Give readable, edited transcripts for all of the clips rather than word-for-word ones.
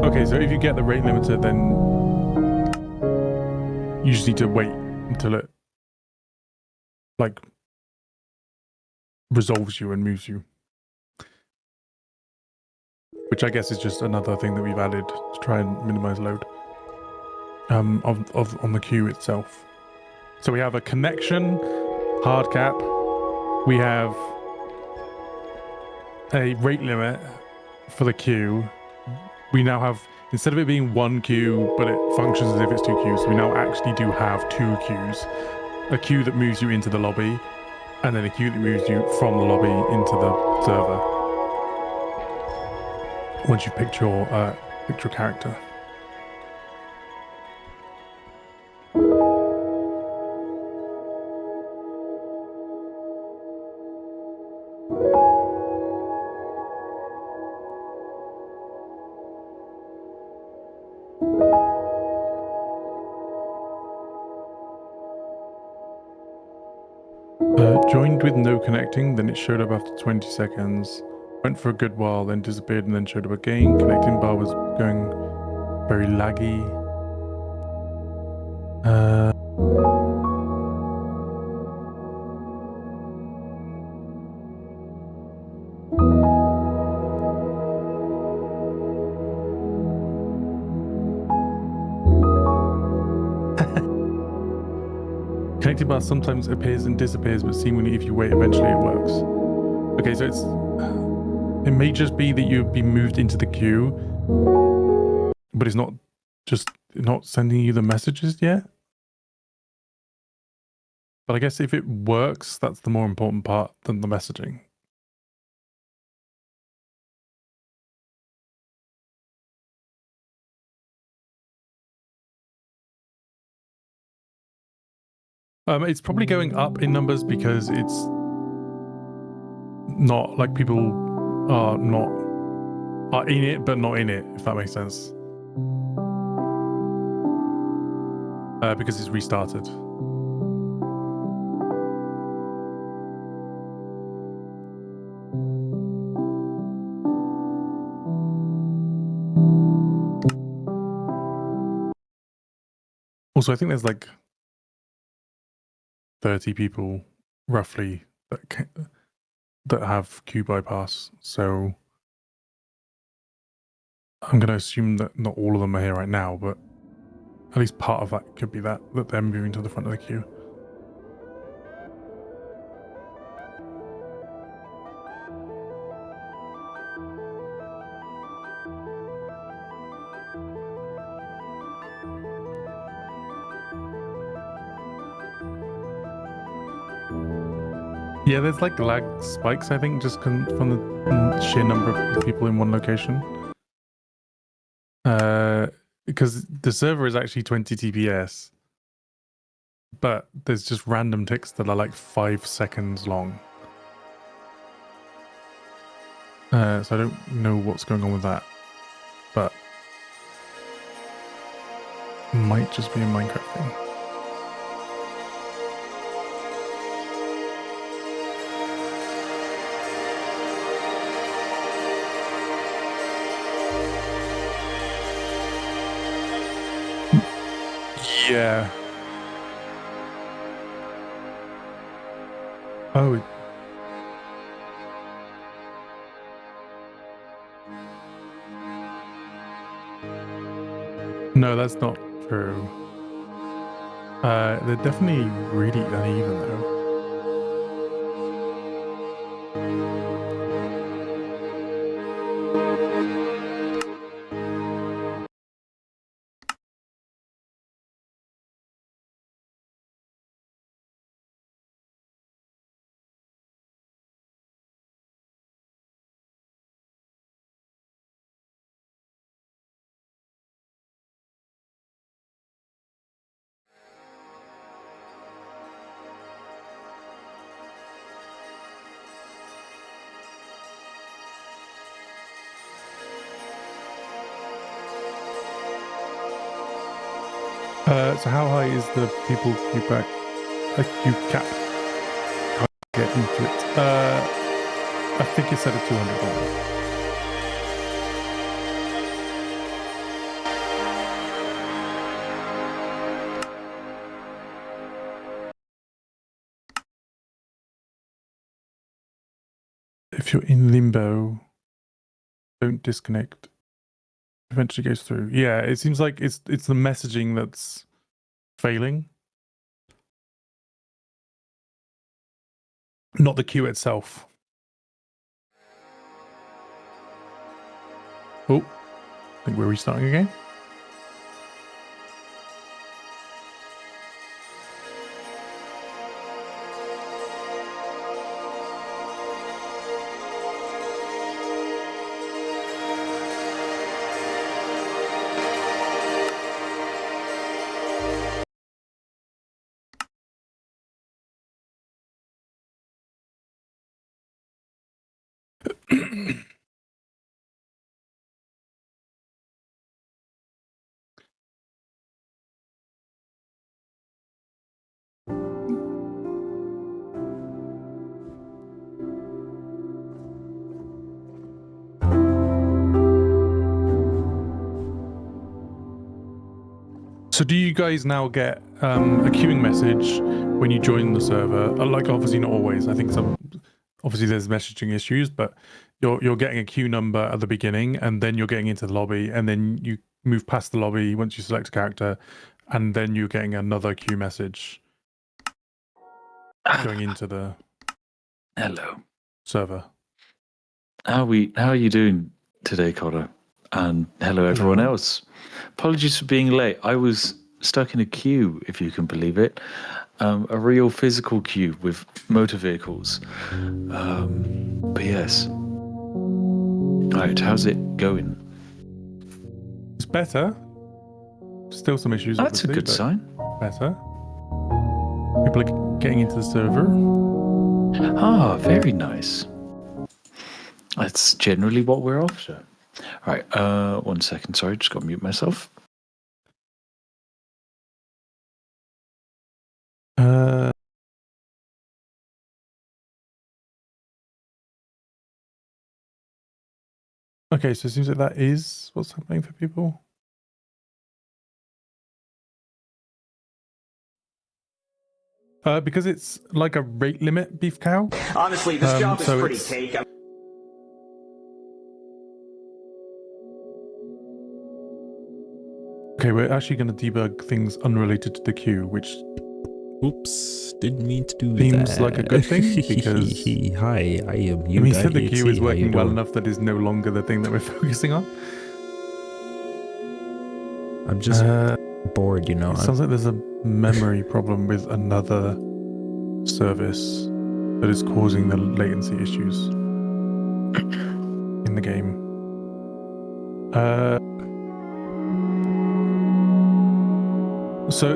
Okay, so if you get the rate limiter, then you just need to wait until it like resolves you and moves you. Which I guess is just another thing that we've added to try and minimize load on the queue itself. So we have a connection hard cap. We have a rate limit for the queue. We now have, instead of it being one queue, but it functions as if it's two queues, we now actually do have two queues. A queue that moves you into the lobby, and then a queue that moves you from the lobby into the server. Once you pick your character. Joined with no connecting, then it showed up after 20 seconds. Went for a good while, then disappeared, and then showed up again. Connecting bar was going very laggy. Connecting bar sometimes appears and disappears, but seemingly if you wait, eventually it works. Okay, so it may just be that you've been moved into the queue, but it's not sending you the messages yet. But I guess if it works, that's the more important part than the messaging. It's probably going up in numbers because it's not like people are in it, but not in it, if that makes sense. Because it's restarted. Also, I think there's like 30 people roughly that have queue bypass, so I'm going to assume that not all of them are here right now, but at least part of that could be that they're moving to the front of the queue. Yeah, there's like lag spikes, I think, just from the sheer number of people in one location. Because the server is actually 20 TPS, but there's just random ticks that are like 5 seconds long. So I don't know what's going on with that, but it might just be a Minecraft thing. Yeah. Oh. No, that's not true. They're definitely really uneven though. So how high is the people queue back? Queue cap? How do you get into it? I think it's set at 200. If you're in limbo, don't disconnect. Eventually goes through. Yeah, it seems like it's the messaging that's failing, not the queue itself. Oh, I think we're restarting again. So do you guys now get a queuing message when you join the server? Like, obviously not always. I think obviously there's messaging issues, but you're getting a queue number at the beginning, and then you're getting into the lobby, and then you move past the lobby once you select a character, and then you're getting another queue message going into the Hello. server. How are you doing today, Connor? And hello, everyone else. Apologies for being late. I was stuck in a queue, if you can believe it. A real physical queue with motor vehicles. But yes. Alright, how's it going? It's better. Still some issues, That's obviously. a good sign. Better. People are getting into the server. Ah, very nice. That's generally what we're after. Right, 1 second, sorry, just got to mute myself. Okay, so it seems like that is what's happening for people. Because it's like a rate limit beef cow. Honestly, this job is pretty cake. Okay, we're actually going to debug things unrelated to the queue, which oops, didn't mean to do seems that. like a good thing, because hi, I am you. I mean, said the queue is working well enough that is no longer the thing that we're focusing on. I'm just bored, you know. It sounds like there's a memory problem with another service that is causing the latency issues in the game. So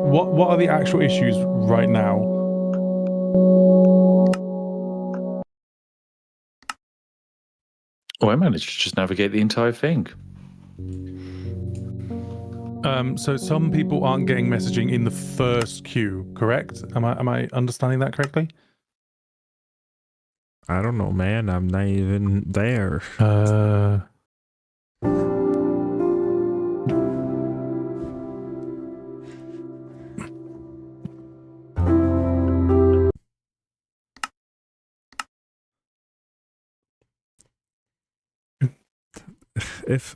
what are the actual issues right now? Oh, I managed to just navigate the entire thing. So some people aren't getting messaging in the first queue, correct? Am I understanding that correctly? I don't know, man. I'm not even there. If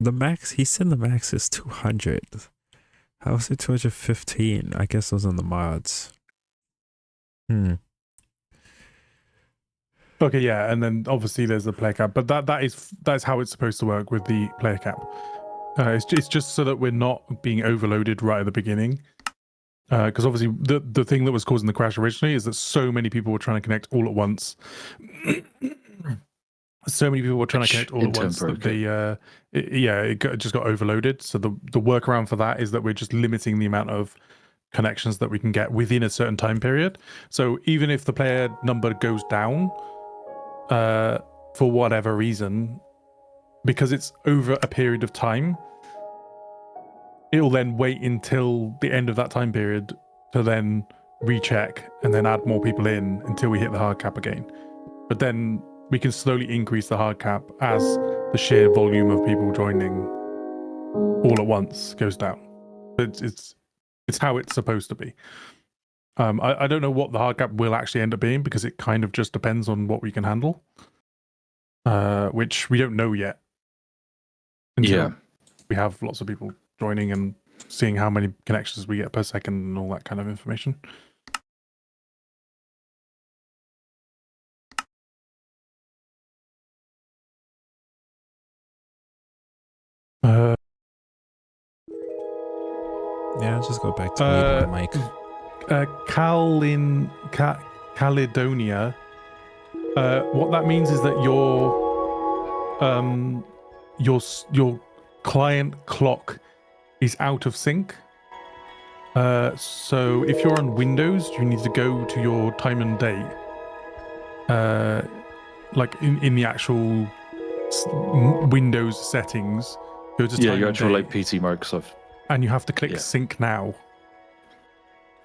the max, he said the max is 200. How is it 215? I guess those are the mods. Okay, yeah, and then obviously there's the player cap, but that's how it's supposed to work with the player cap. It's just so that we're not being overloaded right at the beginning. Because obviously the thing that was causing the crash originally is that so many people were trying to connect all at once. So many people were trying to connect all at once that it just got overloaded. So the workaround for that is that we're just limiting the amount of connections that we can get within a certain time period. So even if the player number goes down for whatever reason, because it's over a period of time, it'll then wait until the end of that time period to then recheck and then add more people in until we hit the hard cap again. But then we can slowly increase the hard cap as the sheer volume of people joining all at once goes down. It's how it's supposed to be. I don't know what the hard cap will actually end up being because it kind of just depends on what we can handle, which we don't know yet. Until we have lots of people joining and seeing how many connections we get per second and all that kind of information. Yeah, I'll just go back to muting my mic. Caledonia. What that means is that your client clock is out of sync. So if you're on Windows, you need to go to your time and date, like in the actual Windows settings. Go to time your and actual date, like PC Microsoft, and you have to click sync now.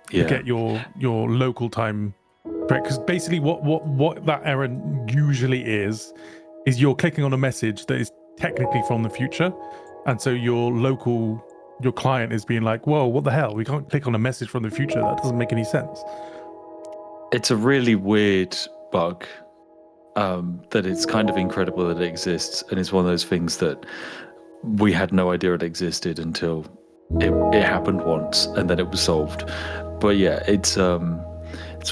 To get your local time correct, because basically what that error usually is you're clicking on a message that is technically from the future, and so your client is being like, whoa, what the hell, we can't click on a message from the future, that doesn't make any sense. It's a really weird bug that it's kind of incredible that it exists, and it's one of those things that we had no idea it existed until it happened once, and then it was solved. But yeah, it's one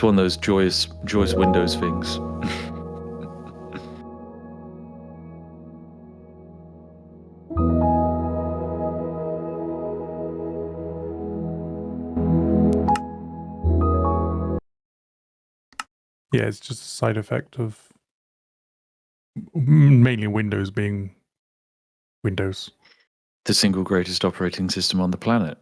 of those joyous Windows things. Yeah, it's just a side effect of mainly Windows being Windows. The single greatest operating system on the planet.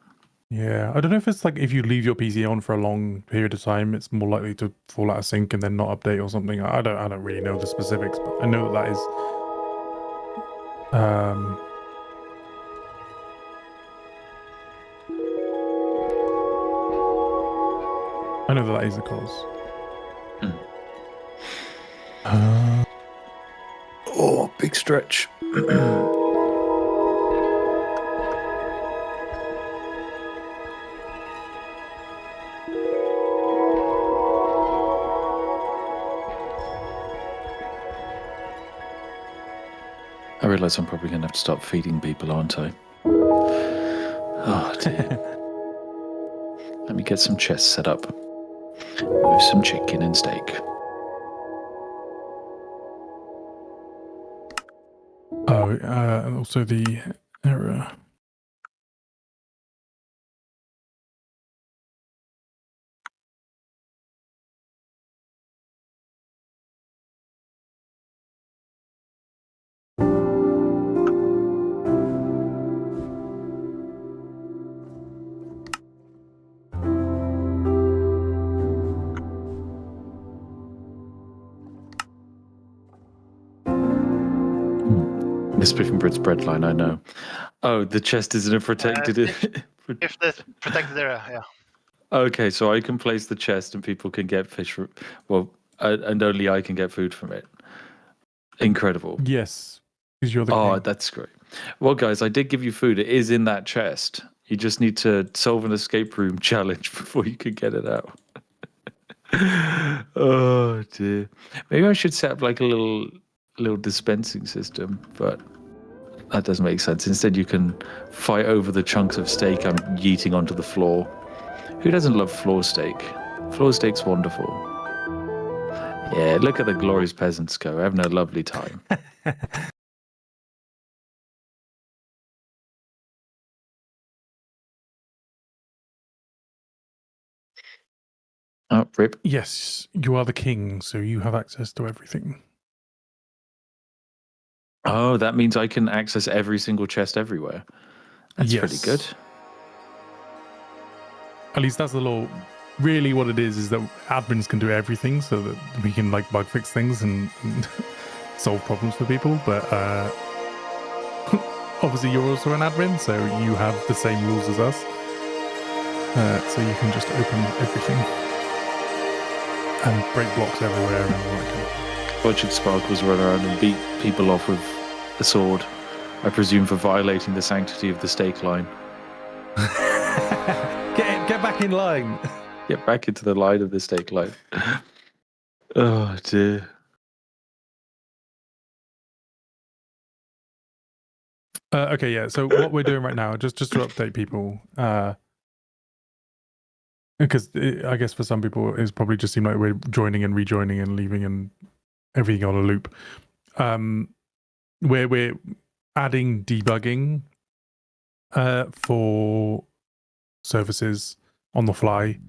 Yeah, I don't know if it's like if you leave your PC on for a long period of time, it's more likely to fall out of sync and then not update or something. I don't really know the specifics, but I know that is I know that is the cause. Oh, big stretch. I realise I'm probably going to have to start feeding people, aren't I? Oh, dear. Let me get some chests set up with some chicken and steak. Oh, and also the error. The Spiff and Brits bread line, I know. Oh, the chest is in a protected... If the protected area, yeah. Okay, so I can place the chest and people can get fish... and only I can get food from it. Incredible. Yes, because you're the king. That's great. Well, guys, I did give you food. It is in that chest. You just need to solve an escape room challenge before you can get it out. Oh, dear. Maybe I should set up like a little dispensing system, but that doesn't make sense. Instead, you can fight over the chunks of steak I'm yeeting onto the floor. Who doesn't love floor steak? Floor steak's wonderful. Yeah, look at the glorious peasants go, having a lovely time. Oh, rip. Yes, you are the king, so you have access to everything. Oh, that means I can access every single chest everywhere. That's pretty good. At least that's the law. Really what it is that admins can do everything so that we can like bug fix things and solve problems for people. But obviously you're also an admin, so you have the same rules as us. So you can just open everything and break blocks everywhere and all that kind of thing. Budget Sparkles run around and beat people off with a sword, I presume for violating the sanctity of the steak line. Get back in line. Get back into the line of the steak line. Oh dear. Okay, yeah. So what we're doing right now, just to update people, because I guess for some people it's probably just seemed like we're joining and rejoining and leaving and everything on a loop. We're adding debugging for services on the fly,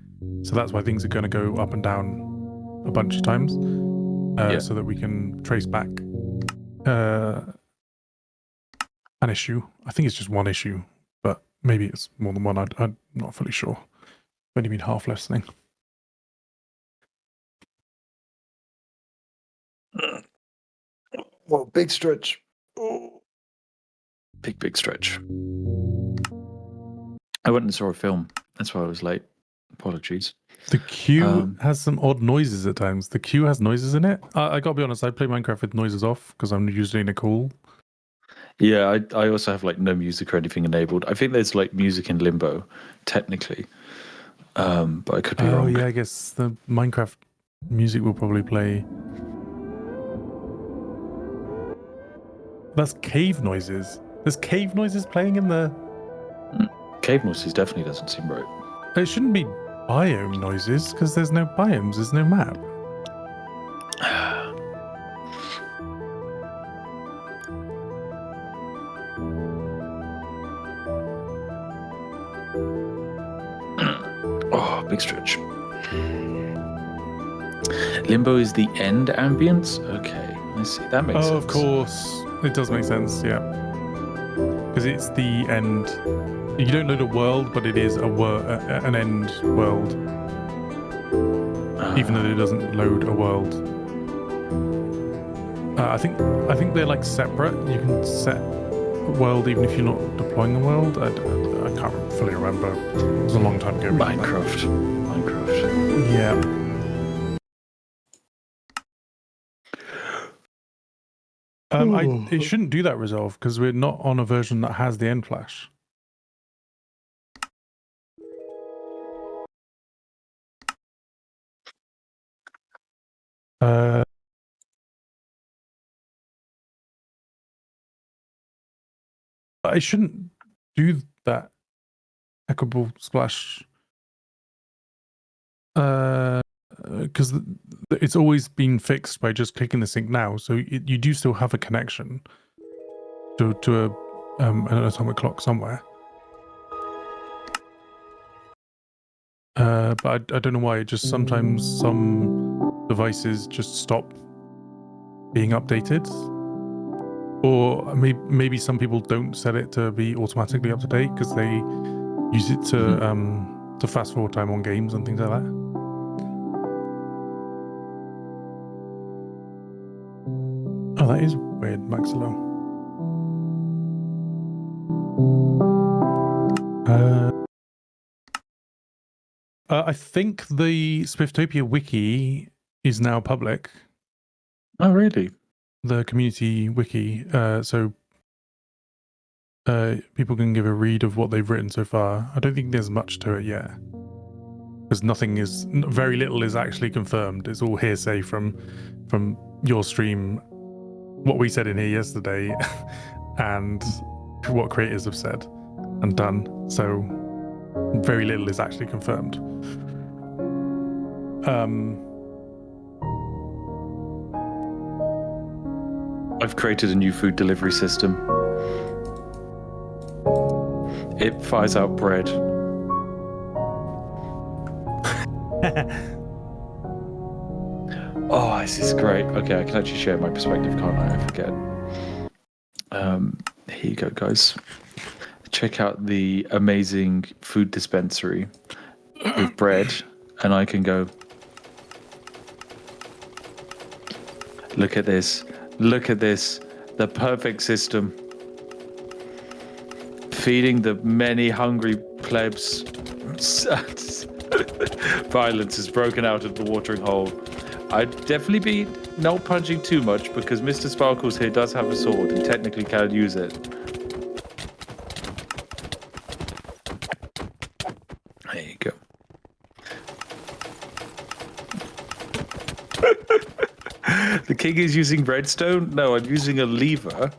so that's why things are going to go up and down a bunch of times, so that we can trace back an issue. I think it's just one issue, but maybe it's more than one. I'm not fully sure. I've only been half listening. Well, big stretch. Oh. Big stretch. I went and saw a film. That's why I was late. Apologies. The queue has some odd noises at times. The queue has noises in it. I gotta be honest, I play Minecraft with noises off because I'm usually in a call. Yeah, I also have like no music or anything enabled. I think there's like music in Limbo, technically. But I could be wrong. Oh yeah, I guess the Minecraft music will probably play. That's cave noises. There's cave noises playing in the... Cave noises definitely doesn't seem right. It shouldn't be biome noises because there's no biomes, there's no map. Oh, big stretch. Limbo is the end ambience? Okay, I see. That makes sense. Oh, of course. It does make sense, yeah. Because it's the end. You don't know the world, but it is an end world. Even though it doesn't load a world. I think they're like separate. You can set a world even if you're not deploying the world. I can't fully remember. It was a long time ago. Minecraft. Yeah. It shouldn't do that resolve because we're not on a version that has the end flash. I shouldn't do that equable splash because it's always been fixed by just clicking the sync now, so you do still have a connection to an atomic clock somewhere. But I don't know why. It just sometimes some devices just stop being updated, or maybe some people don't set it to be automatically up to date because they use it to fast forward time on games and things like that. Oh, that is weird, Maxilo. I think the Spifftopia wiki is now public. Oh, really? The community wiki, so people can give a read of what they've written so far. I don't think there's much to it yet, because very little is actually confirmed. It's all hearsay from your stream, what we said in here yesterday, and what creators have said and done. So very little is actually confirmed. I've created a new food delivery system. It fires out bread. Oh, this is great. Okay, I can actually share my perspective, can't I? I forget. Here you go, guys. Check out the amazing food dispensary with bread, and I can go, look at this. Look at this. The perfect system. Feeding the many hungry plebs. Violence has broken out of the watering hole. I'd definitely be not punching too much because Mr. Sparkles here does have a sword and technically can use it. There you go. king is using redstone? No, I'm using a lever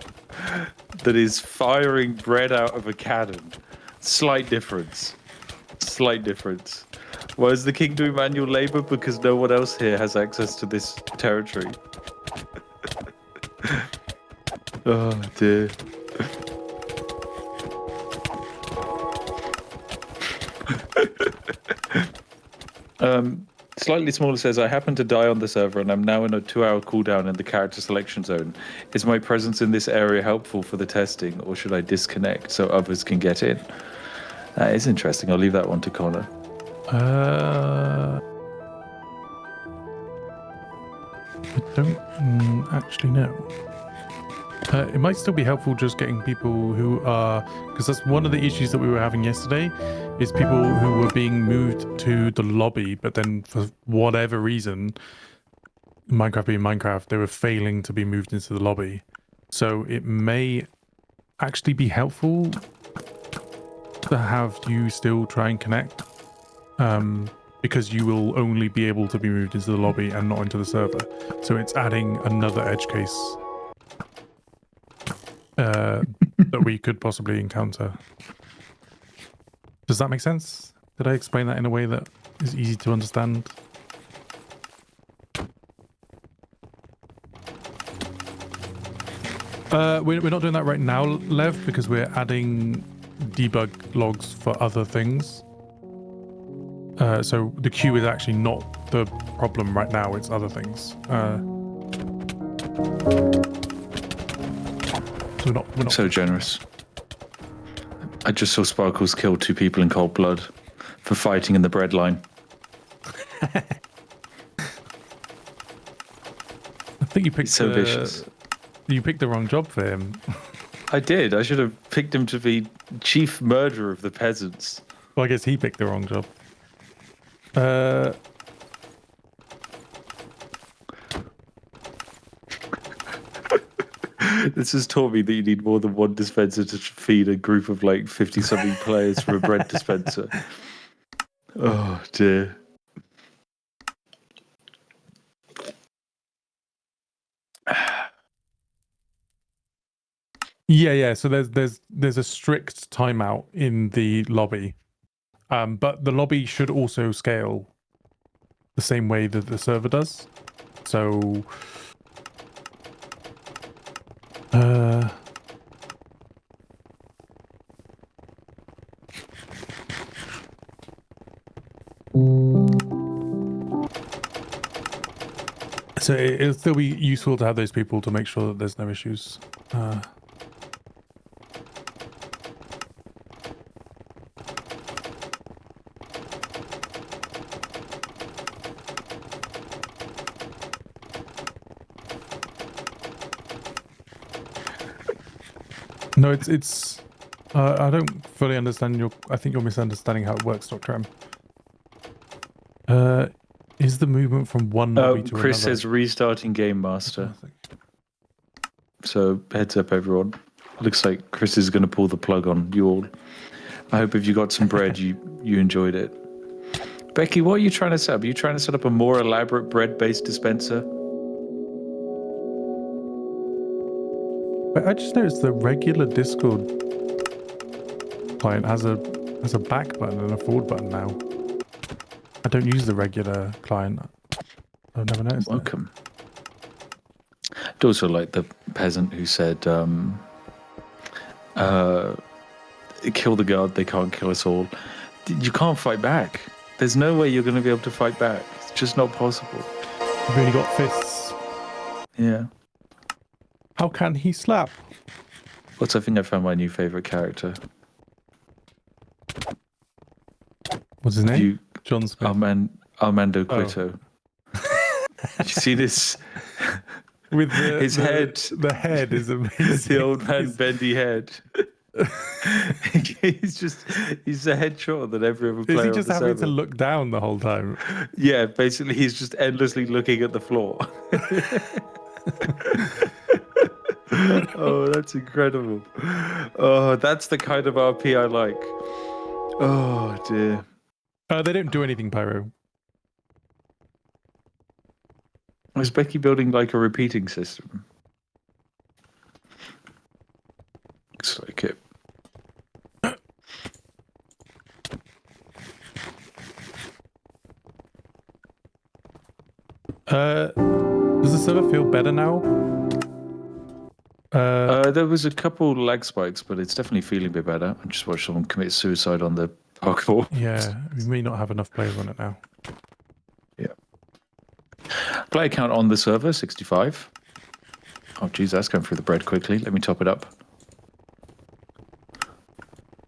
that is firing bread out of a cannon. Slight difference. Slight difference. Why is the king doing manual labor? Because no one else here has access to this territory. Oh dear. Slightly Smaller says, I happen to die on the server and I'm now in a 2-hour cooldown in the character selection zone. Is my presence in this area helpful for the testing, or should I disconnect so others can get in? That is interesting. I'll leave that one to Connor. I don't actually know. It might still be helpful just getting people who are, because that's one of the issues that we were having yesterday, is people who were being moved to the lobby, but then for whatever reason, Minecraft being Minecraft, they were failing to be moved into the lobby. So it may actually be helpful to have you still try and connect, because you will only be able to be moved into the lobby and not into the server. So it's adding another edge case that we could possibly encounter. Does that make sense? Did I explain that in a way that is easy to understand? We're not doing that right now, Lev, because we're adding debug logs for other things. So the queue is actually not the problem right now, it's other things. So we're not So generous. I just saw Sparkles kill 2 people in cold blood for fighting in the bread line. I think you picked So vicious. You picked the wrong job for him. I did. I should have picked him to be chief murderer of the peasants. Well, I guess he picked the wrong job. This has taught me that you need more than one dispenser to feed a group of like 50-something players from a bread dispenser. Oh dear. Yeah. So there's a strict timeout in the lobby, but the lobby should also scale the same way that the server does. So, so it'll still be useful to have those people to make sure that there's no issues. No, it's. I don't fully understand I think you're misunderstanding how it works, Dr. M. Is the movement from one lobby to Chris another? says restarting Game Master. So heads up, everyone. Looks like Chris is going to pull the plug on you all. I hope if you got some bread, you enjoyed it. Becky, what are you trying to set up? Are you trying to set up a more elaborate bread-based dispenser? But I just noticed the regular Discord client has a back button and a forward button now. I don't use the regular client. I've never noticed that. Welcome. I'd also like the peasant who said, kill the guard, they can't kill us all. You can't fight back. There's no way you're going to be able to fight back. It's just not possible. You've only got fists. Yeah. How can he slap? I think I found my new favorite character. What's his name? John Smith. Armando Quito. You see this? With his head. The head is amazing. The old man bendy head. he's a head shorter than every other player. Is he just on the having server. to look down the whole time? Yeah, basically he's just endlessly looking at the floor. Oh, that's incredible. Oh, that's the kind of RP I like. Oh dear. They don't do anything, Pyro. Was Becky building like a repeating system? Looks like it. Does the server feel better now? There was a couple lag spikes, but it's definitely feeling a bit better. I just watched someone commit suicide on the parkour. Yeah, we may not have enough players on it now. Yeah. Player count on the server, 65. Oh, geez, that's going through the bread quickly. Let me top it up.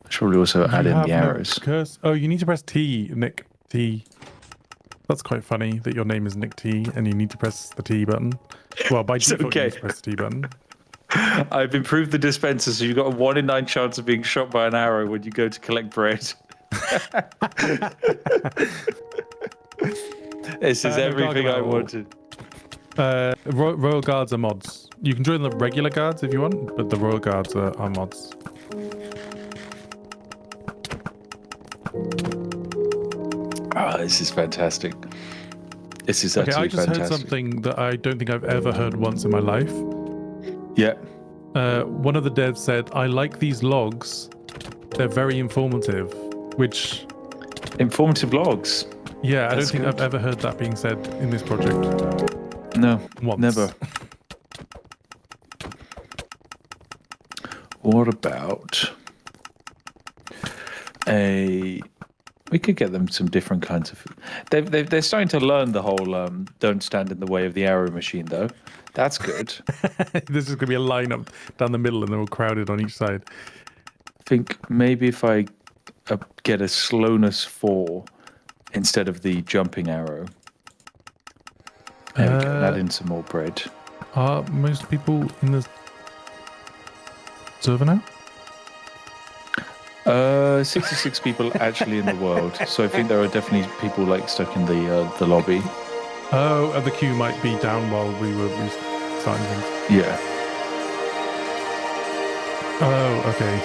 I should probably also add in the arrows. Curse. Oh, you need to press T, Nick T. That's quite funny that your name is Nick T and you need to press the T button. Well, by default, you need to press the T button. I've improved the dispenser, so you've got a 1 in 9 chance of being shot by an arrow when you go to collect bread. This is everything I wanted. Royal Guards are mods. You can join the regular guards if you want, but the Royal Guards are mods. Oh, this is fantastic. This is absolutely I just fantastic. heard something that I don't think I've ever heard once in my life. Yeah. One of the devs said, I like these logs. They're very informative, which... Informative logs? Yeah, I don't think I've ever heard that being said in this project. No, once. Never. What about we could get them some different kinds of... They're starting to learn the whole don't stand in the way of the arrow machine, though. That's good. This is going to be a lineup down the middle and they're all crowded on each side. I think maybe if I get a slowness 4 instead of the jumping arrow. There we go. Add in some more bread. Are most people in the server now? 66 people actually in the world, so I think there are definitely people like stuck in the lobby. Oh, the queue might be down while we were restarting things. Yeah. Oh, okay.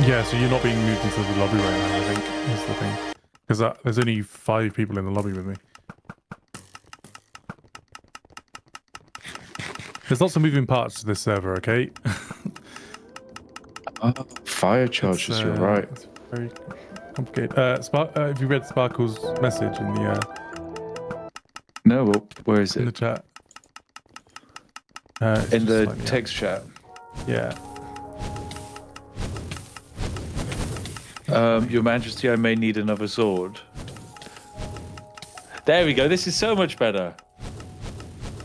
Yeah, so you're not being moved into the lobby right now, I think, is the thing. Because there's only 5 people in the lobby with me. There's lots of moving parts to this server, okay? Fire charges, you're right. It's very complicated. Have you read Sparkle's message in the... No, well, where is it? In the chat. In the text chat? Yeah. Your Majesty, I may need another sword. There we go. This is so much better.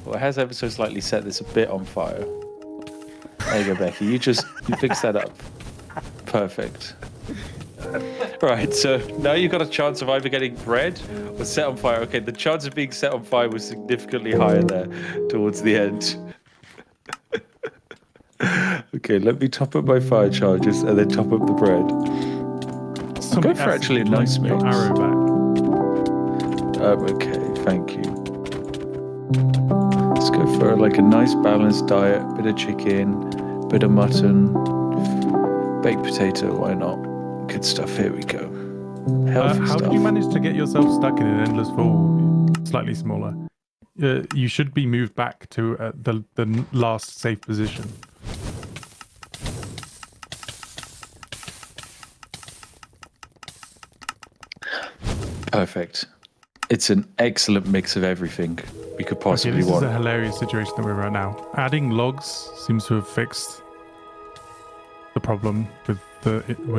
Well, it has ever so slightly set this a bit on fire. There you go, Becky. You fixed that up. Perfect. Right, so now you've got a chance of either getting bread or set on fire. Okay, the chance of being set on fire was significantly higher there towards the end. Okay, let me top up my fire charges and then top up the bread. I'll go for actually a nice mix. Your arrow back. Okay, thank you. Let's go for like a nice balanced diet, bit of chicken, bit of mutton, baked potato, why not? Good stuff, here we go. Healthy how stuff. did you manage to get yourself stuck in an endless fall, slightly smaller? You should be moved back to the last safe position. Perfect. It's an excellent mix of everything we could possibly this want. is a hilarious situation that we're in right now. Adding logs seems to have fixed the problem with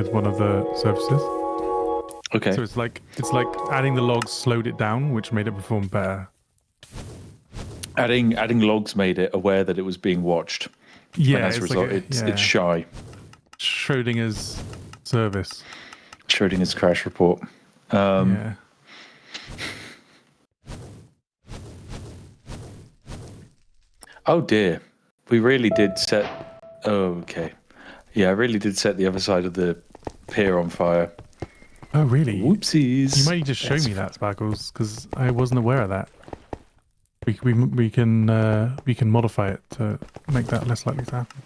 one of the services. Okay. So it's like adding the logs slowed it down, which made it perform better. Adding logs made it aware that it was being watched. Yeah, and as a result, it's shy. Schrodinger's service. Schrodinger's crash report. Yeah. Oh dear, we really did set. Oh, okay. Yeah, I really did set the other side of the pier on fire. Oh really? Whoopsies. You might just show me that, Sparkles, because I wasn't aware of that. We can modify it to make that less likely to happen.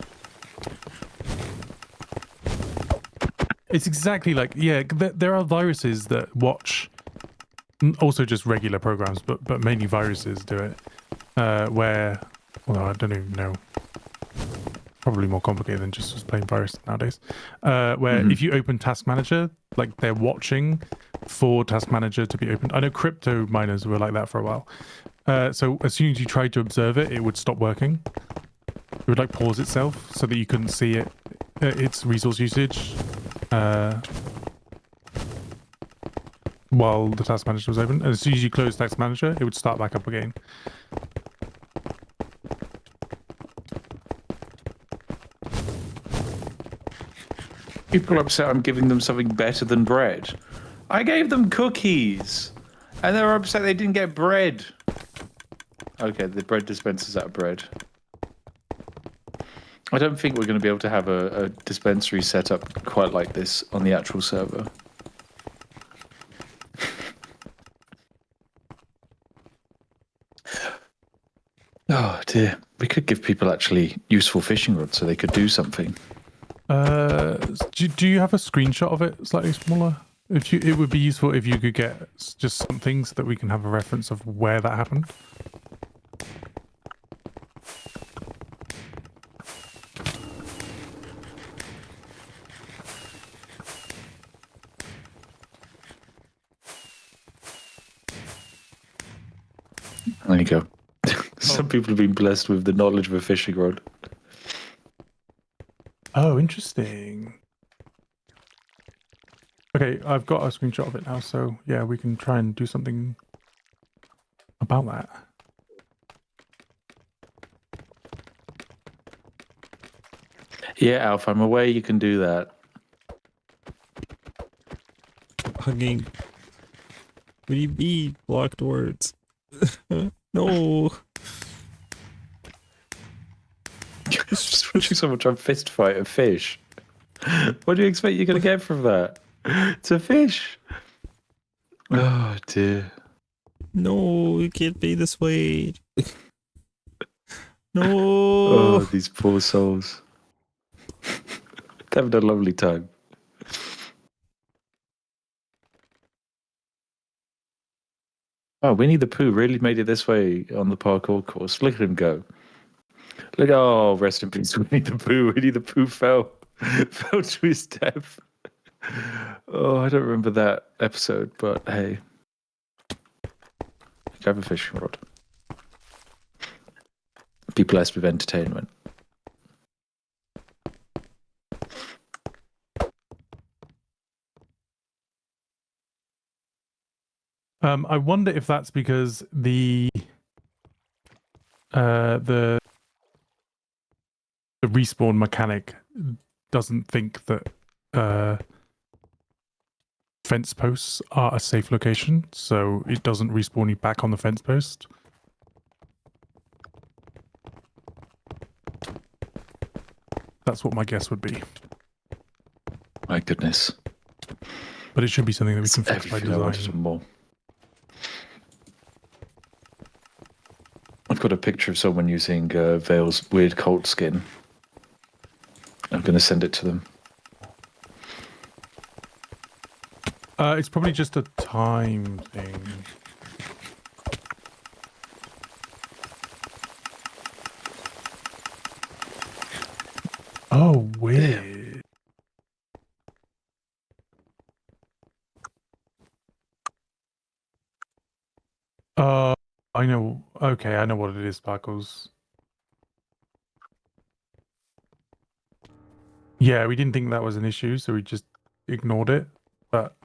It's exactly like, yeah, there are viruses that watch, also just regular programs, but mainly viruses do it, where, well, I don't even know. Probably more complicated than just playing virus nowadays. Where if you open Task Manager, like they're watching for Task Manager to be opened. I know crypto miners were like that for a while. So as soon as you tried to observe it, it would stop working. It would like pause itself so that you couldn't see it, its resource usage, while the Task Manager was open. And as soon as you close Task Manager, it would start back up again. People are upset I'm giving them something better than bread. I gave them cookies, and they were upset they didn't get bread. Okay, the bread dispenser's out of bread. I don't think we're going to be able to have a dispensary set up quite like this on the actual server. Oh dear. We could give people actually useful fishing rods so they could do something. Do you have a screenshot of it slightly smaller? It would be useful if you could get just something so that we can have a reference of where that happened. There you go. Some people have been blessed with the knowledge of a fishing rod. Oh, interesting. Okay, I've got a screenshot of it now, so yeah, we can try and do something about that. Yeah, Alf, I'm aware you can do that. Hugging. What do you mean? Blocked words. No. Just watching someone try and fist fight a fish. What do you expect you're going to get from that? It's a fish. Oh dear. No, it can't be this way. No. Oh, these poor souls. They're having a lovely time. Oh, Winnie the Pooh really made it this way on the parkour course. Look at him go. Look, oh, rest in peace, Winnie the Pooh. Winnie the Pooh fell to his death. Oh, I don't remember that episode, but hey. Grab a fishing rod. Be blessed with entertainment. I wonder if that's because the respawn mechanic doesn't think that fence posts are a safe location, so it doesn't respawn you back on the fence post. That's what my guess would be. My goodness. But it should be something that we can fix by Everything I wanted design. and more. I've got a picture of someone using Vale's weird cult skin. I'm going to send it to them. It's probably just a time thing. Oh, weird. I know. Okay, I know what it is, Sparkles. Yeah, we didn't think that was an issue, so we just ignored it. But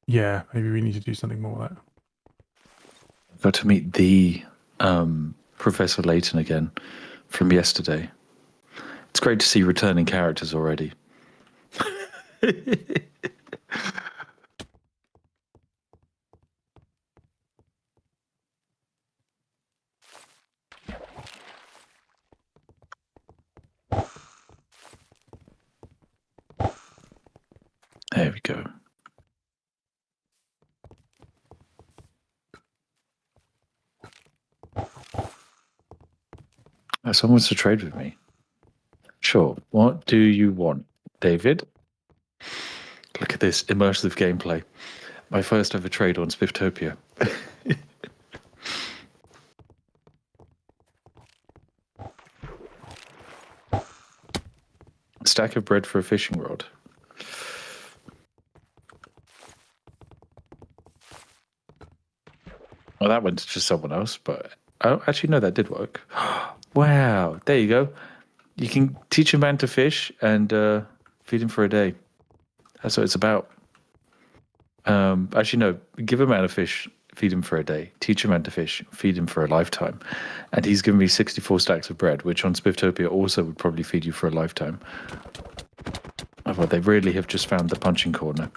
yeah, maybe we need to do something more with that. Got to meet the Professor Layton again from yesterday. It's great to see returning characters already. There we go. Oh, someone wants to trade with me. Sure. What do you want, David? Look at this immersive gameplay. My first ever trade on Spifftopia. stack of bread for a fishing rod. Well, that went to just someone else, but actually, no, that did work. Wow, there you go. You can teach a man to fish and feed him for a day. That's what it's about. Actually, no, give a man a fish, feed him for a day. Teach a man to fish, feed him for a lifetime. And he's given me 64 stacks of bread, which on Spifftopia also would probably feed you for a lifetime. Oh, well, they really have just found the punching corner.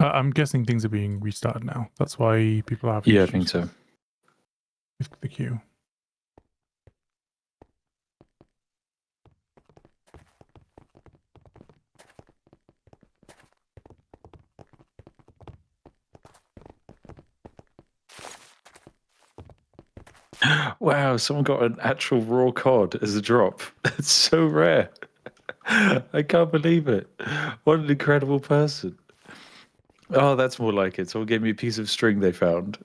I'm guessing things are being restarted now. That's why people have Yeah, I issues think so. with the queue. Wow, someone got an actual raw cod as a drop. That's so rare. I can't believe it. What an incredible person. Oh, that's more like it. Someone gave me a piece of string they found.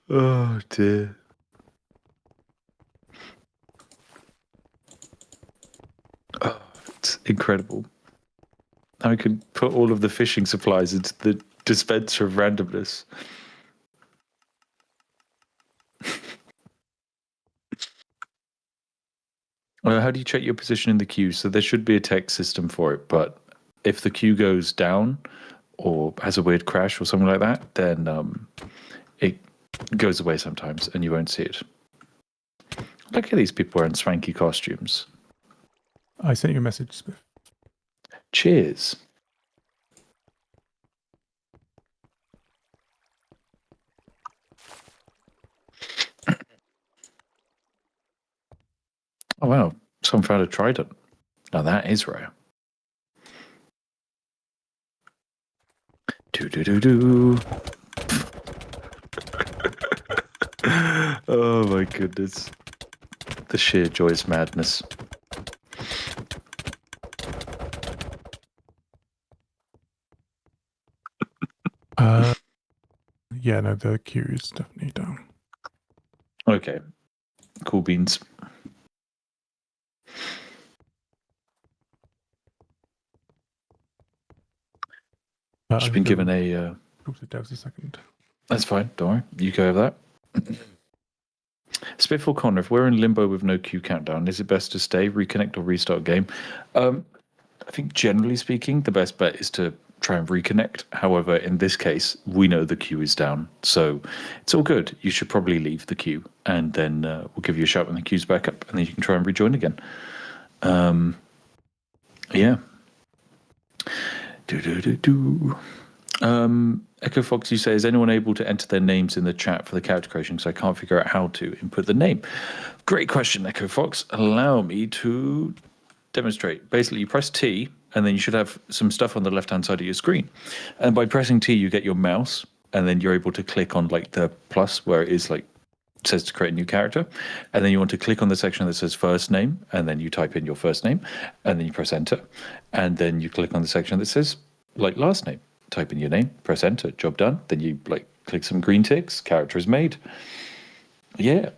Oh, dear. Oh, it's incredible. I could put all of the fishing supplies into the dispenser of randomness. How do you check your position in the queue? So there should be a text system for it, but if the queue goes down or has a weird crash or something like that, then it goes away sometimes and you won't see it. Look at these people wearing swanky costumes. I sent you a message, Spiff. Cheers. Oh, wow. Someone found a trident. Now that is rare. Do-do-do-do. Oh, my goodness. The sheer joyous madness. Yeah, no, the queue is definitely down. Okay. Cool beans. Just been given a... Talk to devs a second. That's fine. Don't worry. You go over that. Spiff or Connor, if we're in limbo with no queue countdown, is it best to stay, reconnect, or restart game? I think generally speaking, the best bet is to try and reconnect. However, in this case, we know the queue is down, so it's all good. You should probably leave the queue, and then we'll give you a shout when the queue's back up, and then you can try and rejoin again. Yeah. Echo Fox, you say, is anyone able to enter their names in the chat for the character creation? Because I can't figure out how to input the name. Great question, Echo Fox. Allow me to demonstrate. Basically, you press T, and then you should have some stuff on the left-hand side of your screen. And by pressing T, you get your mouse, and then you're able to click on like the plus where it is like says to create a new character, and then you want to click on the section that says first name, and then you type in your first name, and then you press enter, and then you click on the section that says like last name, type in your name, press enter, job done. Then you like click some green ticks, character is made. Yeah.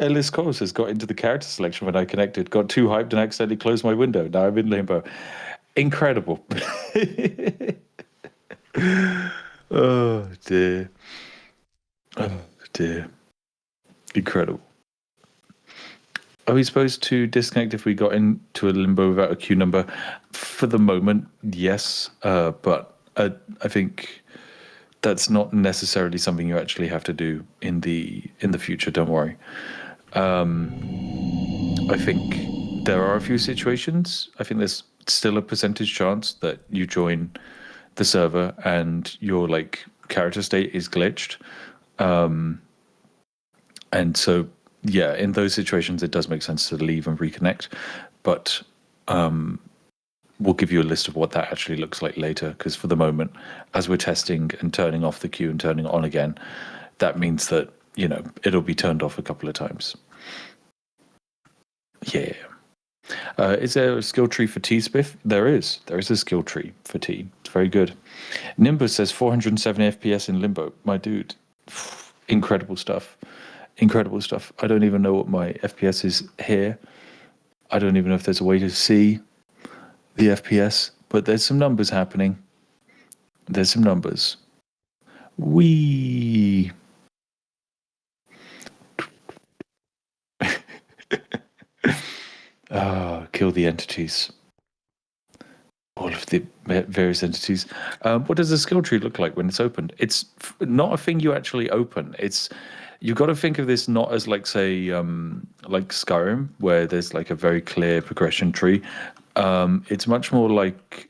Ellis Coles has got into the character selection when I connected, got too hyped and accidentally closed my window. Now I'm in limbo. Incredible. Oh dear. Oh dear. Incredible. Are we supposed to disconnect if we got into a limbo without a queue number? For the moment, yes. But I think that's not necessarily something you actually have to do in the future. Don't worry. I think there are a few situations. I think there's still a percentage chance that you join the server and your like character state is glitched. And so, yeah, in those situations, it does make sense to leave and reconnect. But we'll give you a list of what that actually looks like later, because for the moment, as we're testing and turning off the queue and turning it on again, that means that, it'll be turned off a couple of times. Yeah. Is there a skill tree for T, Spiff? There is. There is a skill tree for T. It's very good. Nimbus says 470 FPS in Limbo. My dude, incredible stuff. Incredible stuff. I don't even know what my FPS is here. I don't even know if there's a way to see the FPS, but there's some numbers happening. There's some numbers. Wee. Kill the entities. All of the various entities. What does the skill tree look like when it's opened? It's not a thing you actually open. You've got to think of this not as like, say, like Skyrim, where there's like a very clear progression tree. It's much more like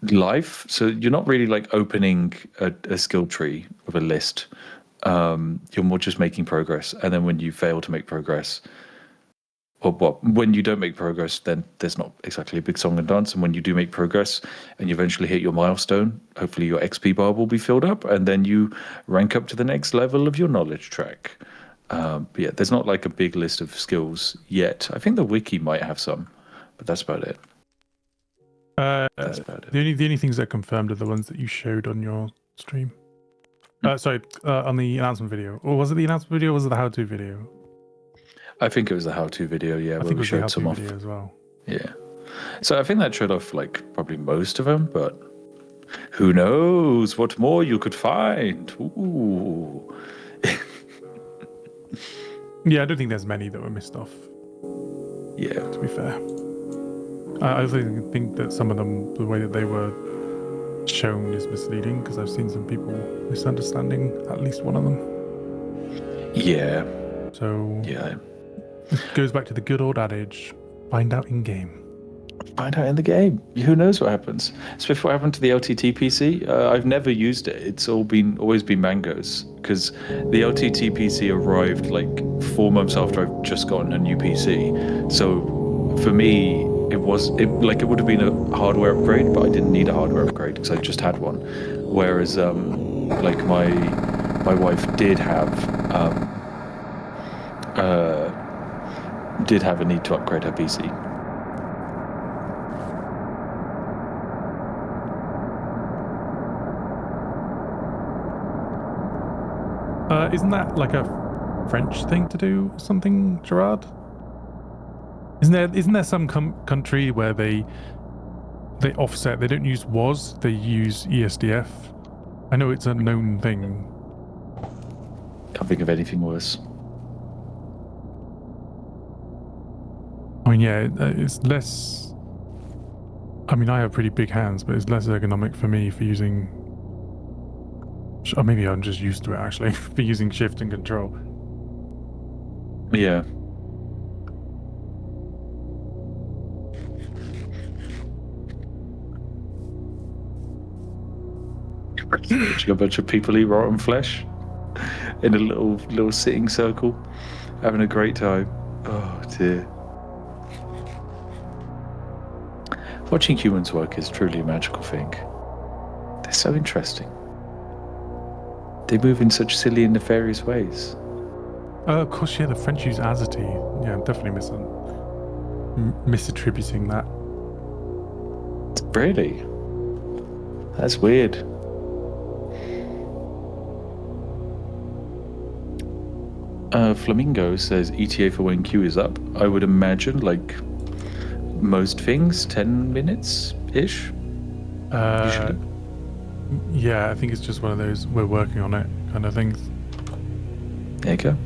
life. So you're not really like opening a skill tree of a list. You're more just making progress, and then when you fail to make progress, or when you don't make progress, then there's not exactly a big song and dance. And when you do make progress and you eventually hit your milestone, hopefully your XP bar will be filled up, and then you rank up to the next level of your knowledge track. But yeah, there's not like a big list of skills yet. I think the wiki might have some, but that's about it. That's about it. The only things that are confirmed are the ones that you showed on your stream. Sorry, on the announcement video. Or was it the announcement video or was it the how-to video? I think it was the how-to video, yeah, where we showed some off. Video as well. Yeah. So I think that showed off like probably most of them, but who knows what more you could find. Ooh. Yeah, I don't think there's many that were missed off. Yeah. To be fair. I also think that some of them, the way that they were shown is misleading, because I've seen some people misunderstanding at least one of them. Yeah. So yeah, it goes back to the good old adage, find out in game. Find out in the game. Who knows what happens? Spiff, what happened to the LTT PC? I've never used it. It's always been Mango's, because the LTT PC arrived like 4 months after I've just gotten a new PC. So for me, it would have been a hardware upgrade, but I didn't need a hardware upgrade because I just had one. Whereas like my wife did have a need to upgrade her PC. Isn't that like a French thing to do or something, Gerard? Isn't there some country where they offset, they don't use WAS, they use ESDF? I know it's a known thing. Can't think of anything worse. I mean, yeah, it's less... I mean, I have pretty big hands, but it's less ergonomic for me for using... Or maybe I'm just used to it, actually, for using shift and control. Yeah. A bunch of people eat rotten flesh in a little sitting circle, having a great time. Oh dear. Watching humans work is truly a magical thing. They're so interesting. They move in such silly and nefarious ways. Of course, yeah, the French use azity. Yeah, I'm definitely misattributing that. Really? That's weird. Flamingo says ETA for when queue is up. I would imagine, like most things, 10 minutes-ish? Usually. Yeah, I think it's just one of those we're working on it kind of things. There you go.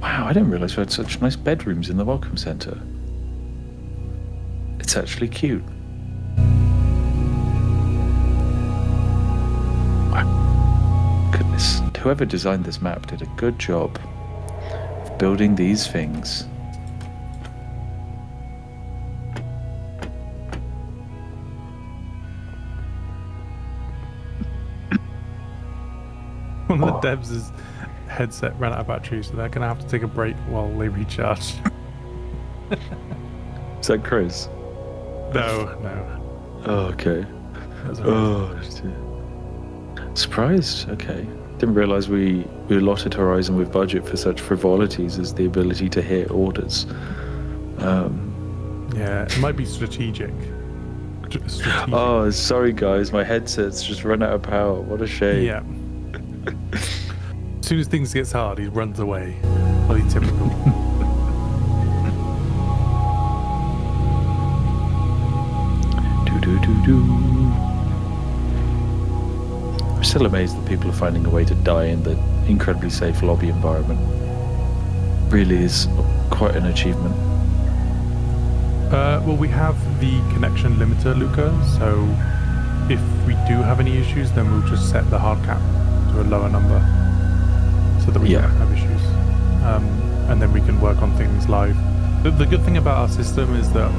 Wow, I didn't realise we had such nice bedrooms in the Welcome Centre. It's actually cute. Wow. Goodness, whoever designed this map did a good job of building these things. Well, One of the devs' headset ran out of battery, so they're gonna have to take a break while they recharge. Is that Chris? No. Oh, okay. That's all right. Oh, dear. Surprised. Okay. Didn't realise we allotted Horizon with budget for such frivolities as the ability to hit orders. Yeah, it might be strategic. Strategic. Oh, sorry guys, my headset's just run out of power. What a shame. Yeah. As soon as things gets hard, he runs away. Bloody typical. I'm still amazed that people are finding a way to die in the incredibly safe lobby environment. Really is quite an achievement. Well, we have the connection limiter, Luca, so if we do have any issues, then we'll just set the hard cap to a lower number so that we don't have issues. And then we can work on things live. The good thing about our system is that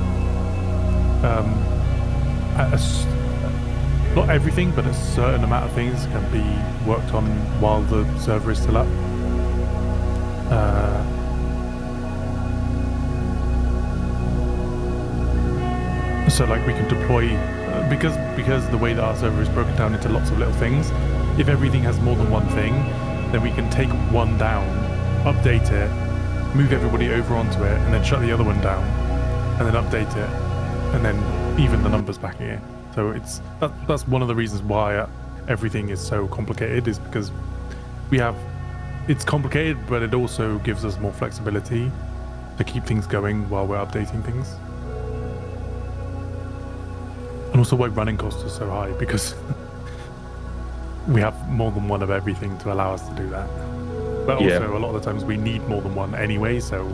not everything, but a certain amount of things can be worked on while the server is still up. So like we can deploy, because the way that our server is broken down into lots of little things, if everything has more than one thing, then we can take one down, update it, move everybody over onto it, and then shut the other one down, and then update it, and then even the numbers back again. So that's one of the reasons why everything is so complicated, is because it's complicated, but it also gives us more flexibility to keep things going while we're updating things. And also why running costs are so high, because we have more than one of everything to allow us to do that. But also a lot of the times we need more than one anyway, so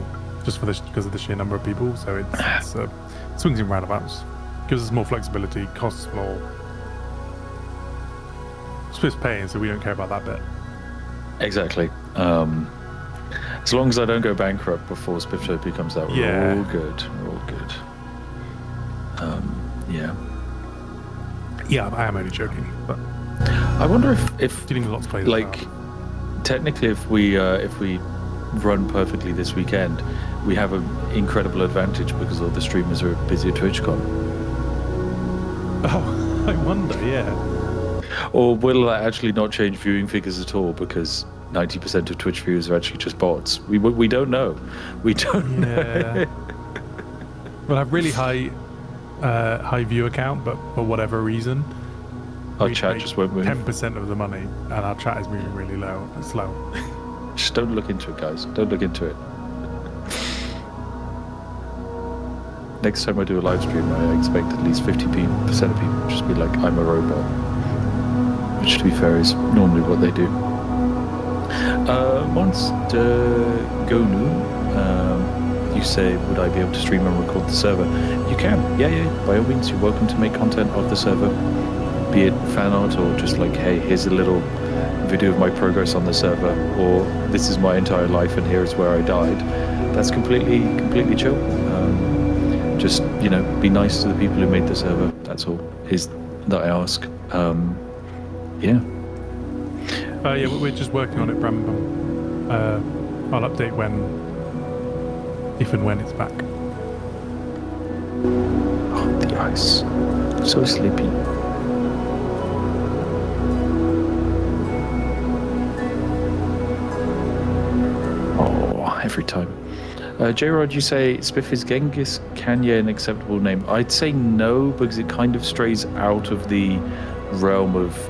just because of the sheer number of people, so it's swings and roundabouts. Gives us more flexibility, costs more. Spiff's paying, so we don't care about that bit. Exactly. As long as I don't go bankrupt before Spifftopia comes out, we're all good. We're all good. Yeah, I am only joking, but I wonder if dealing with lots of players, like, technically, if we run perfectly this weekend, we have an incredible advantage because all the streamers are busy at TwitchCon. Oh, I wonder, yeah. Or will that actually not change viewing figures at all because 90% of Twitch viewers are actually just bots? We don't know. We don't know. We'll have really high view count, but for whatever reason, our chat just won't move. 10% of the money, and our chat is moving really slow. Just don't look into it, guys. Don't look into it. Next time I do a live stream, I expect at least 50% of people just be like, I'm a robot. Which, to be fair, is normally what they do. Monster Gonu, you say, would I be able to stream and record the server? You can, yeah. By all means, you're welcome to make content of the server. Be it fan art or just like, hey, here's a little video of my progress on the server, or this is my entire life and here's where I died. That's completely chill. Just, be nice to the people who made the server. That's all is that I ask. We're just working on it, Bram. I'll update if and when it's back. Oh, the ice. So sleepy. Oh, every time. J-Rod, you say Spiff is Genghis Kanye an acceptable name? I'd say no, because it kind of strays out of the realm of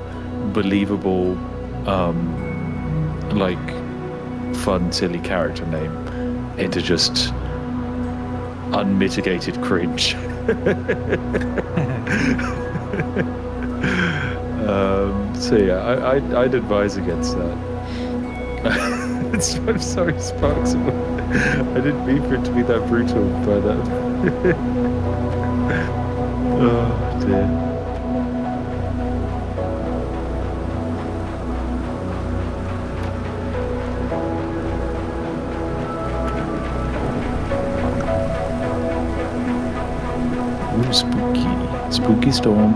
believable, fun, silly character name into just unmitigated cringe. I'd advise against that. I'm sorry, Sparks. I didn't mean for it to be that brutal, but oh dear. Ooh, spooky storm.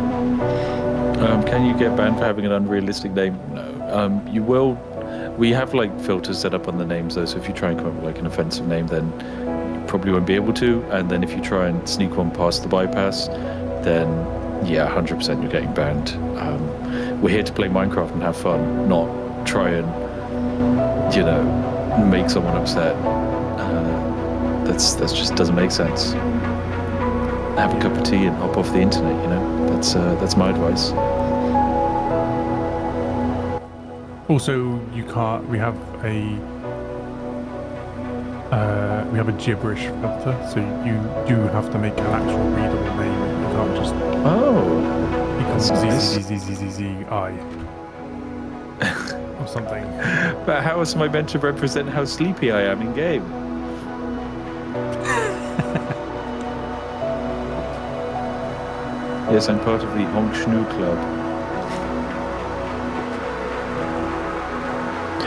Can you get banned for having an unrealistic name? No. You will. We have like filters set up on the names though, so if you try and come up with like an offensive name, then you probably won't be able to. And then if you try and sneak one past the bypass, then yeah, 100% you're getting banned. We're here to play Minecraft and have fun, not try and make someone upset. That's just doesn't make sense. Have a cup of tea and hop off the internet. That's my advice. Also, you can't. We have a gibberish filter, so you do have to make an actual readable name. You can't just. You can't Z-Z-Z-Z-Z-Z-I or something. But how am I meant to represent how sleepy I am in game? Yes, I'm part of the Honk Schnoo Club.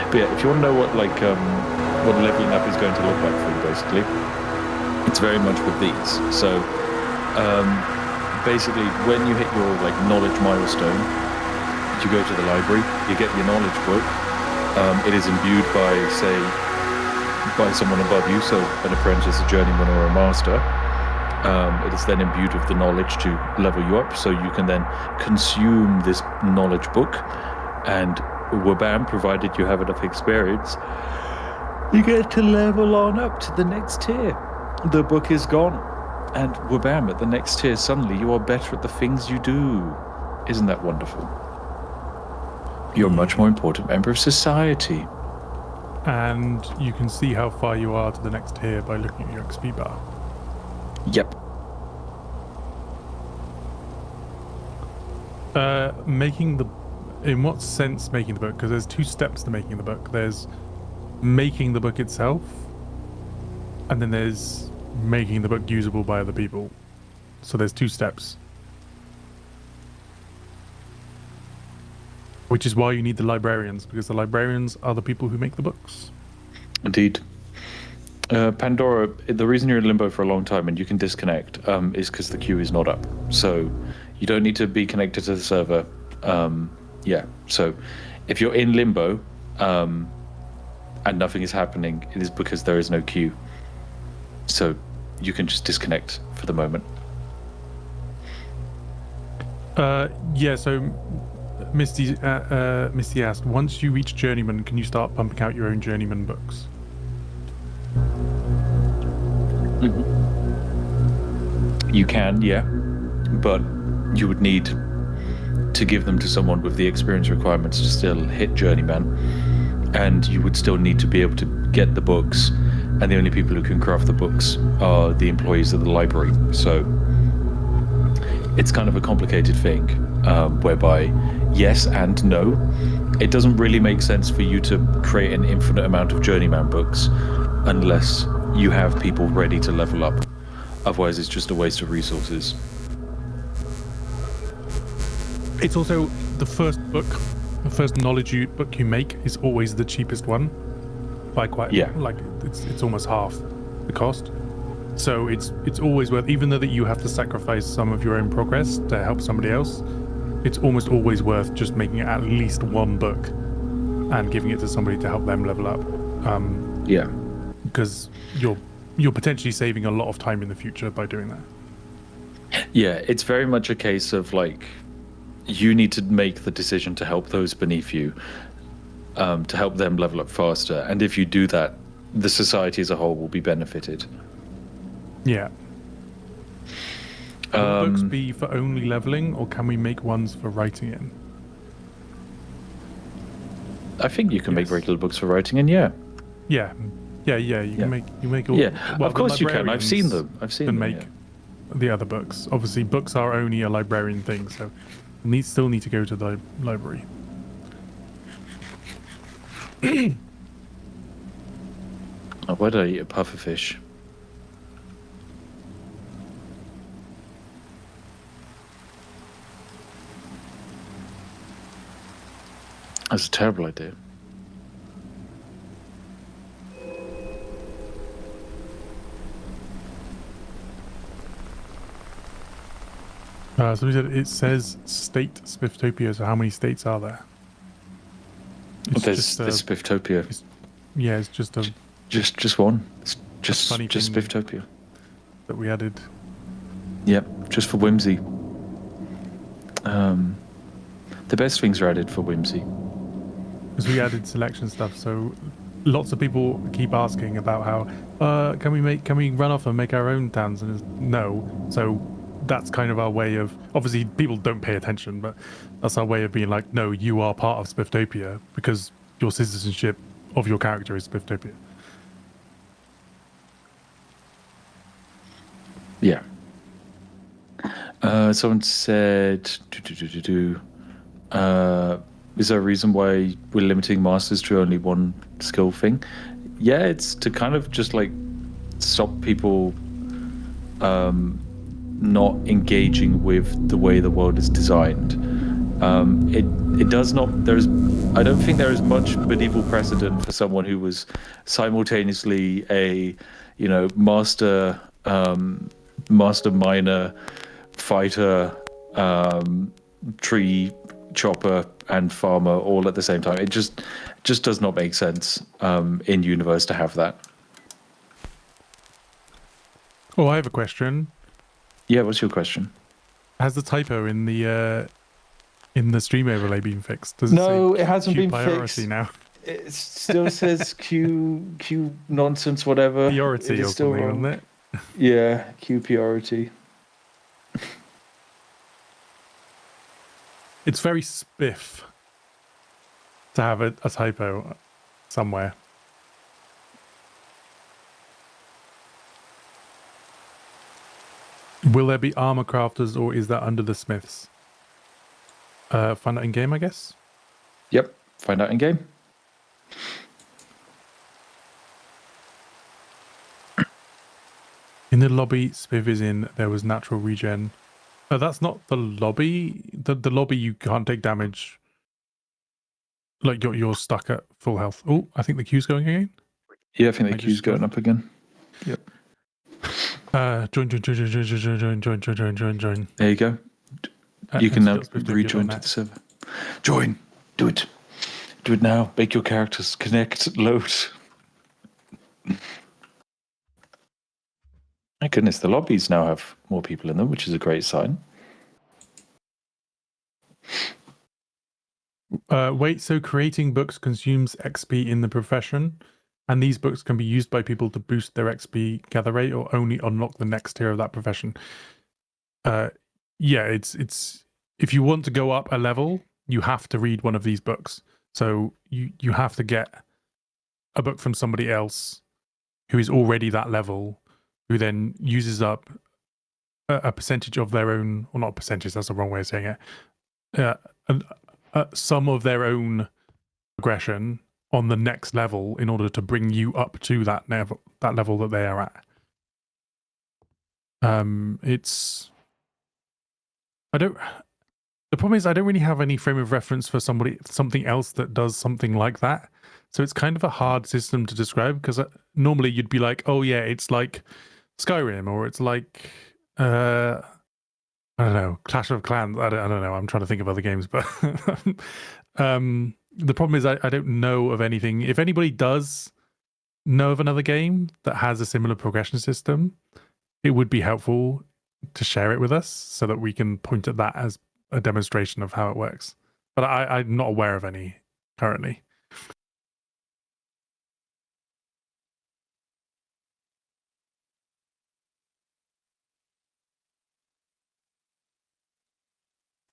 But yeah, if you want to know what leveling up is going to look like for you, basically, it's very much with these. So basically, when you hit your knowledge milestone, you go to the library, you get your knowledge book. It is imbued by someone above you, so an apprentice, a journeyman, or a master. It is then imbued with the knowledge to level you up, so you can then consume this knowledge book, and wabam, provided you have enough experience, you get to level on up to the next tier. The book is gone, and wabam, at the next tier, suddenly you are better at the things you do. Isn't that wonderful? You're a much more important member of society. And you can see how far you are to the next tier by looking at your XP bar. Yep. In what sense making the book? Because there's two steps to making the book. There's making the book itself, and then there's making the book usable by other people. So there's two steps. Which is why you need the librarians, because the librarians are the people who make the books. Indeed. Pandora, the reason you're in limbo for a long time and you can disconnect is because the queue is not up. So you don't need to be connected to the server. So if you're in limbo and nothing is happening, it is because there is no queue. So you can just disconnect for the moment. So Misty asked, once you reach Journeyman, can you start pumping out your own Journeyman books? Mm-hmm. You can, yeah, but you would need to give them to someone with the experience requirements to still hit Journeyman, and you would still need to be able to get the books, and the only people who can craft the books are the employees of the library. So it's kind of a complicated thing, whereby yes and no. It doesn't really make sense for you to create an infinite amount of Journeyman books unless you have people ready to level up. Otherwise, it's just a waste of resources. It's also the first knowledge book you make is always the cheapest one, by it's almost half the cost. So it's always worth, even though that you have to sacrifice some of your own progress to help somebody else, it's almost always worth just making at least one book and giving it to somebody to help them level up. Because you're potentially saving a lot of time in the future by doing that. Yeah, it's very much a case of you need to make the decision to help those beneath you, to help them level up faster. And if you do that, the society as a whole will be benefited. Yeah. Can books be for only leveling, or can we make ones for writing in? I think you can make regular books for writing in, yeah. Yeah. You can make all. Yeah, well, of course you can. I've seen them. Make the other books. Obviously, books are only a librarian thing, so still need to go to the library. Why did I eat a pufferfish? That's a terrible idea. So we said it says state spifftopia, so how many states are there? There's spifftopia. It's just a just one. It's just funny thing spifftopia that we added. Yep, just for whimsy. The best things are added for whimsy. Because we added selection stuff, so lots of people keep asking about how can we run off and make our own towns, and no. So that's kind of our way of, obviously people don't pay attention, but that's our way of being like, no, you are part of Spifftopia because your citizenship of your character is Spifftopia. Yeah. Someone said, is there a reason why we're limiting masters to only one skill thing? Yeah, it's to kind of just like stop people not engaging with the way the world is designed. It does not. I don't think there is much medieval precedent for someone who was simultaneously a, master miner, fighter, tree chopper, and farmer all at the same time. It just does not make sense in universe to have that. Oh, I have a question. Yeah, what's your question? Has the typo in the stream overlay been fixed? Does No, say it hasn't Q been priority fixed now? It still says Q nonsense, whatever. Priority or still something, wrong. wasn't it? Yeah, Q priority. It's very spiff to have a typo somewhere. Will there be armor crafters, or is that under the smiths? Find out in game, I guess. Yep, find out in game. In the lobby Spiv is in, there was natural regen. Oh, that's not the lobby. The lobby, you can't take damage. Like you're stuck at full health. Oh, I think the queue's going again. Yeah, I think the queue's going up again. Yep. Join. There you go. You can now rejoin to the server. Join. Do it. Do it now. Make your characters connect. Load. My goodness, the lobbies now have more people in them, which is a great sign. Wait, so creating books consumes XP in the profession, and these books can be used by people to boost their XP gather rate or only unlock the next tier of that profession. Yeah, it's if you want to go up a level, you have to read one of these books. So you have to get a book from somebody else who is already that level, who then uses up a percentage of their own, or not a percentage, that's the wrong way of saying it, some of their own progression on the next level in order to bring you up to that level that they are at. The problem is I don't really have any frame of reference for something else that does something like that. So it's kind of a hard system to describe, because normally you'd be like, oh yeah, it's like Skyrim, or it's like I don't know, Clash of Clans. I don't know. I'm trying to think of other games, but the problem is I don't know of anything. If anybody does know of another game that has a similar progression system, it would be helpful to share it with us so that we can point at that as a demonstration of how it works. But I'm not aware of any currently.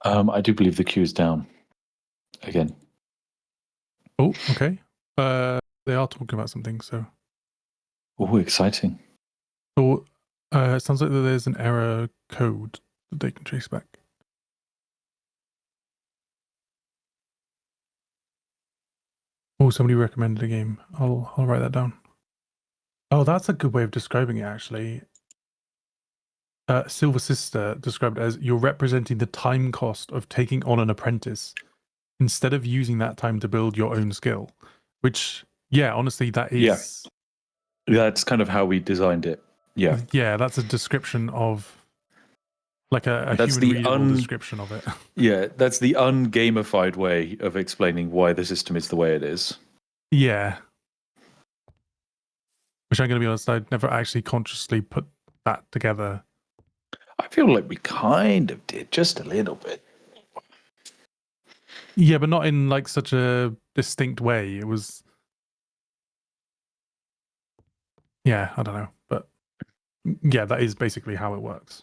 I do believe the queue is down again. Oh, okay. They are talking about something, so. Oh, exciting. So, it sounds like there's an error code that they can trace back. Oh, somebody recommended a game. I'll write that down. Oh, that's a good way of describing it, actually. Silver Sister described it as, you're representing the time cost of taking on an apprentice instead of using that time to build your own skill. Which, yeah, honestly, that is... Yeah, that's kind of how we designed it. Yeah. Yeah, that's a description of like a That's human the readable description of it. Yeah, that's the ungamified way of explaining why the system is the way it is. Yeah. Which I'm going to be honest, I'd never actually consciously put that together. I feel like we kind of did, just a little bit. Yeah, but not in like such a distinct way. It was, yeah, I don't know, but yeah, that is basically how it works.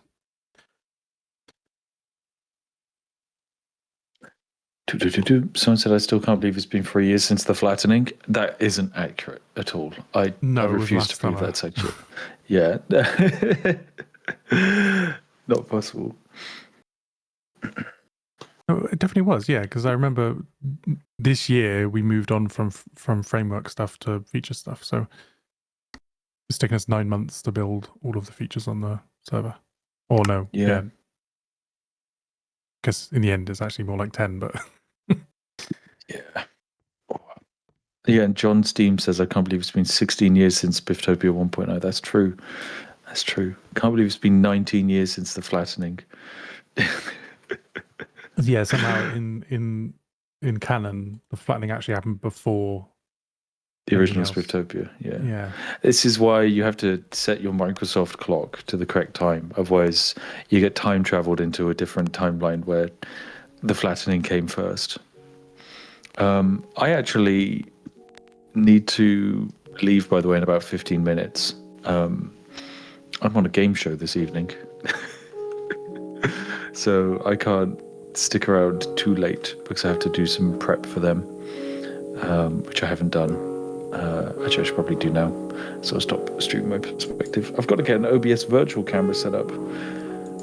Someone said, I still can't believe it's been 3 years since the flattening. That isn't accurate at all. I refuse to believe that's accurate. Yeah. Not possible. Oh, it definitely was, yeah, because I remember this year we moved on from framework stuff to feature stuff. So it's taken us 9 months to build all of the features on the server. Or no, yeah. Because in the end, it's actually more like 10, but... Yeah. Yeah, and John Steam says, I can't believe it's been 16 years since Spifftopia 1.0. That's true. That's true. Can't believe it's been 19 years since the flattening. Yeah, somehow in canon, the flattening actually happened before the original Spifftopia. Yeah. This is why you have to set your Microsoft clock to the correct time. Otherwise, you get time traveled into a different timeline where the flattening came first. I actually need to leave, by the way, in about 15 minutes. I'm on a game show this evening. So I can't stick around too late because I have to do some prep for them, which I haven't done. Actually, I should probably do now. So I'll stop streaming my perspective. I've got to get an OBS virtual camera set up.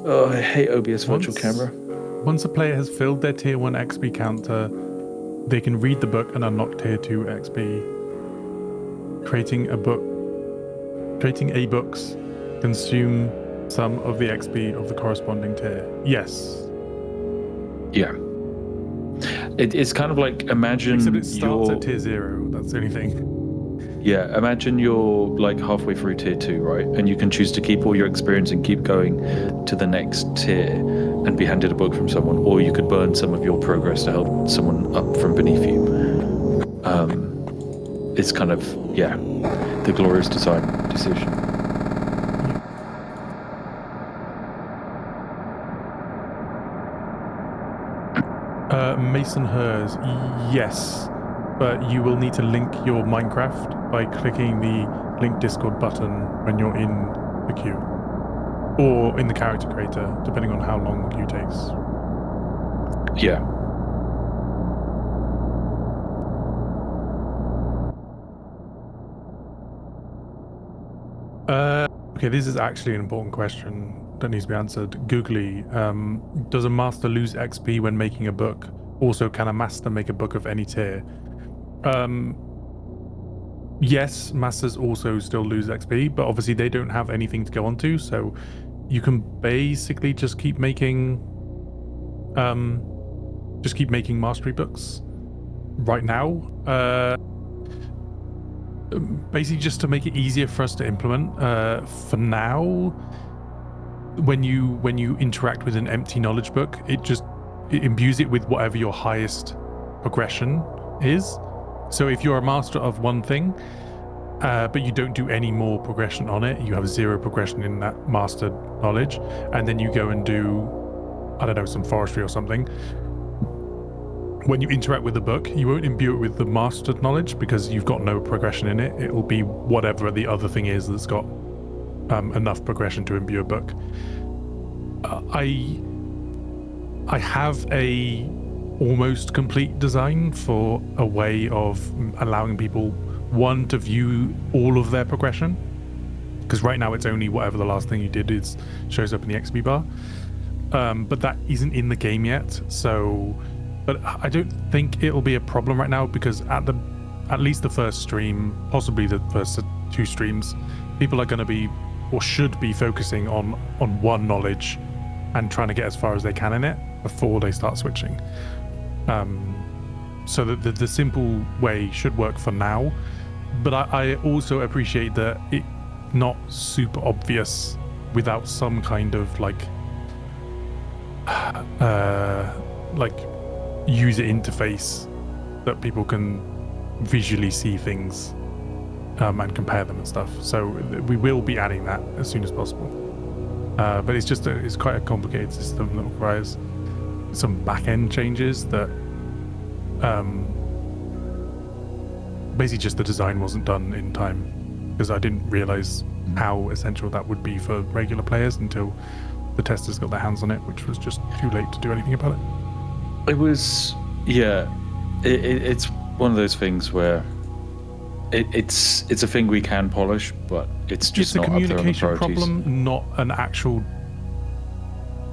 Oh, I hate OBS virtual camera. Once a player has filled their tier 1 XP counter, they can read the book and unlock tier 2 XP. Creating a books consume some of the XP of the corresponding tier. Yes. Yeah. It's kind of like, imagine except it starts at tier 0. That's the only thing. Yeah, imagine you're like halfway through tier 2, right? And you can choose to keep all your experience and keep going to the next tier and be handed a book from someone, or you could burn some of your progress to help someone up from beneath you. It's kind of, yeah, the glorious design decision. Mason Hers, yes, but you will need to link your Minecraft by clicking the link Discord button when you're in the queue, or in the character creator, depending on how long the queue takes. Yeah. Okay, this is actually an important question that needs to be answered. Googly, does a master lose XP when making a book? Also, can a master make a book of any tier? Yes, masters also still lose XP, but obviously they don't have anything to go on to, so you can basically just keep making mastery books right now. Basically just to make it easier for us to implement. For now, when you interact with an empty knowledge book, it imbues it with whatever your highest progression is. So if you're a master of one thing, but you don't do any more progression on it, you have 0 progression in that mastered knowledge, and then you go and do, I don't know, some forestry or something. When you interact with the book, you won't imbue it with the mastered knowledge because you've got no progression in it. It will be whatever the other thing is that's got enough progression to imbue a book. I have a almost complete design for a way of allowing people, one, to view all of their progression, because right now it's only whatever the last thing you did is shows up in the XP bar, but that isn't in the game yet. So, but I don't think it'll be a problem right now, because at least the first stream, possibly the first 2 streams, people are going to be, or should be, focusing on one knowledge and trying to get as far as they can in it before they start switching. So that the simple way should work for now, but I also appreciate that it's not super obvious without some kind of like like user interface that people can visually see things and compare them and stuff. So we will be adding that as soon as possible. But it's quite a complicated system that requires some back-end changes that basically just the design wasn't done in time, because I didn't realize how essential that would be for regular players until the testers got their hands on it, which was just too late to do anything about it. It was, it's one of those things where it's a thing we can polish, but it's just not up there on the priorities. It's a communication problem, not an actual,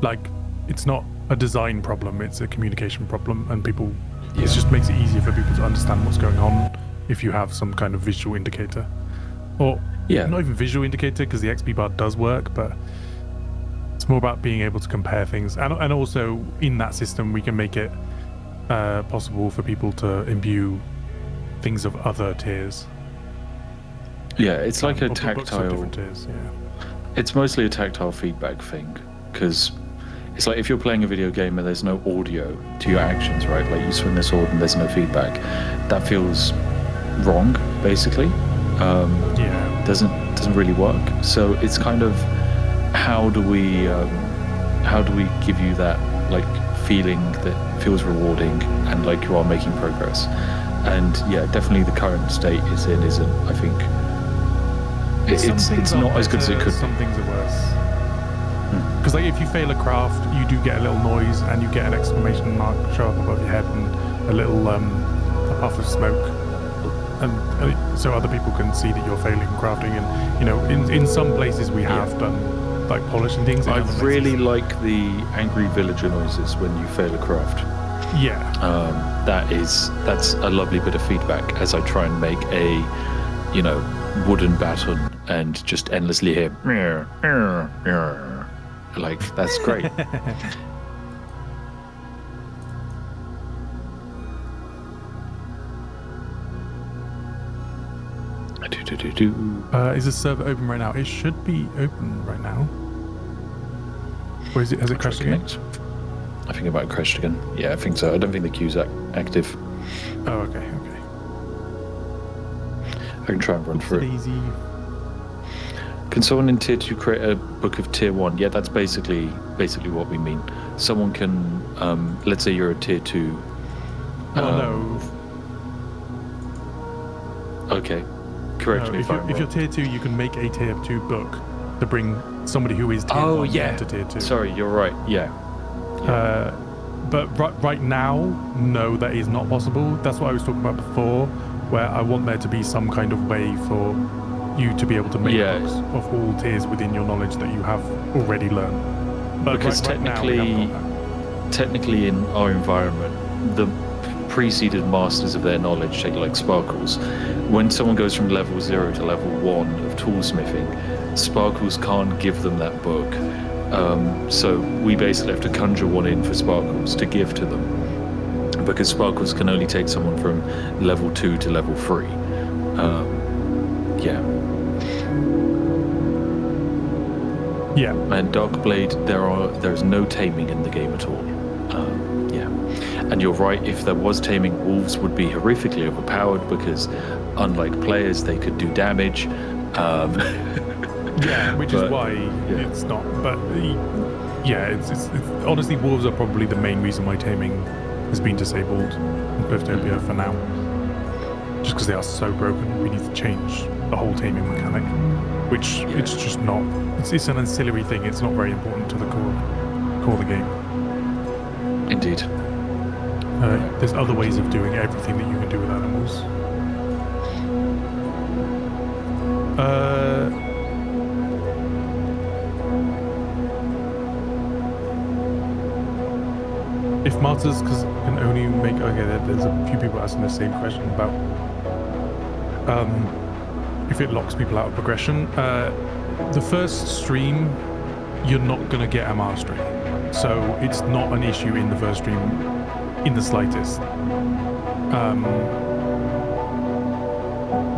like, it's not a design problem, it's a communication problem, and people, it just makes it easier for people to understand what's going on if you have some kind of visual indicator. Or, not even visual indicator, because the XP bar does work, but it's more about being able to compare things. And also, in that system, we can make it possible for people to imbue things of other tiers. Yeah, it's like a books of tactile. different tiers, It's mostly a tactile feedback thing, because it's like if you're playing a video game and there's no audio to your actions, right? Like you swing the sword and there's no feedback, that feels wrong, basically. Doesn't really work. So it's kind of how do we give you that like feeling that feels rewarding and like you are making progress. And definitely the current state isn't, I think, it's not as good as it could. Some things are worse. Because like if you fail a craft, you do get a little noise and you get an exclamation mark show up above your head and a little a puff of smoke, and so other people can see that you're failing crafting. And in some places we have done like polishing things. I really like the angry villager noises when you fail a craft. That's a lovely bit of feedback as I try and make a wooden baton and just endlessly hear like that's great. Is the server open right now? It should be open right now. Or has it crashed again? I think it might have crashed again. Yeah, I think so. I don't think the queue's active. Oh, okay. I can try and run through it. Easy. Can someone in tier 2 create a book of tier 1? Yeah, that's basically what we mean. Someone can, let's say you're a tier 2. No. Okay. Correct me if I'm wrong. If you're tier 2, you can make a tier 2 book to bring somebody who is tier 1 into tier 2. Sorry, you're right. Yeah. But right now, no, that is not possible. That's what I was talking about before, where I want there to be some kind of way for you to be able to make books of all tiers within your knowledge that you have already learned. But because technically in our environment, the preceded masters of their knowledge, take like Sparkles, when someone goes from level 0 to level 1 of toolsmithing, Sparkles can't give them that book. So we basically have to conjure one in for Sparkles to give to them, because Sparkles can only take someone from level 2 to level 3. And Darkblade, there's no taming in the game at all. And you're right, if there was taming, wolves would be horrifically overpowered, because unlike players, they could do damage. Which is why it's not. But it's honestly, wolves are probably the main reason why taming has been disabled in Spifftopia for now. Just because they are so broken, we need to change the whole taming mechanic, which it's just not. It's an ancillary thing. It's not very important to the core of the game. Indeed. There's other ways of doing everything that you can do with animals. If martyrs can only make... Okay, there's a few people asking the same question about if it locks people out of progression. The first stream, you're not going to get a mastery. So it's not an issue in the first stream in the slightest.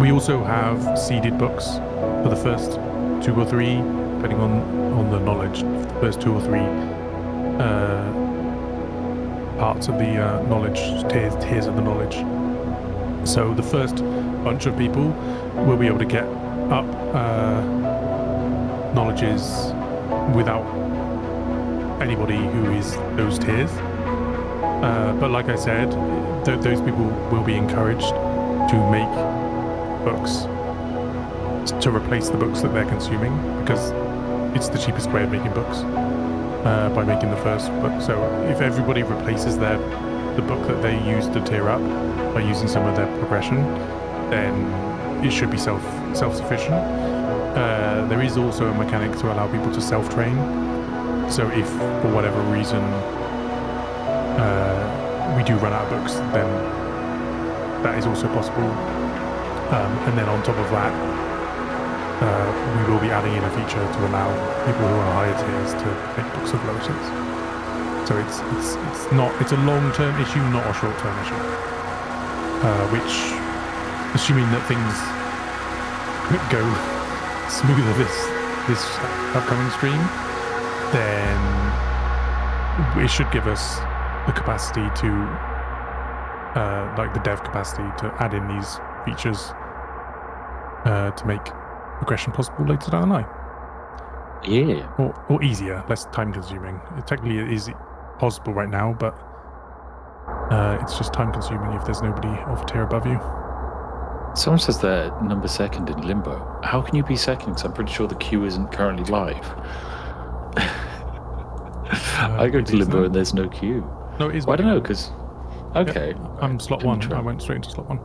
We also have seeded books for the first 2 or 3, depending on the knowledge, the first 2 or 3 parts of the knowledge tiers of the knowledge. So the first bunch of people will be able to get up knowledges without anybody who is those tiers. But like I said, those people will be encouraged to make books to replace the books that they're consuming, because it's the cheapest way of making books, by making the first book. So if everybody replaces the book that they use to tier up by using some of their progression, then it should be self-sufficient. There is also a mechanic to allow people to self-train. So if for whatever reason we do run out of books, then that is also possible. And then on top of that, we will be adding in a feature to allow people who are higher tiers to make books of lower tiers. So it's a long-term issue, not a short-term issue. Which, assuming that things go smoother this upcoming stream, then it should give us the capacity to, like the dev capacity, to add in these features to make progression possible later down the line. Yeah. Or easier, less time consuming. Technically it is possible right now, but it's just time consuming if there's nobody of a tier above you. Someone says they're number second in Limbo. How can you be second? Because I'm pretty sure the queue isn't currently live. I go to Limbo and there's no queue. No, it is. Well, I don't know, because... Okay. Yeah, I'm slot one. I went straight into slot one.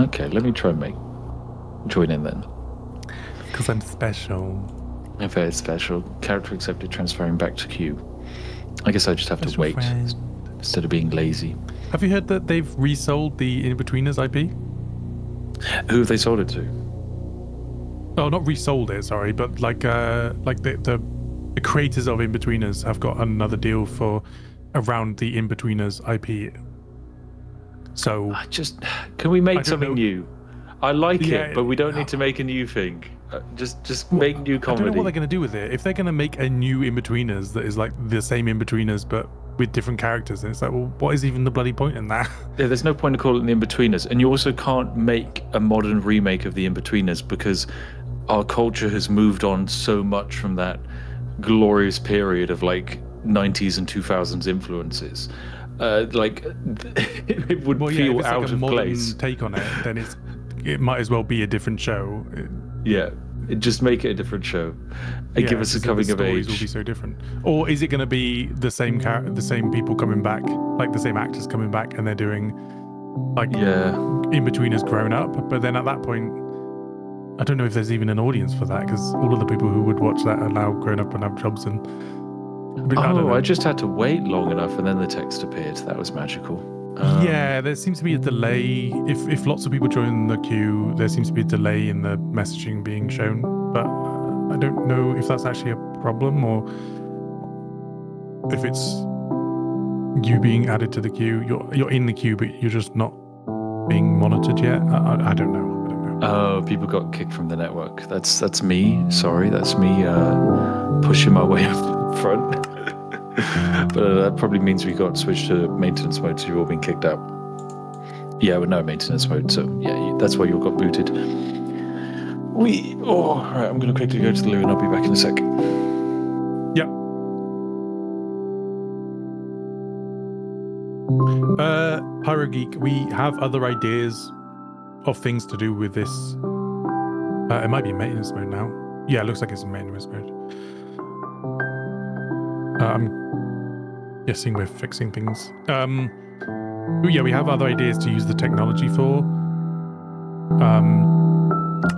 Okay, let me try and join in then. Because I'm special. I'm very special. Character accepted, transferring back to queue. I guess I just have to wait instead of being lazy. Have you heard that they've resold the In-Betweeners IP? Who have they sold it to? Oh, not resold it, sorry, but like the creators of In-Betweeners have got another deal for around the In-Betweeners IP. So can we make something know. new? I like it, but we don't need to make a new thing. Just make new comedy. I don't know what they're going to do with it. If they're going to make a new In-Betweeners that is like the same In-Betweeners but with different characters, and it's like, well, what is even the bloody point in that? Yeah, there's no point in calling it the In-Betweeners. And you also can't make a modern remake of the In-Betweeners because our culture has moved on so much from that glorious period of like 90s and 2000s influences. Like it would feel out like a of modern place. Take on it, then it might as well be a different show. Yeah, just make it a different show and give us a coming of age. The stories will be so different. Or is it going to be the same people coming back, like the same actors coming back, and they're doing like In-Betweeners grown up? But then at that point, I don't know if there's even an audience for that, because all of the people who would watch that are now grown up and have jobs and. I just had to wait long enough, and then the text appeared. That was magical. Yeah, there seems to be a delay. If lots of people join the queue, there seems to be a delay in the messaging being shown. But I don't know if that's actually a problem or if it's you being added to the queue. You're in the queue, but you're just not being monitored yet. I don't know. Oh, people got kicked from the network. That's me. Sorry, that's me pushing my way up the front. But that probably means we got switched to maintenance mode, so you've all been kicked out. Yeah, we're no maintenance mode, so yeah, that's why you all got booted. Alright, I'm going to quickly go to the loo and I'll be back in a sec. Yeah. Pyrogeek, we have other ideas of things to do with this. It might be maintenance mode now. Yeah, it looks like it's in maintenance mode. I'm guessing we're fixing things. Yeah, we have other ideas to use the technology for.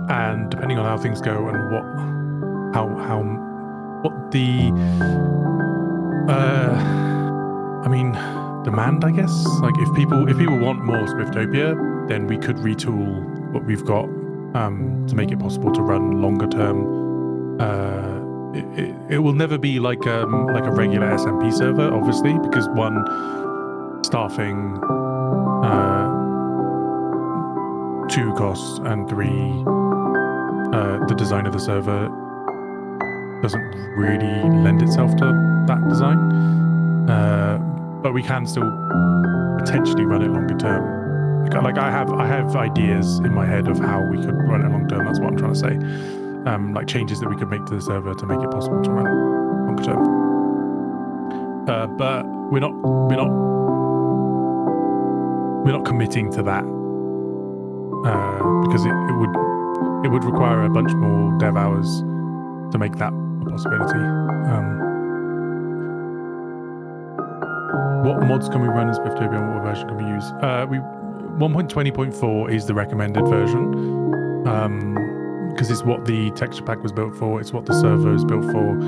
And depending on how things go and what the demand, I guess. Like if people want more Spifftopia, then we could retool what we've got to make it possible to run longer term. It will never be like a regular SMP server, obviously, because one, staffing, two, costs, and three, the design of the server doesn't really lend itself to that design. but we can still potentially run it longer term. Like I have ideas in my head of how we could run it long term. That's what I'm trying to say. Like changes that we could make to the server to make it possible to run longer term. But we're not committing to that because it would require a bunch more dev hours to make that a possibility. What mods can we run in Spifftopia and what version can we use? 1.20.4 is the recommended version because it's what the texture pack was built for. It's what the server is built for.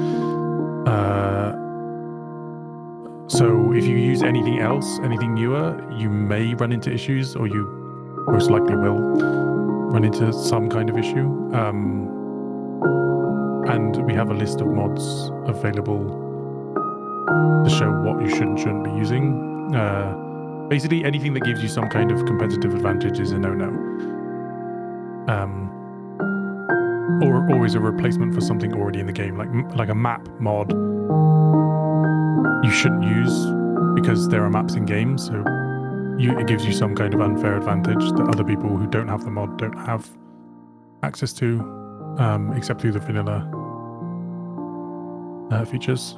So if you use anything else, anything newer, you may run into issues, or you most likely will run into some kind of issue. And we have a list of mods available to show what you should and shouldn't be using. Basically, anything that gives you some kind of competitive advantage is a no-no. Or is a replacement for something already in the game, like a map mod. You shouldn't use because there are maps in games, so it gives you some kind of unfair advantage that other people who don't have the mod don't have access to, except through the vanilla features.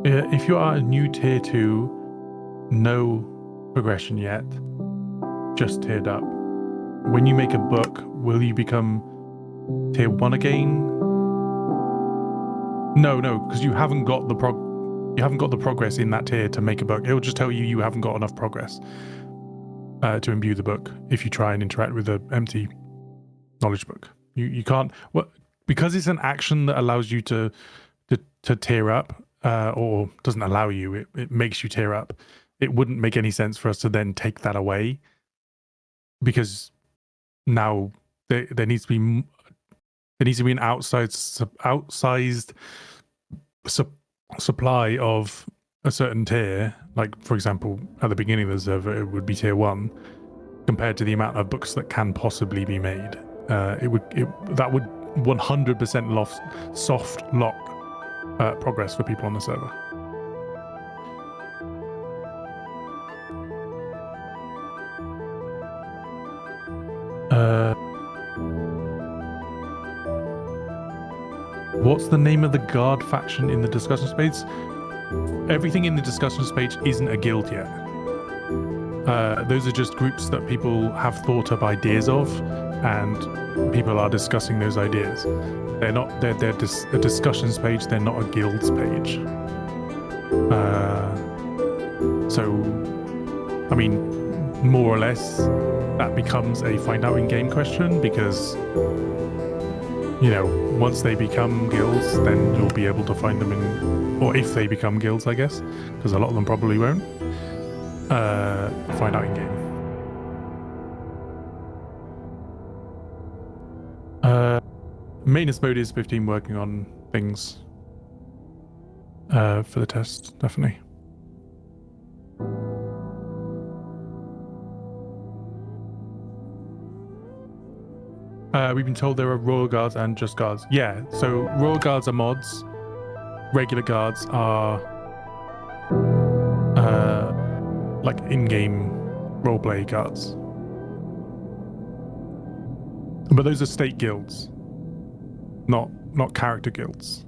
If you are a new tier 2, no progression yet, just tiered up. When you make a book, will you become tier 1 again? No, because you haven't got the progress in that tier to make a book. It'll just tell you haven't got enough progress to imbue the book if you try and interact with an empty knowledge book. You can't, because it's an action that allows you to tier up, or doesn't allow you, it makes you tier up. It wouldn't make any sense for us to then take that away, because now there needs to be an outsized supply of a certain tier. Like, for example, at the beginning of the server, it would be tier 1 compared to the amount of books that can possibly be made. That would 100% soft lock progress for people on the server. What's the name of the guard faction in the discussion space? Everything in the discussion space isn't a guild yet. Those are just groups that people have thought up ideas of, and people are discussing those ideas. They're a discussions page, they're not a guilds page. So, I mean, more or less, that becomes a find out in game question, because, you know, once they become guilds, then you'll be able to find them in, or if they become guilds, I guess, because a lot of them probably won't, find out in game. Maintenance mode is 15 working on things for the test, definitely. We've been told there are royal guards and just guards. Yeah, so royal guards are mods. Regular guards are like in-game roleplay guards. But those are state guilds, not character guilds.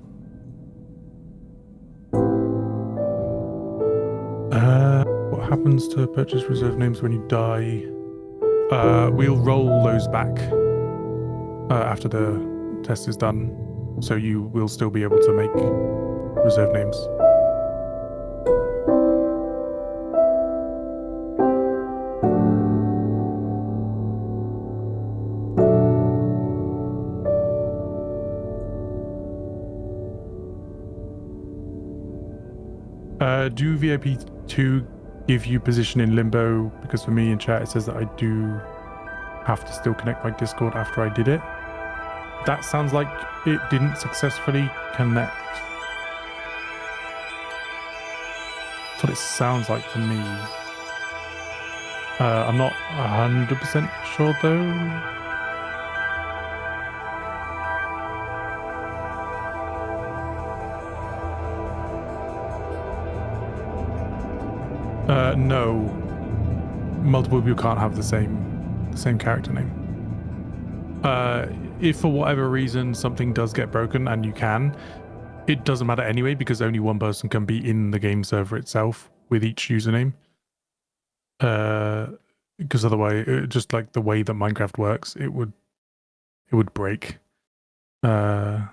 What happens to purchase reserve names when you die? We'll roll those back after the test is done, so you will still be able to make reserve names. Do VIP 2 give you position in limbo? Because for me in chat it says that I do have to still connect my Discord after I did it. That sounds like it didn't successfully connect. That's what it sounds like to me. I'm not 100% sure though. No. Multiple people can't have the same character name. If for whatever reason something does get broken and you can, it doesn't matter anyway because only one person can be in the game server itself with each username. Because otherwise, just like the way that Minecraft works, it would break. That's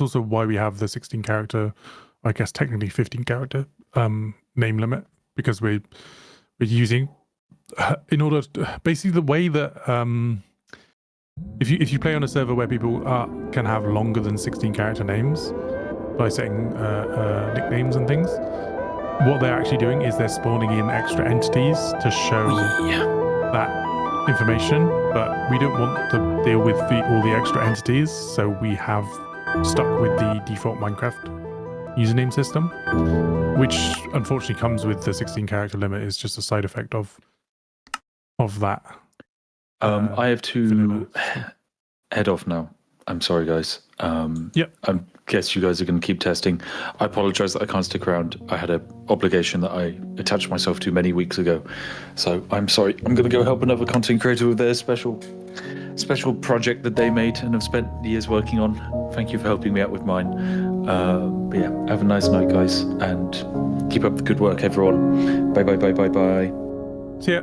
also why we have the 16 character, I guess technically 15 character name limit, because we're using in order to, basically the way that if you play on a server where people can have longer than 16 character names by setting nicknames and things, what they're actually doing is they're spawning in extra entities to show that information, but we don't want to deal with all the extra entities, so we have stuck with the default Minecraft username system, which unfortunately comes with the 16 character limit. Is just a side effect of that. I have to head off now. I'm sorry, guys. Yep. I guess you guys are going to keep testing. I apologize that I can't stick around. I had an obligation that I attached myself to many weeks ago. So I'm sorry. I'm going to go help another content creator with their special project that they made and have spent years working on. Thank you for helping me out with mine. But yeah, have a nice night, guys, and keep up the good work, everyone. Bye, bye, bye, bye, bye. See ya.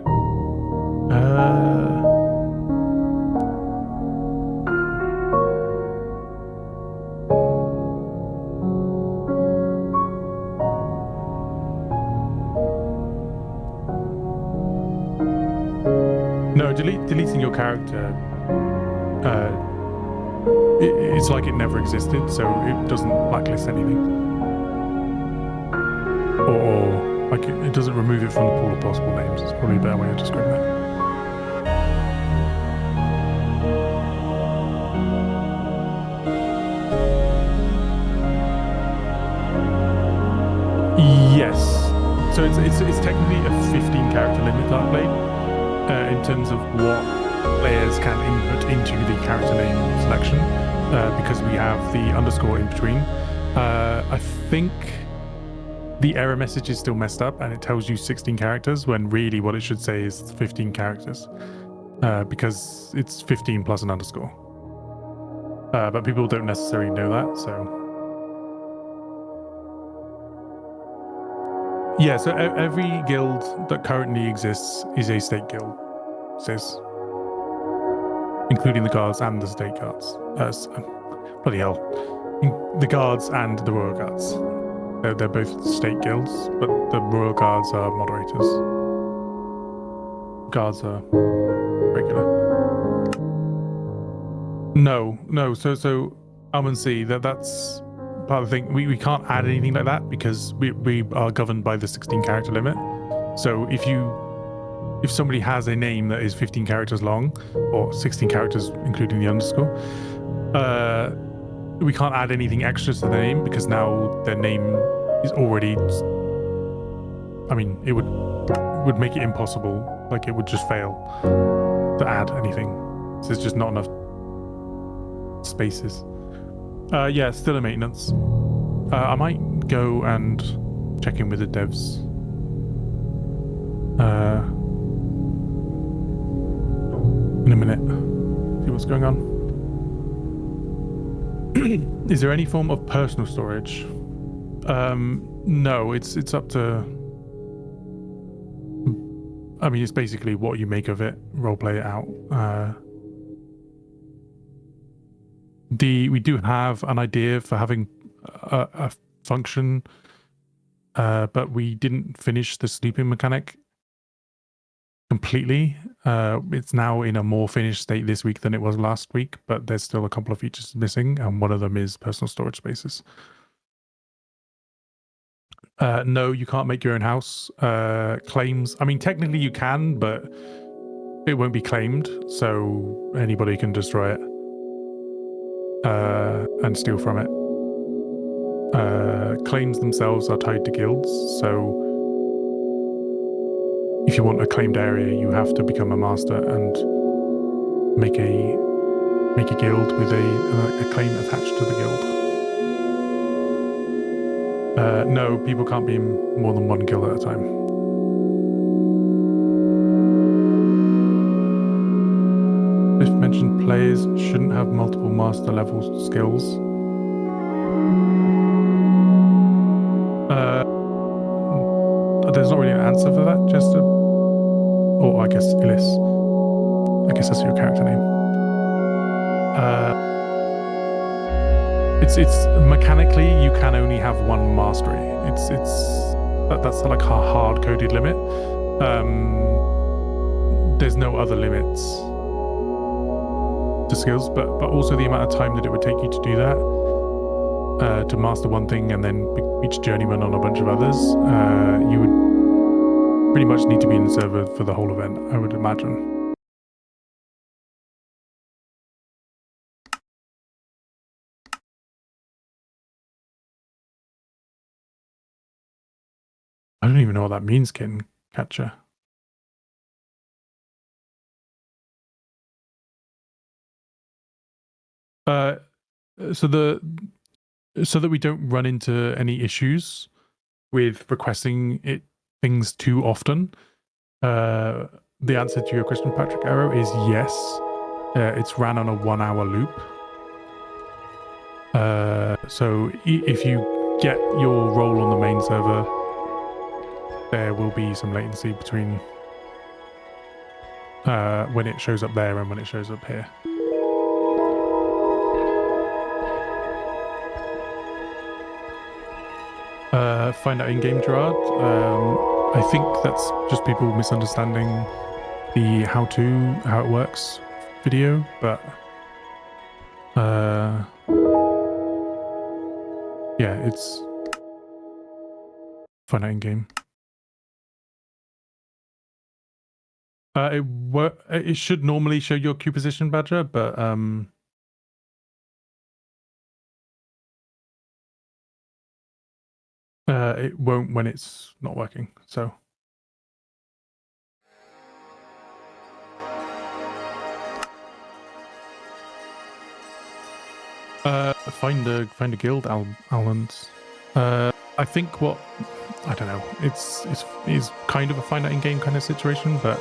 No, deleting your character, it's like it never existed, so it doesn't blacklist anything. Or like it doesn't remove it from the pool of possible names. It's probably a better way of describing that. Yes. So it's technically a 15 character limit, Dark Blade. In terms of what players can input into the character name selection, because we have the underscore in between. I think the error message is still messed up and it tells you 16 characters when really what it should say is 15 characters, because it's 15 plus an underscore. But people don't necessarily know that, so. Yeah, so every guild that currently exists is a state guild, sis. Including the guards and the state guards. Bloody hell. The guards and the royal guards. They're both state guilds, but the royal guards are moderators. Guards are regular. No. So C, that's part of the thing. We can't add anything like that because we are governed by the 16 character limit. So if somebody has a name that is 15 characters long, or 16 characters including the underscore, we can't add anything extra to the name because now their name is already, I mean, it would make it impossible. Like it would just fail to add anything. So there's just not enough spaces. Yeah, still in maintenance. I might go and check in with the devs. In a minute. See what's going on. Is there any form of personal storage? No, it's up to. I mean, it's basically what you make of it. Roleplay it out. We do have an idea for having a function, but we didn't finish the sleeping mechanic completely. It's now in a more finished state this week than it was last week, but there's still a couple of features missing, and one of them is personal storage spaces. No, you can't make your own house. Claims, I mean, technically you can, but it won't be claimed, so anybody can destroy it. And steal from it. Claims themselves are tied to guilds, so if you want a claimed area, you have to become a master and make a guild with a claim attached to the guild. No, people can't be in more than one guild at a time. If mentioned, players shouldn't have multiple master level skills. There's not really an answer for that, Jester. Or I guess Illis. I guess that's your character name. It's mechanically you can only have one mastery. That's like a hard coded limit. There's no other limits to skills, but also the amount of time that it would take you to do that, to master one thing and then reach journeyman on a bunch of others. You would pretty much need to be in the server for the whole event, I would imagine. I don't even know what that means, Kin Catcher. So that we don't run into any issues with requesting things too often. The answer to your question, Patrick Arrow, is yes. It's ran on a 1 hour loop. So if you get your role on the main server, there will be some latency between when it shows up there and when it shows up here. Find out in-game, Gerard. I think that's just people misunderstanding the how it works video, but yeah, it's find out in-game. It should normally show your queue position, Badger, but it won't when it's not working. So find a guild, Almond. I think I don't know. It's kind of a find out in game kind of situation, but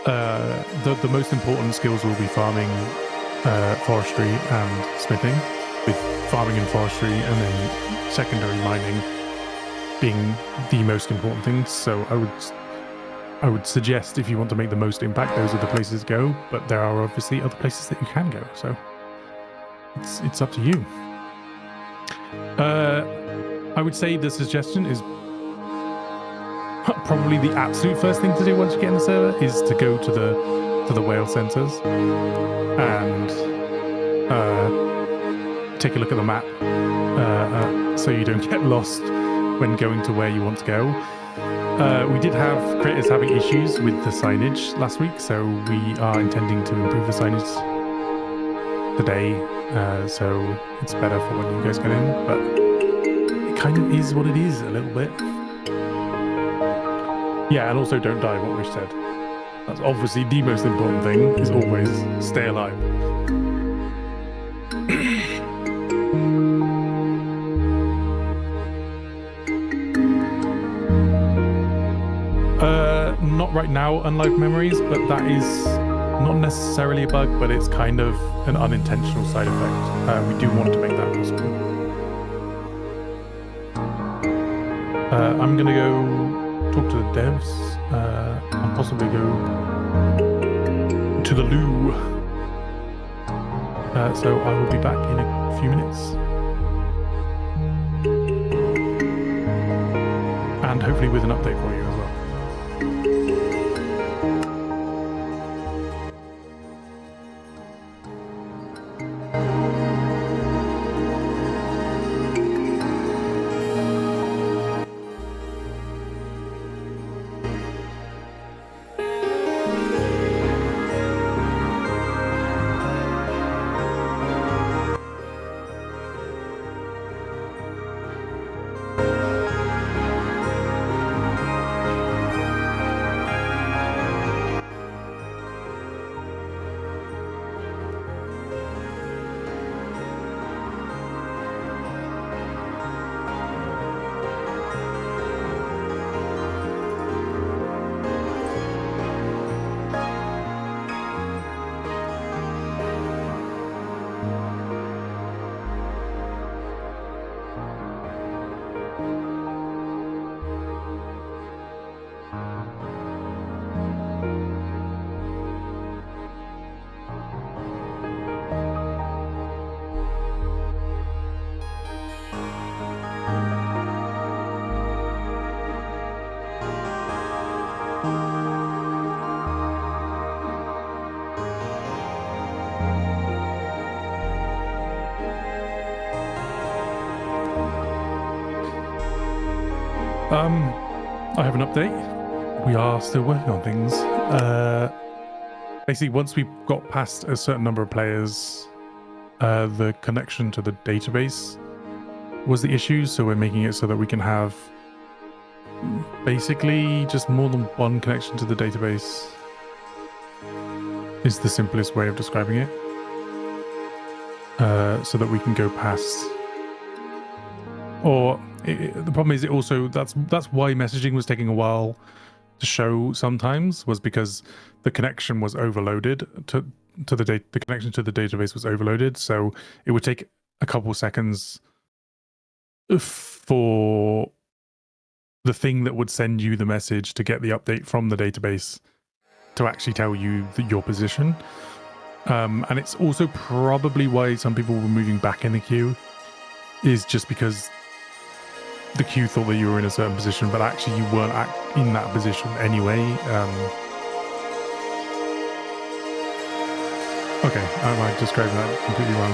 the most important skills will be farming, forestry, and smithing. With farming and forestry, and then secondary mining being the most important things. So I would suggest if you want to make the most impact, those are the places to go. But there are obviously other places that you can go. So it's up to you. I would say the suggestion is probably the absolute first thing to do once you get in the server is to go to the whale centers and take a look at the map so you don't get lost when going to where you want to go. We did have creators having issues with the signage last week, so we are intending to improve the signage today, so it's better for when you guys get in, but it kind of is what it is a little bit. Yeah, and also don't die, what we said. That's obviously the most important thing, is always stay alive. Not right now, unlike memories, but that is not necessarily a bug, but it's kind of an unintentional side effect. We do want to make that possible. I'm gonna go talk to the devs and possibly go to the loo. So I will be back in a few minutes. And hopefully with an update for you as well. I have an update. We are still working on things. Basically, once we got past a certain number of players, the connection to the database was the issue. So we're making it so that we can have basically just more than one connection to the database. Is the simplest way of describing it. So that we can go past. Or the problem is, it also that's why messaging was taking a while to show sometimes, was because the connection was overloaded to the connection to the database was overloaded, so it would take a couple seconds for the thing that would send you the message to get the update from the database to actually tell you your position. And it's also probably why some people were moving back in the queue, is just because the queue thought that you were in a certain position, but actually you weren't in that position anyway. Okay, I might describe that completely wrong.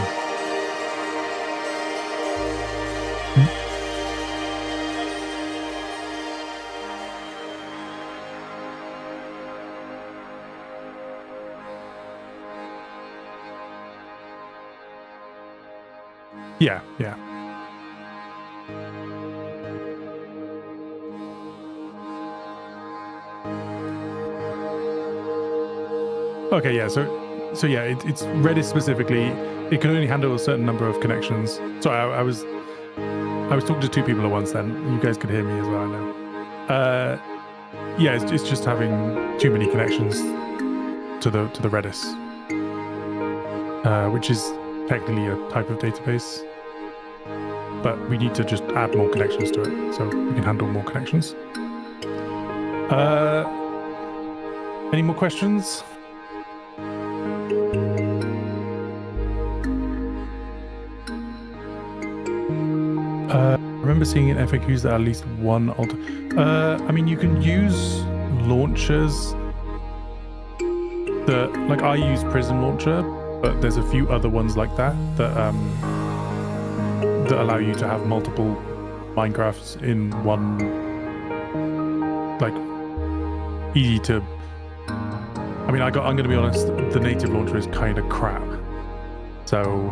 Yeah. Okay, yeah, so yeah, it's Redis specifically, it can only handle a certain number of connections. So I was talking to two people at once then. You guys could hear me as well, I know. Yeah, it's just having too many connections to the Redis, which is technically a type of database. But we need to just add more connections to it so we can handle more connections. Any more questions? I remember seeing in FAQs that at least one alter. I mean, you can use launchers that, like, I use Prism Launcher, but there's a few other ones like that that allow you to have multiple Minecrafts in one, like, easy to. I mean, I'm going to be honest, the native launcher is kind of crap. So,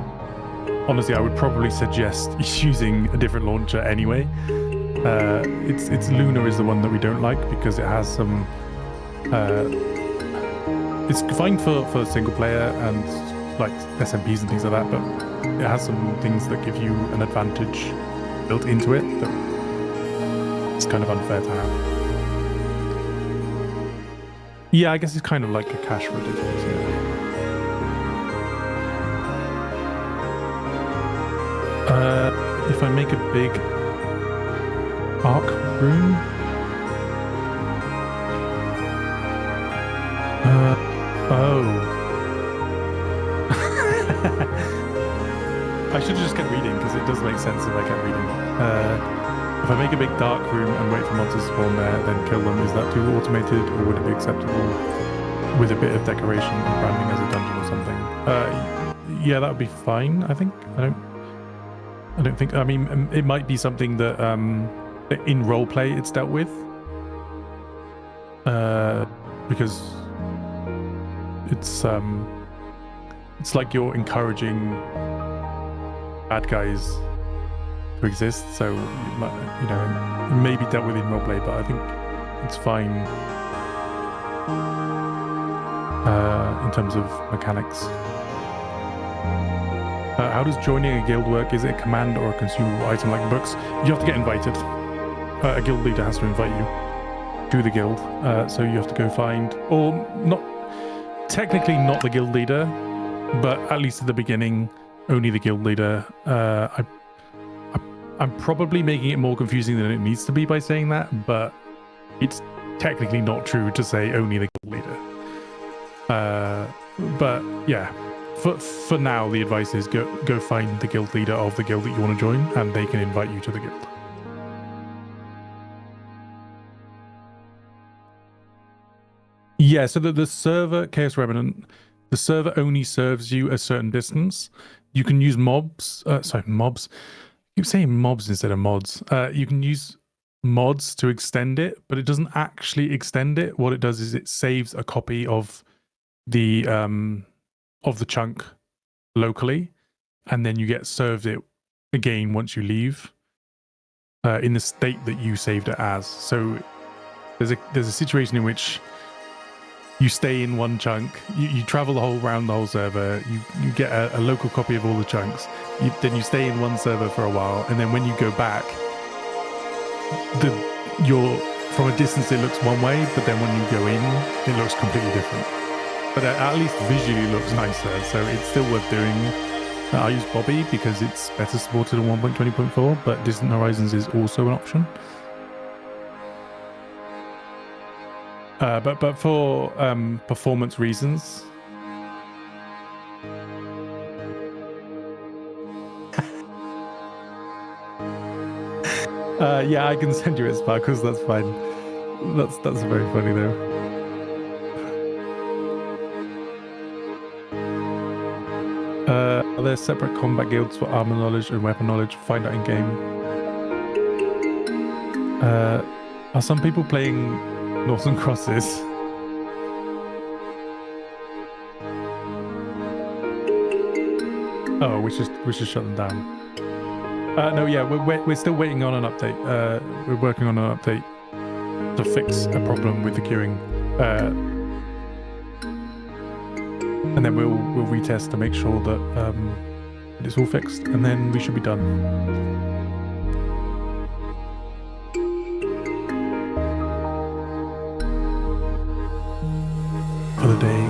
honestly, I would probably suggest using a different launcher anyway. It's Luna is the one that we don't like because it has some. It's fine for single player and like SMPs and things like that, but it has some things that give you an advantage built into it that it's kind of unfair to have. Yeah, I guess it's kind of like a cache ridiculous. If I make a big arc room, I should have just kept reading because it does make sense if I kept reading. If I make a big dark room and wait for monsters to spawn there, then kill them, is that too automated, or would it be acceptable with a bit of decoration and branding as a dungeon or something? Yeah, that would be fine, I think. I don't think. I mean, it might be something that in roleplay it's dealt with, because it's like you're encouraging bad guys to exist. So you know, it may be dealt with in roleplay, but I think it's fine in terms of mechanics. How does joining a guild work? Is it a command or a consumable item like books? You have to get invited. A guild leader has to invite you to the guild. So you have to go find, or not, technically not the guild leader, but at least at the beginning, only the guild leader. I'm probably making it more confusing than it needs to be by saying that, but it's technically not true to say only the guild leader. But yeah. for now, the advice is go find the guild leader of the guild that you want to join, and they can invite you to the guild. Yeah, so the server, Chaos Remnant, the server only serves you a certain distance. You can use mobs. Mobs. I keep saying mobs instead of mods. You can use mods to extend it, but it doesn't actually extend it. What it does is it saves a copy of the chunk locally, and then you get served it again once you leave in the state that you saved it as. So there's a situation in which you stay in one chunk, you travel around the whole server, you get a local copy of all the chunks, then you stay in one server for a while, and then when you go back, from a distance it looks one way, but then when you go in, it looks completely different. But at least visually looks nicer, so it's still worth doing. I use Bobby because it's better supported on 1.20.4, but Distant Horizons is also an option. But for performance reasons, yeah, I can send you it, Sparkles. That's fine. That's very funny though. Are there separate combat guilds for armor knowledge and weapon knowledge? Find out in game. Are some people playing Northern Crosses? Oh, we should shut them down. No, yeah, we're still waiting on an update. We're working on an update to fix a problem with the queuing, and then we'll retest to make sure that it's all fixed, and then we should be done. For the day.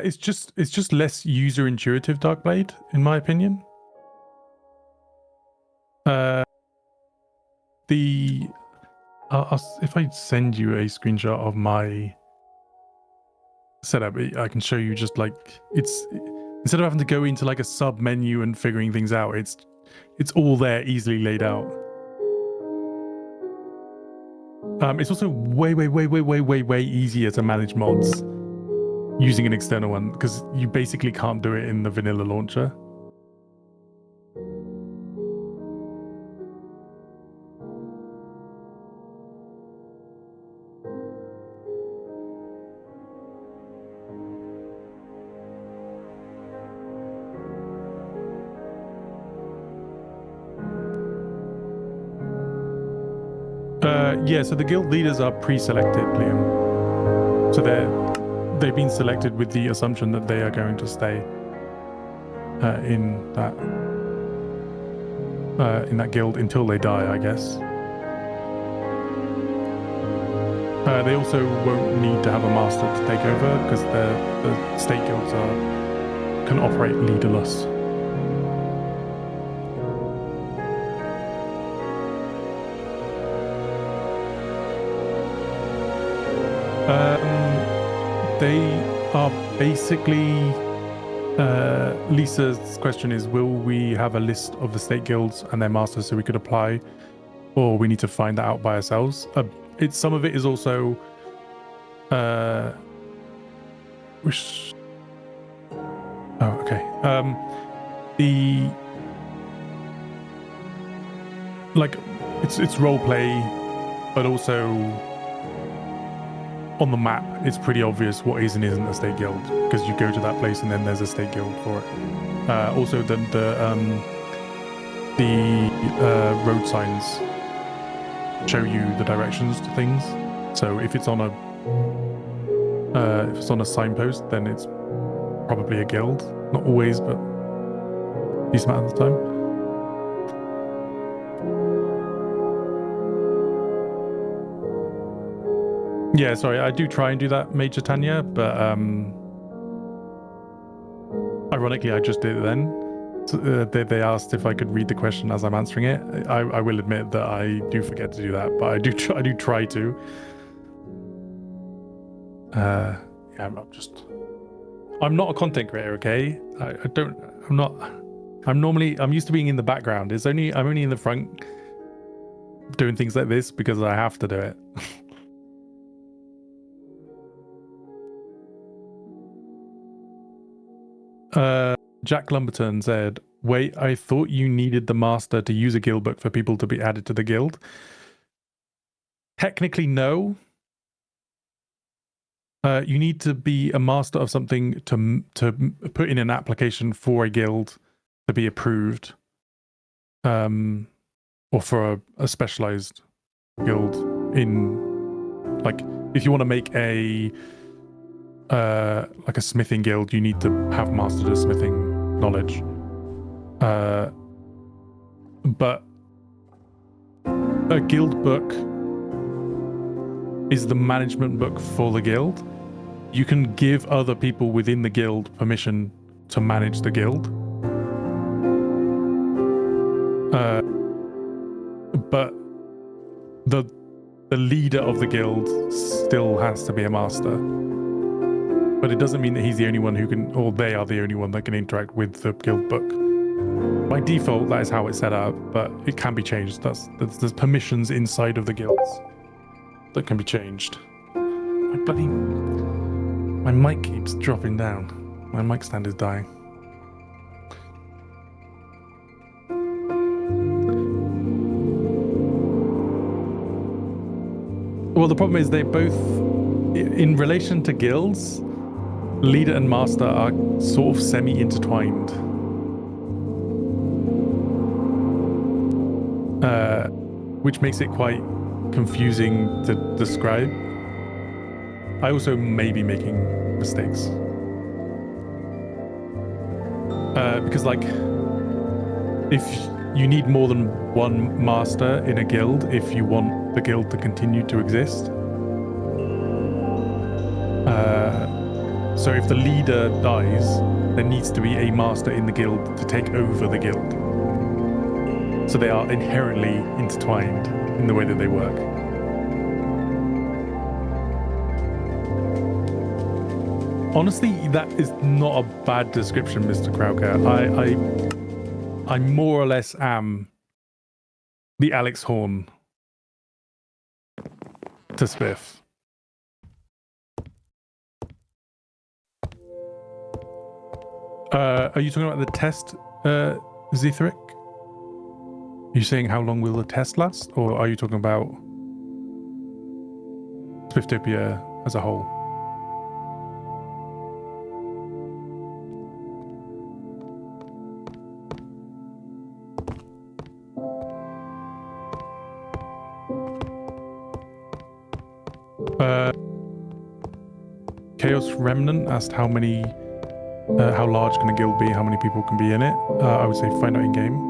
It's just less user intuitive, Darkblade, in my opinion. If I send you a screenshot of my setup, I can show you just like it's instead of having to go into like a sub menu and figuring things out, it's all there, easily laid out. It's also way easier to manage mods using an external one, because you basically can't do it in the vanilla launcher. Yeah, so the guild leaders are pre-selected, Liam. So they've been selected with the assumption that they are going to stay in that guild until they die, I guess. They also won't need to have a master to take over, because the state guilds can operate leaderless. They are basically, Lisa's question is, will we have a list of the state guilds and their masters so we could apply, or we need to find that out by ourselves? Some of it is also, it's role play, but also on the map, it's pretty obvious what is and isn't a state guild, because you go to that place and then there's a state guild for it. Also, the road signs show you the directions to things. So if it's on a signpost, then it's probably a guild. Not always, but decent amount of the time. Yeah, sorry, I do try and do that, Major Tanya, but ironically, I just did it then. So, they asked if I could read the question as I'm answering it. I will admit that I do forget to do that, but I do try to. Yeah, I'm not a content creator, okay? I'm used to being in the background. I'm only in the front doing things like this because I have to do it. Jack Lumberton said, wait, I thought you needed the master to use a guild book for people to be added to the guild. Technically, no. You need to be a master of something to put in an application for a guild to be approved, or for a specialized guild. In, like, if you want to make like a smithing guild, you need to have mastered a smithing knowledge. But a guild book is the management book for the guild. You can give other people within the guild permission to manage the guild. But the leader of the guild still has to be a master. But it doesn't mean that he's the only one who can, or they are the only one that can interact with the guild book. By default, that is how it's set up, but it can be changed. There's permissions inside of the guilds that can be changed. My mic keeps dropping down. My mic stand is dying. Well, the problem is they both, in relation to guilds, leader and master are sort of semi-intertwined. Which makes it quite confusing to describe. I also may be making mistakes. Because, like, if you need more than one master in a guild if you want the guild to continue to exist. So if the leader dies, there needs to be a master in the guild to take over the guild. So they are inherently intertwined in the way that they work. Honestly, that is not a bad description, Mr. Krauker. I more or less am the Alex Horn to Spiff. Are you talking about the test, Zetheric? Are you saying how long will the test last? Or are you talking about Spifftopia as a whole? Chaos Remnant asked how large can a guild be, how many people can be in it. I would say find out in game.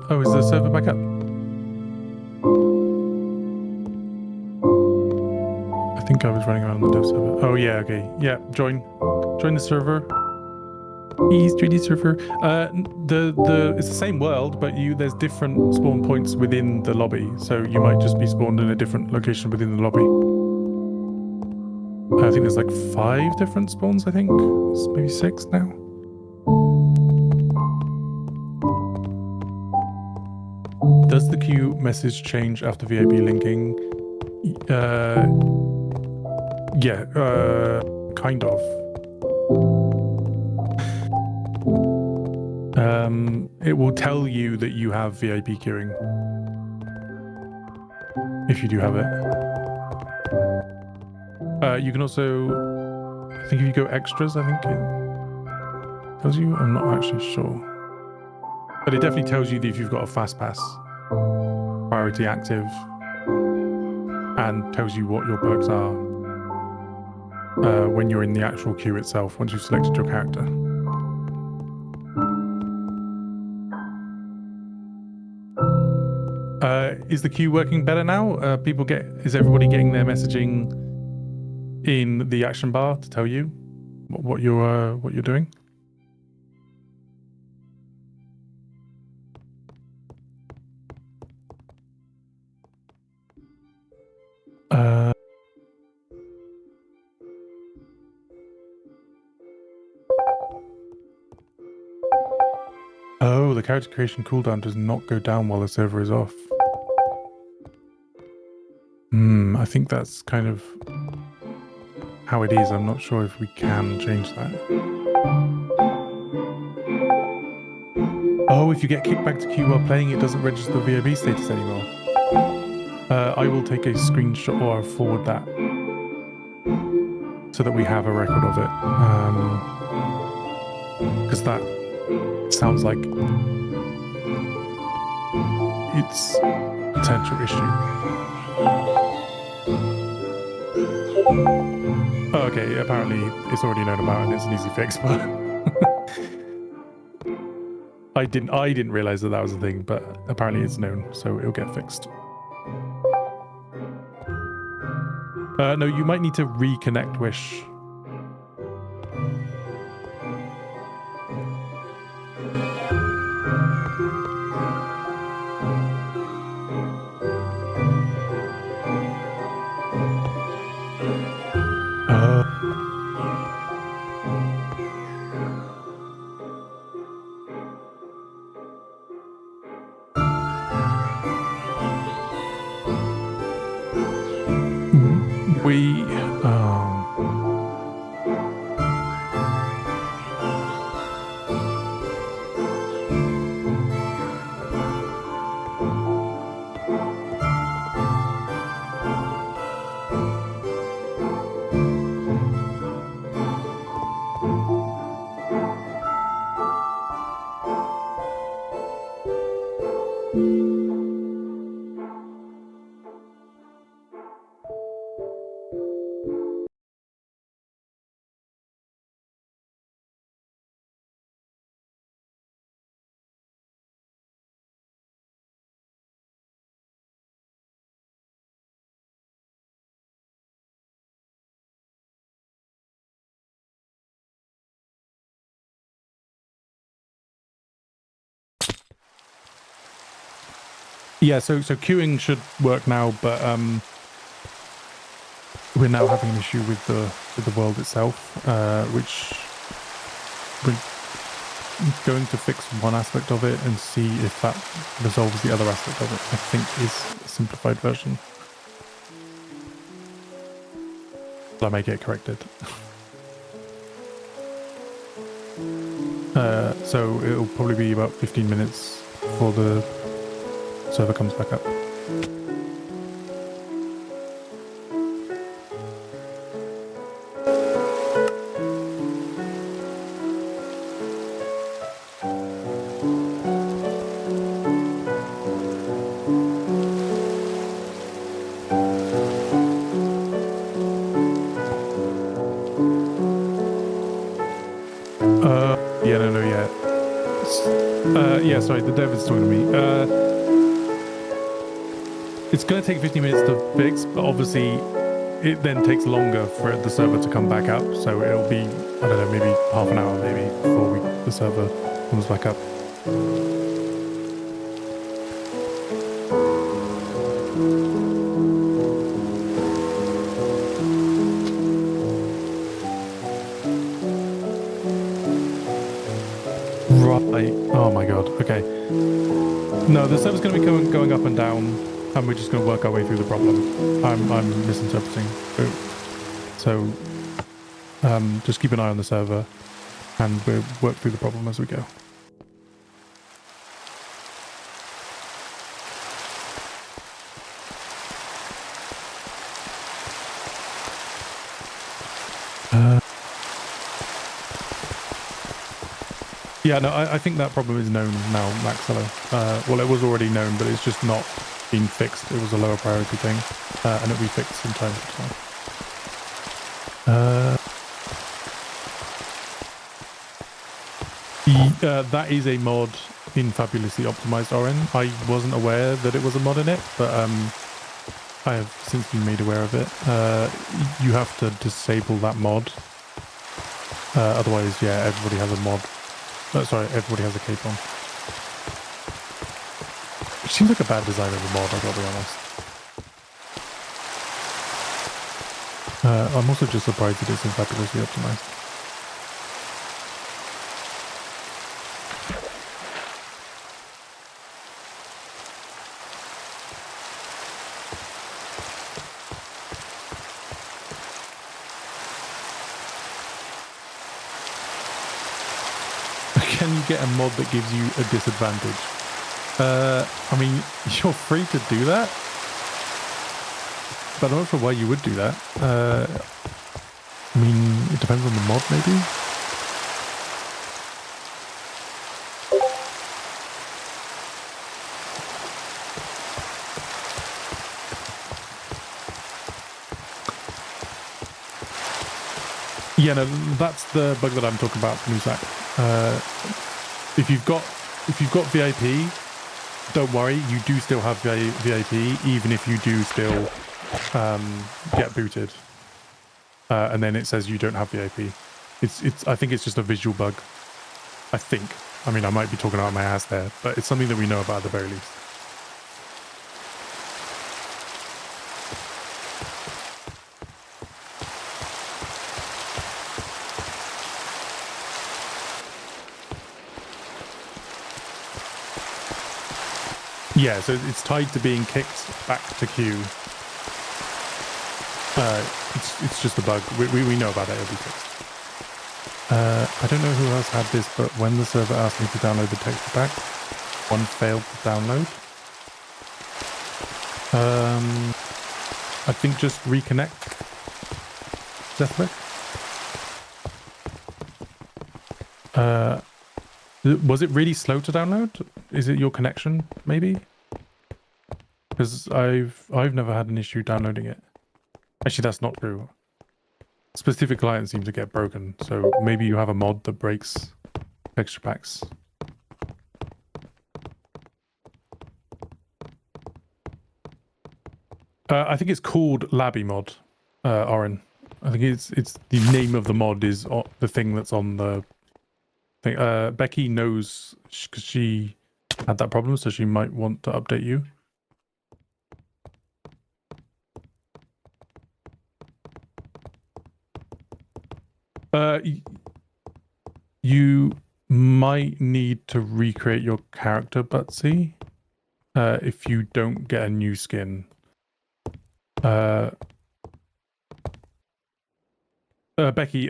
Oh, is the server back up? I think I was running around the dev server. Oh yeah, okay. Yeah, join the server. Ease 3D server. It's the same world, but there's different spawn points within the lobby. So you might just be spawned in a different location within the lobby. I think there's like 5 different spawns, I think. Maybe 6 now. Does the queue message change after VIP linking? Yeah, kind of. It will tell you that you have VIP queuing. If you do have it. You can also, I think if you go extras, I think it tells you. I'm not actually sure, but it definitely tells you that if you've got a fast pass, priority active, and tells you what your perks are when you're in the actual queue itself. Once you've selected your character. Is the queue working better now? Is everybody getting their messaging in the action bar to tell you what you're doing? Oh, the character creation cooldown does not go down while the server is off. I think that's kind of how it is. I'm not sure if we can change that. Oh, if you get kicked back to queue while playing, it doesn't register the VIB status anymore. I will take a screenshot or forward that so that we have a record of it. Because that sounds like it's a potential issue. Oh, okay, apparently it's already known about and it's an easy fix, but I didn't realize that was a thing, but apparently it's known, so it'll get fixed. No, you might need to reconnect Wish. Yeah, so queuing should work now, but we're now having an issue with the world itself, which we're going to fix one aspect of it and see if that resolves the other aspect of it. I think is a simplified version. I may get corrected. So it'll probably be about 15 minutes before the server comes back up. Yeah, sorry, the dev is talking to me. It's going to take 15 minutes to fix, but obviously it then takes longer for the server to come back up. So it'll be, I don't know, maybe half an hour maybe before the server comes back up. Right. Oh my god. Okay. No, the server's going to be going up and down, and we're just going to work our way through the problem. I'm misinterpreting. So just keep an eye on the server, and we'll work through the problem as we go. Yeah, no, I think that problem is known now, Maxello. Well, it was already known, but it's just not been fixed. It was a lower priority thing, and it'll be fixed in time. That is a mod in Fabulously Optimized Orin. I wasn't aware that it was a mod in it, but I have since been made aware of it. You have to disable that mod. Otherwise, yeah, everybody has a mod. Sorry, everybody has a cape on. Which seems like a bad design of a mod, I've got to be honest. I'm also just surprised it isn't fabulously optimized. Can you get a mod that gives you a disadvantage? I mean, you're free to do that, but I'm not sure why you would do that. I mean, it depends on the mod, maybe? Yeah, no, that's the bug that I'm talking about, Musak. If you've got VIP, don't worry, you do still have VIP, even if you do still get booted, and then it says you don't have VIP. I think it's just a visual bug. I think. I mean, I might be talking out my ass there, but it's something that we know about at the very least. Yeah, so it's tied to being kicked back to queue. It's just a bug. We know about it. It'll be fixed. I don't know who else had this, but when the server asked me to download the texture pack, one failed to download. I think just reconnect. Deathwick. Was it really slow to download? Is it your connection, maybe? Because I've never had an issue downloading it. Actually, that's not true. Specific clients seem to get broken, so maybe you have a mod that breaks texture packs. I think it's called Labby mod, Oren. I think it's the name of the mod is the thing that's on the thing. Becky knows because she had that problem, so she might want to update you. You might need to recreate your character, Butsy, if you don't get a new skin. Becky,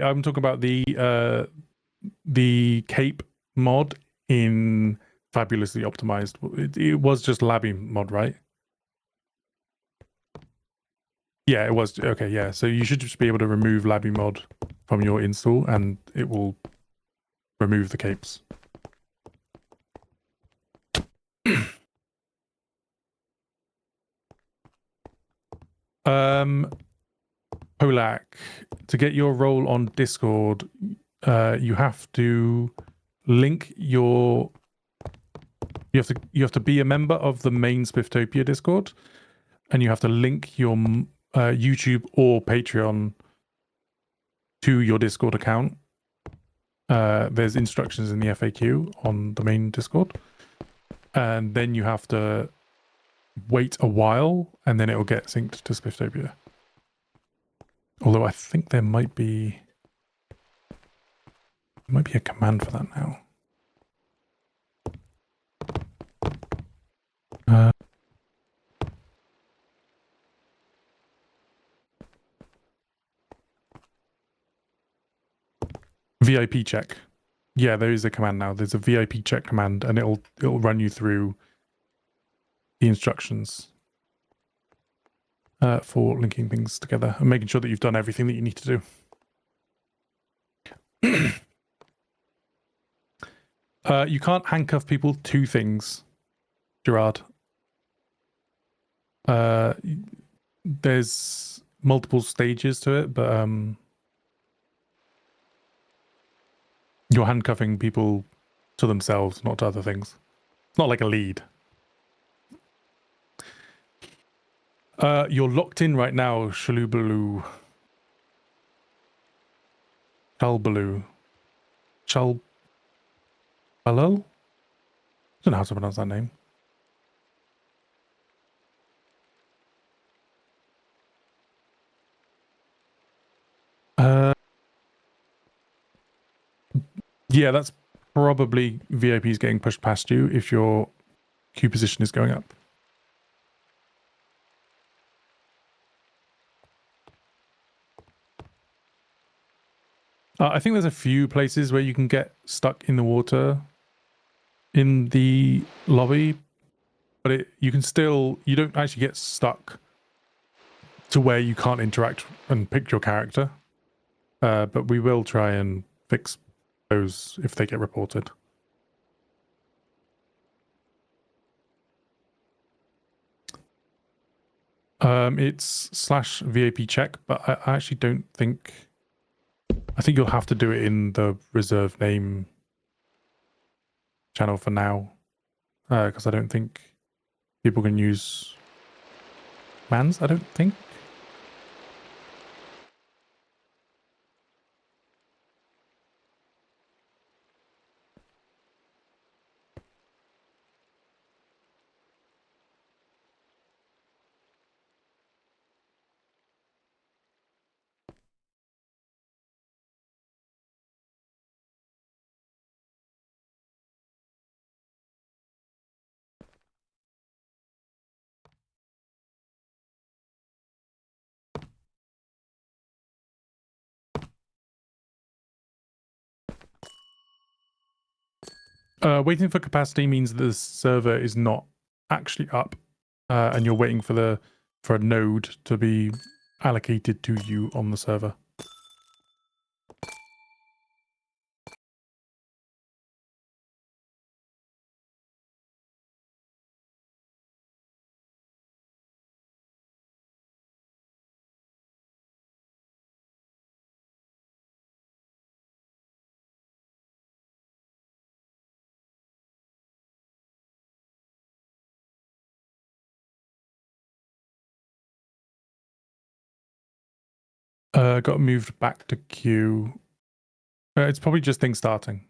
I'm talking about the cape mod in Fabulously Optimized. It was just Labby mod, right? Yeah, it was. Okay, yeah. So you should just be able to remove Labby mod from your install, and it will remove the capes. Polak, to get your role on Discord, you have to link your. You have to be a member of the main Spifftopia Discord, and you have to link your YouTube or Patreon to your Discord account. There's instructions in the FAQ on the main Discord, and then you have to wait a while, and then it will get synced to Spifftopia. Although I think there might be a command for that now. VIP check. Yeah, there is a command now. There's a VIP check command, and it'll run you through the instructions for linking things together and making sure that you've done everything that you need to do. You can't handcuff people to things, Gerard. There's multiple stages to it, but you're handcuffing people to themselves, not to other things. It's not like a lead. You're locked in right now, Shalubaloo. Chalbaloo. Chalbaloo? I don't know how to pronounce that name. Yeah, that's probably VIPs getting pushed past you if your queue position is going up. I think there's a few places where you can get stuck in the water in the lobby, but you don't actually get stuck to where you can't interact and pick your character. But we will try and fix those if they get reported. It's /VAP check, but I actually don't think... I think you'll have to do it in the reserve name channel for now, because I don't think people can use mans, I don't think. Waiting for capacity means the server is not actually up, and you're waiting for a node to be allocated to you on the server. Got moved back to queue. It's probably just things starting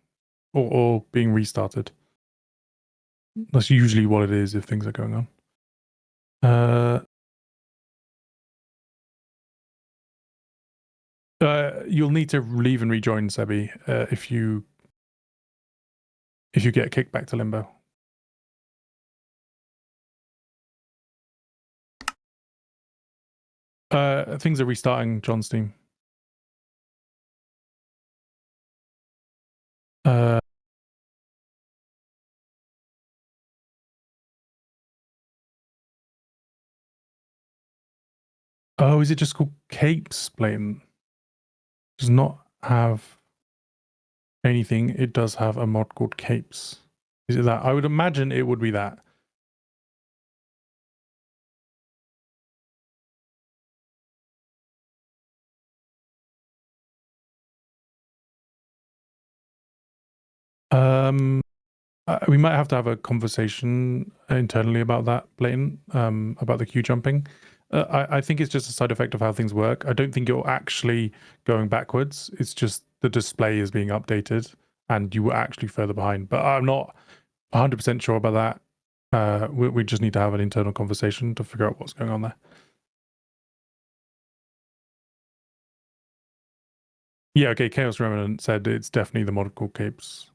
or being restarted. That's usually what it is if things are going on. You'll need to leave and rejoin, Sebi, if you get kicked back to limbo. Things are restarting John's team. Oh, is it just called Capes, Blatant? Does not have anything. It does have a mod called Capes. Is it that? I would imagine it would be that. We might have to have a conversation internally about that, Blatant, about the queue jumping. I think it's just a side effect of how things work. I don't think you're actually going backwards. It's just the display is being updated and you were actually further behind. But I'm not 100% sure about that. We just need to have an internal conversation to figure out what's going on there. Yeah, okay, Chaos Remnant said it's definitely the mod called Capes.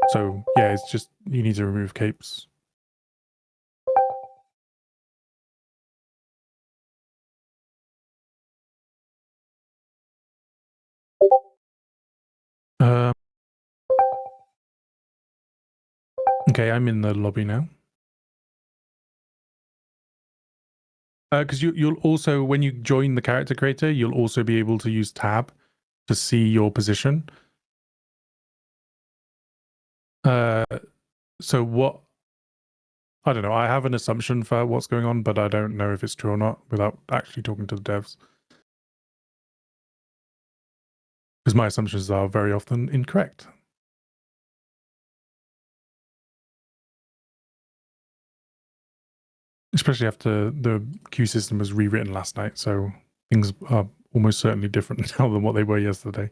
So, yeah, it's just, you need to remove Capes. Okay, I'm in the lobby now. Because you'll also, when you join the character creator, you'll also be able to use tab to see your position. So what? I don't know. I have an assumption for what's going on, but I don't know if it's true or not without actually talking to the devs. Because my assumptions are very often incorrect. Especially after the queue system was rewritten last night, so things are almost certainly different now than what they were yesterday.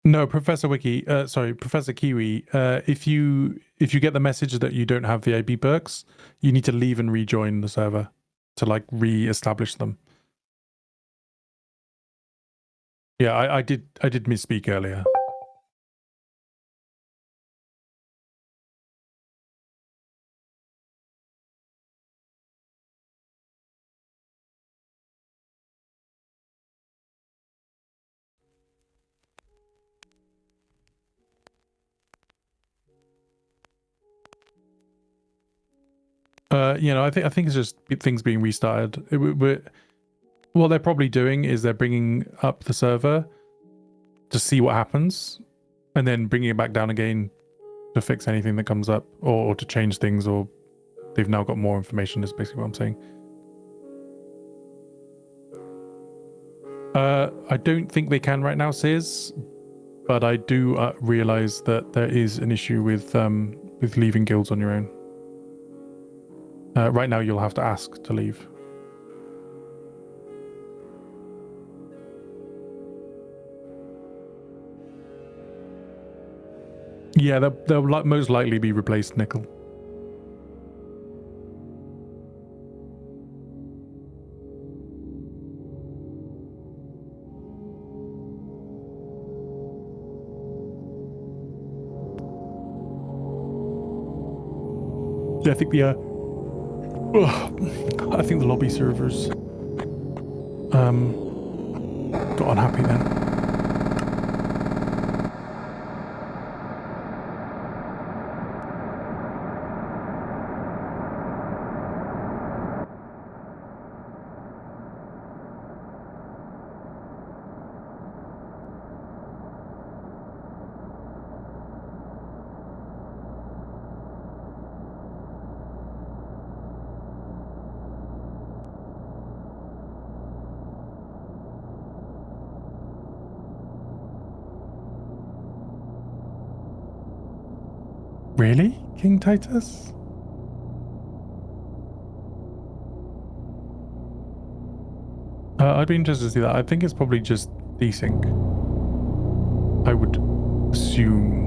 No, Professor Professor Kiwi. If you get the message that you don't have VIB perks, you need to leave and rejoin the server to like re-establish them. Yeah, I did misspeak earlier. I think it's just things being restarted. What they're probably doing is they're bringing up the server to see what happens, and then bringing it back down again to fix anything that comes up, or to change things, or they've now got more information. Is basically what I'm saying. I don't think they can right now, Sears, but I do realize that there is an issue with leaving guilds on your own. Right now, you'll have to ask to leave. Yeah, they'll most likely be replaced, Nickel. Yeah, I think I think the lobby servers got unhappy then. Really, King Titus? I'd be interested to see that. I think it's probably just desync. I would assume.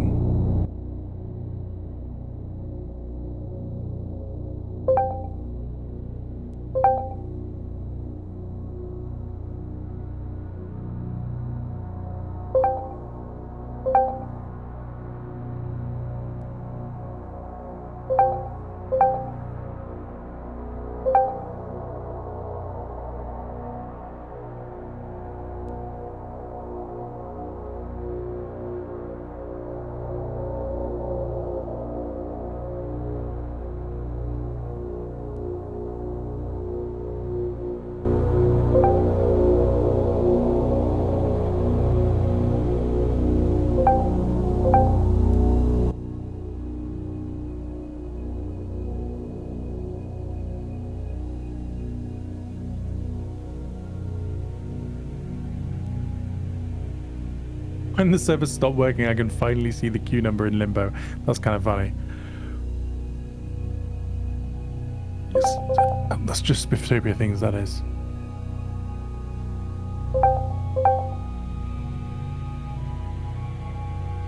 When the servers stop working, I can finally see the queue number in limbo. That's kind of funny. That's just spifftopia things, that is.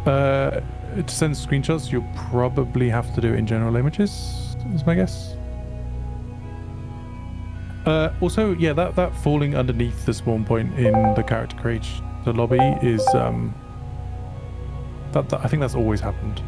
To send screenshots, you'll probably have to do it in general images, is my guess. Also, yeah, that falling underneath the spawn point in the character creator lobby is that I think that's always happened.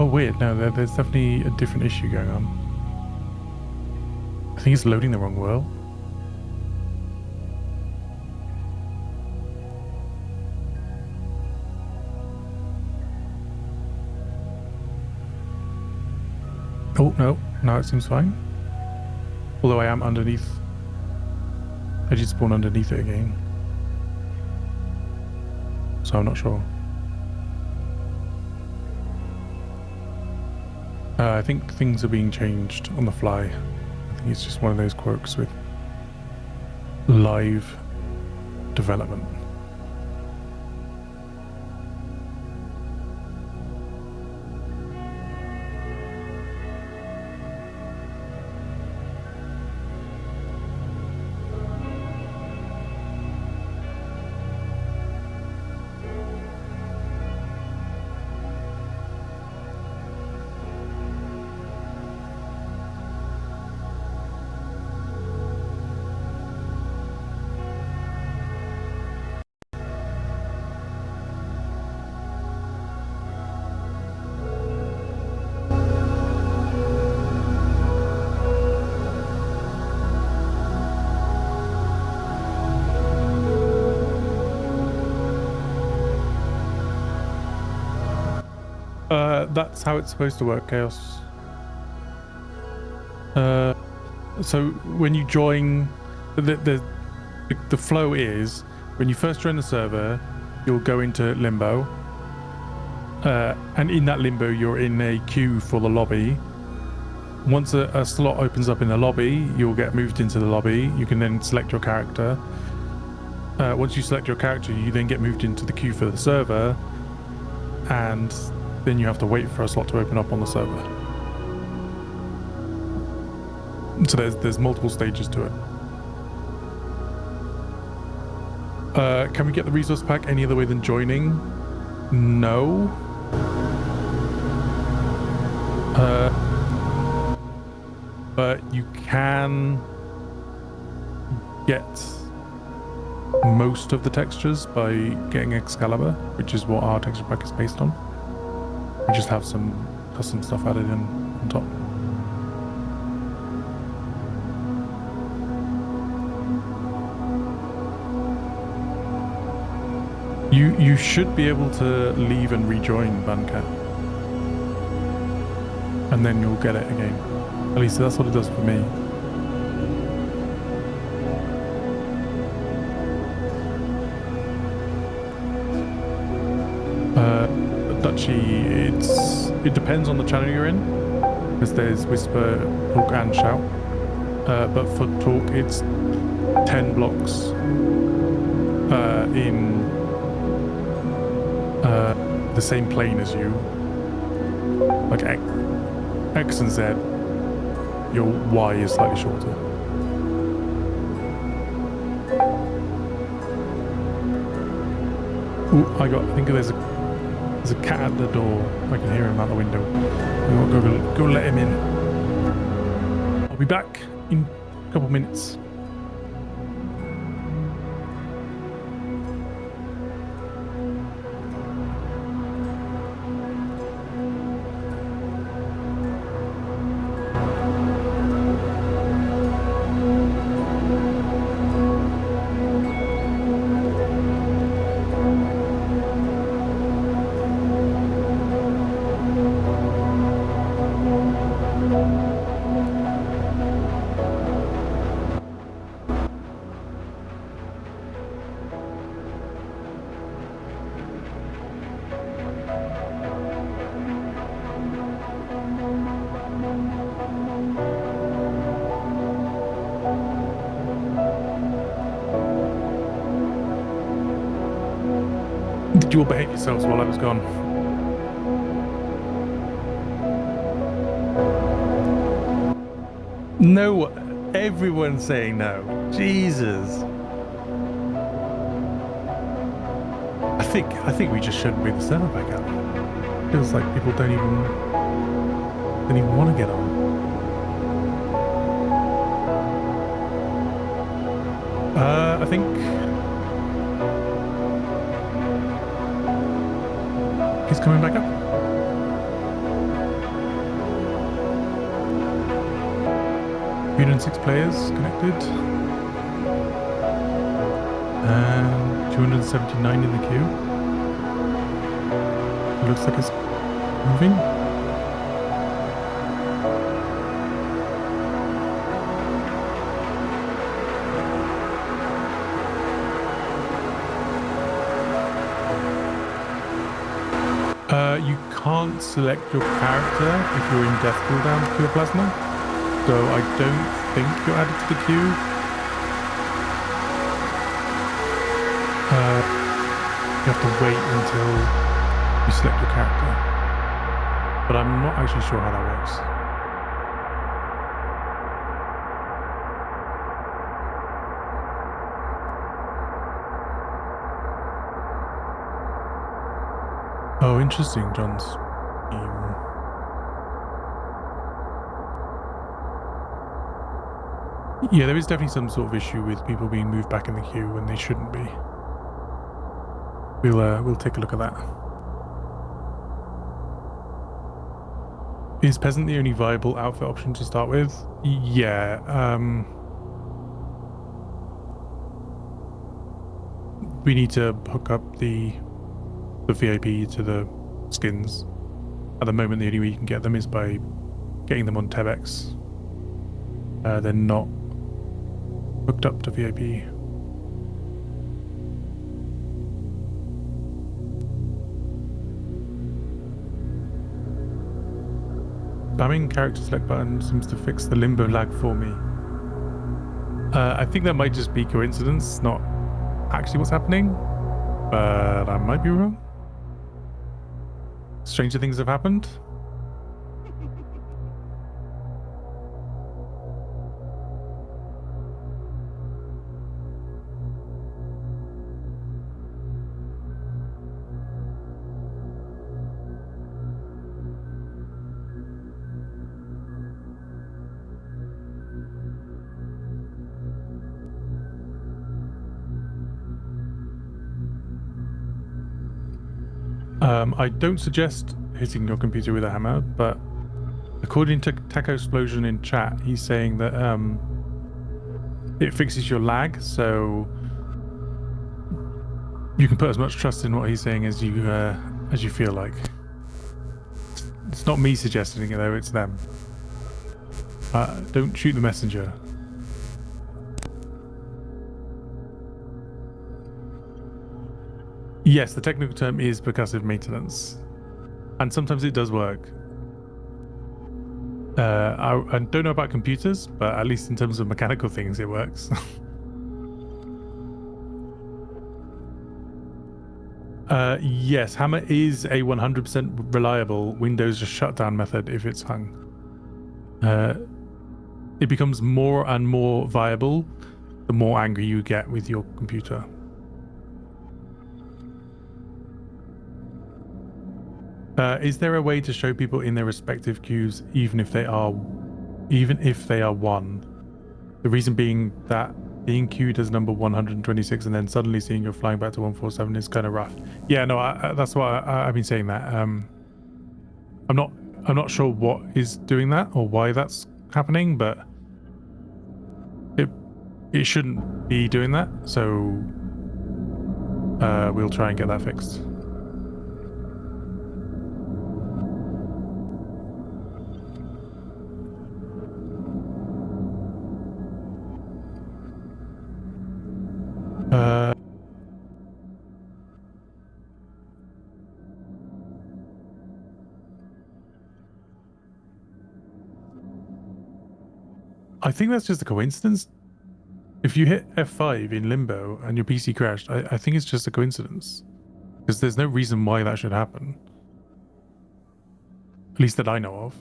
weird. No, there's definitely a different issue going on. I think it's loading the wrong world. Oh, no. Now it seems fine. Although I am underneath. I did spawn underneath it again. So I'm not sure. I think things are being changed on the fly. I think it's just one of those quirks with live development. That's how it's supposed to work, Chaos. So when you join, the flow is when you first join the server, you'll go into limbo, and in that limbo, you're in a queue for the lobby. Once a slot opens up in the lobby, you'll get moved into the lobby. You can then select your character. Once you select your character, you then get moved into the queue for the server, and then you have to wait for a slot to open up on the server. So there's multiple stages to it. Can we get the resource pack any other way than joining? No. But you can get most of the textures by getting Excalibur, which is what our texture pack is based on. We just have some custom stuff added in on top. You should be able to leave and rejoin Bancat, and then you'll get it again. At least that's what it does for me. Dutchy, it depends on the channel you're in, because there's Whisper, Talk, and Shout. But for Talk, it's 10 blocks in the same plane as you. Like X and Z, your Y is slightly shorter. Ooh, I think there's a cat at the door. I can hear him out the window. Go let him in. I'll be back in a couple minutes. Did you all behave yourselves while I was gone? No, everyone's saying no. Jesus. I think we just shouldn't bring the server back up. Feels like people don't even want to get on. I think he's coming back up. 306 players connected. And 279 in the queue. It looks like it's moving. You can't select your character if you're in death cooldown for your plasma. So I don't think you're added to the queue. You have to wait until you select your character. But I'm not actually sure how that works. Oh, interesting, John's. Yeah, there is definitely some sort of issue with people being moved back in the queue when they shouldn't be. We'll take a look at that. Is peasant the only viable outfit option to start with? Yeah. We need to hook up the VIP to the skins. At the moment, the only way you can get them is by getting them on Tebex. They're not hooked up to VIP. Spamming character select button seems to fix the limbo lag for me. I think that might just be coincidence, not actually what's happening, but I might be wrong. Stranger things have happened. I don't suggest hitting your computer with a hammer, but according to Taco Explosion in chat, he's saying that it fixes your lag, so you can put as much trust in what he's saying as you feel like. It's not me suggesting it though; it's them. Don't shoot the messenger. Yes, the technical term is percussive maintenance, and sometimes it does work. I don't know about computers, but at least in terms of mechanical things, it works. Yes, hammer is a 100% reliable Windows shutdown method if it's hung. It becomes more and more viable the more angry you get with your computer. Is there a way to show people in their respective queues even if they are one? The reason being that being queued as number 126 and then suddenly seeing you're flying back to 147 is kind of rough. Yeah, no, that's why I've been saying that. I'm not sure what is doing that or why that's happening, but it shouldn't be doing that. So we'll try and get that fixed. I think that's just a coincidence. If you hit F5 in limbo and your PC crashed, I think it's just a coincidence. Because there's no reason why that should happen. At least that I know of.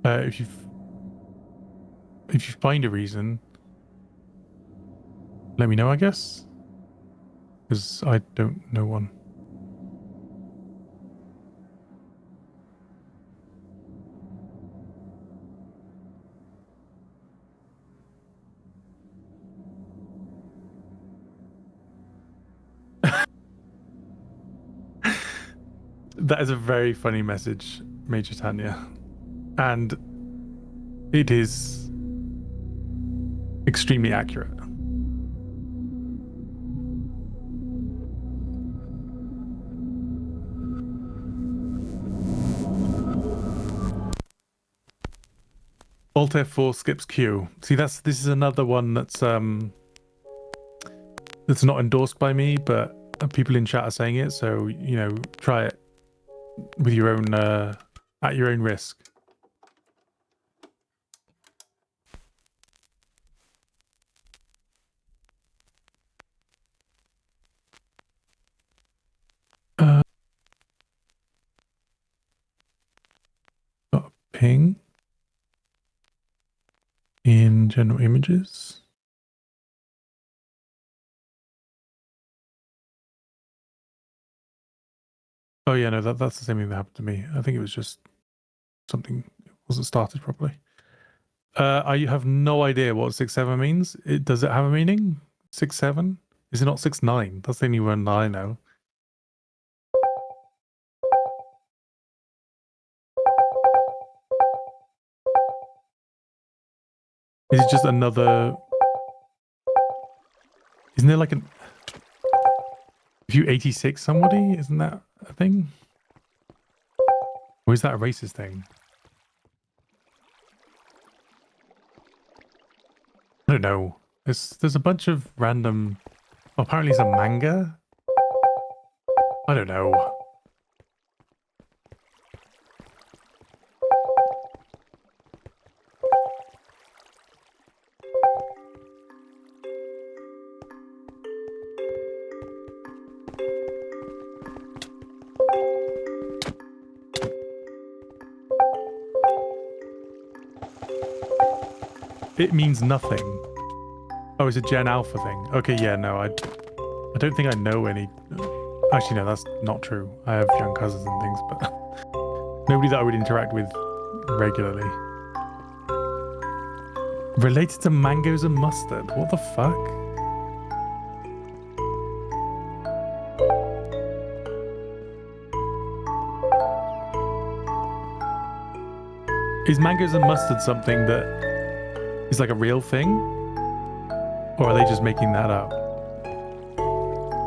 If you find a reason, let me know, I guess. Because I don't know one. That is a very funny message, Major Tanya. And it is extremely accurate. Alt F4 skips Q. See, this is another one that's not endorsed by me, but people in chat are saying it, so you know, try it with your own at your own risk. Got a ping in general images. Oh yeah, no, that's the same thing that happened to me. I think it was just something wasn't started properly. I have no idea what 6-7 means. Does it have a meaning? 6-7? Is it not 6-9? That's the only one I know. Is it just another? Isn't there like an? If you 86 somebody, isn't that a thing? Or is that a racist thing? I don't know. There's a bunch of random. Oh, apparently it's a manga. I don't know. It means nothing. Oh, it's a Gen Alpha thing. Okay, yeah, no, I don't think I know any. Actually, no, that's not true. I have young cousins and things, but nobody that I would interact with regularly. Related to mangoes and mustard. What the fuck? Is mangoes and mustard something that is like a real thing? Or are they just making that up?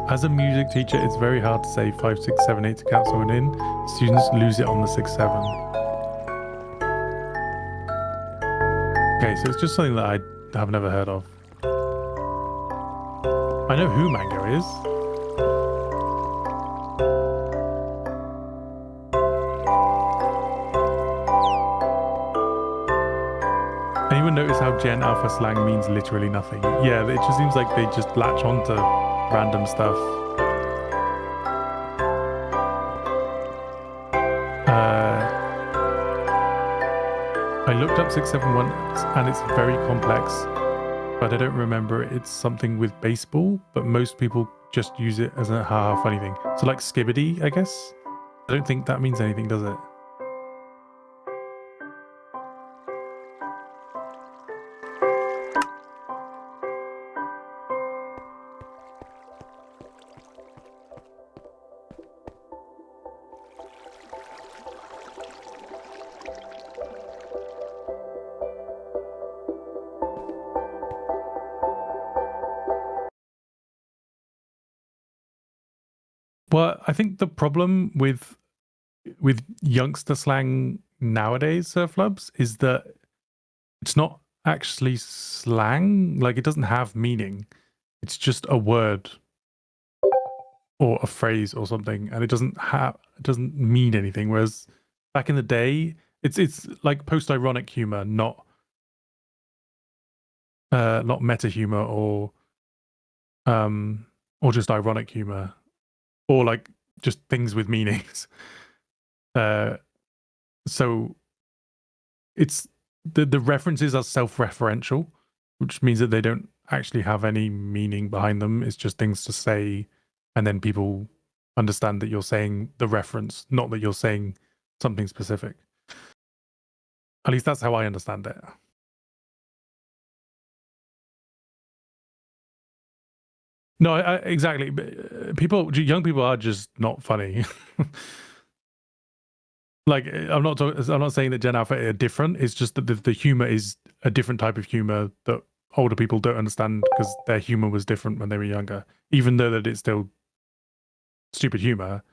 As a music teacher, it's very hard to say 5, 6, 7, 8 to count someone in. Students lose it on the 6, 7. Okay, so it's just something that I have never heard of. I know who Mango is. Anyone notice how Gen Alpha slang means literally nothing? Yeah, it just seems like they just latch onto random stuff. I looked up 671 and it's very complex, but I don't remember it. It's something with baseball, but most people just use it as a haha funny thing. So like skibbity, I guess? I don't think that means anything, does it? Well, I think the problem with youngster slang nowadays, Surflubs, is that it's not actually slang. Like, it doesn't have meaning. It's just a word or a phrase or something, and it doesn't mean anything. Whereas back in the day, it's like post-ironic humor, not meta humor or just ironic humor, or like just things with meanings. So it's the references are self-referential, which means that they don't actually have any meaning behind them. It's just things to say, and then people understand that you're saying the reference, not that you're saying something specific. At least that's how I understand it. No, exactly. Young people are just not funny. Like, I'm not saying that Gen Alpha are different. It's just that the humor is a different type of humor that older people don't understand because their humor was different when they were younger, even though that it's still stupid humor.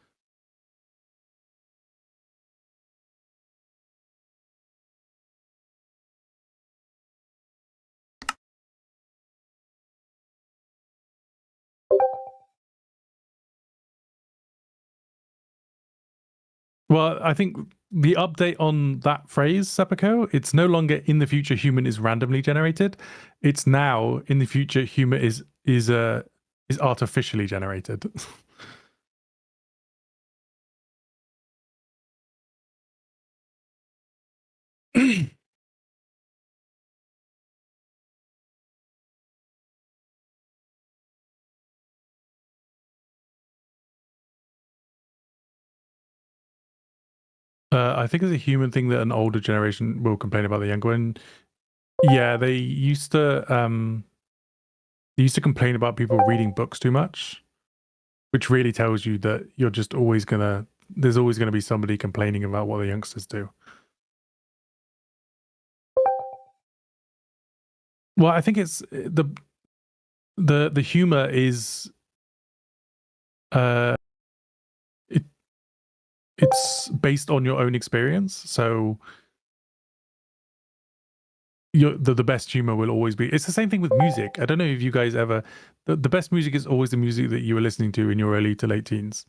Well, I think the update on that phrase, Sepako, it's no longer in the future human is randomly generated. It's now in the future humor is artificially generated. I think it's a human thing that an older generation will complain about the younger one. Yeah, they used to complain about people reading books too much, which really tells you that you're just always there's always gonna be somebody complaining about what the youngsters do. Well, I think it's the humor is it's based on your own experience, so the best humor will always be. It's the same thing with music. I don't know if you guys ever the best music is always the music that you were listening to in your early to late teens,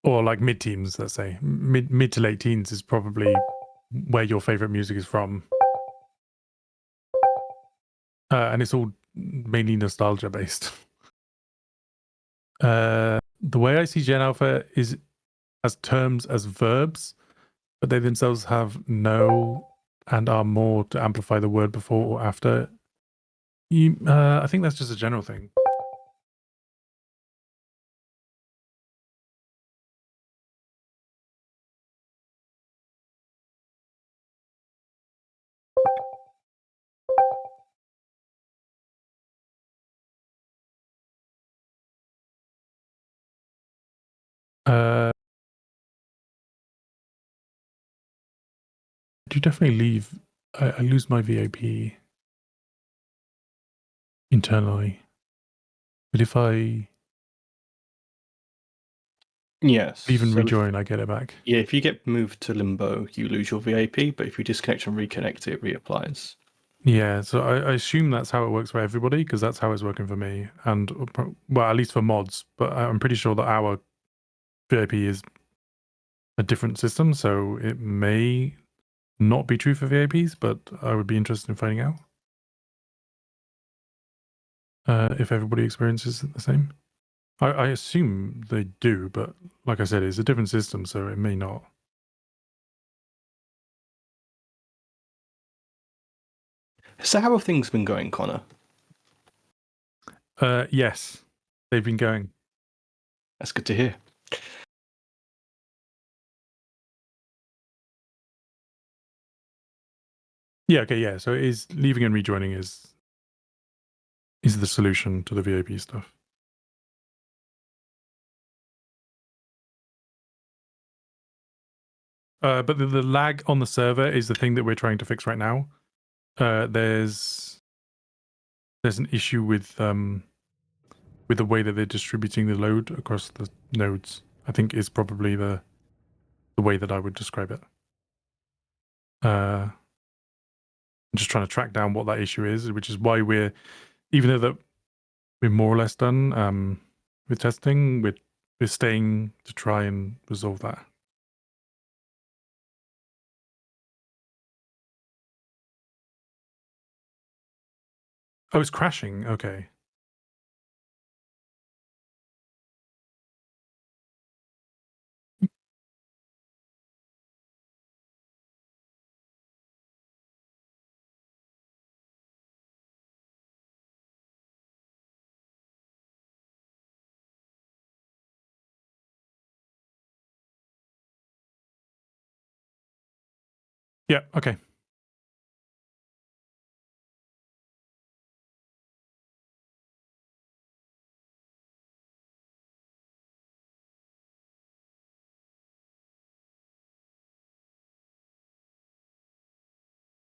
or like mid teens. Let's say mid to late teens is probably where your favorite music is from, and it's all mainly nostalgia based. The way I see Gen Alpha is as terms as verbs, but they themselves have no and are more to amplify the word before or after. I think that's just a general thing. Do definitely leave. I lose my VAP internally, but if I leave and rejoin, I get it back. Yeah, if you get moved to limbo, you lose your VAP, but if you disconnect and reconnect, it reapplies. Yeah, so I assume that's how it works for everybody because that's how it's working for me, and well, at least for mods. But I'm pretty sure that our VAP is a different system, so it may not be true for VAPs, but I would be interested in finding out if everybody experiences it the same. I assume they do, but like I said, it's a different system, so it may not. So how have things been going, Connor? Yes, they've been going. That's good to hear. Yeah, okay, yeah. So it is leaving and rejoining is the solution to the VAP stuff. But the lag on the server is the thing that we're trying to fix right now. There's an issue with the way that they're distributing the load across the nodes. I think is probably the way that I would describe it. I'm just trying to track down what that issue is, which is why even though that we're more or less done with testing, we're staying to try and resolve that. Oh, it's crashing. Okay. Yeah. Okay.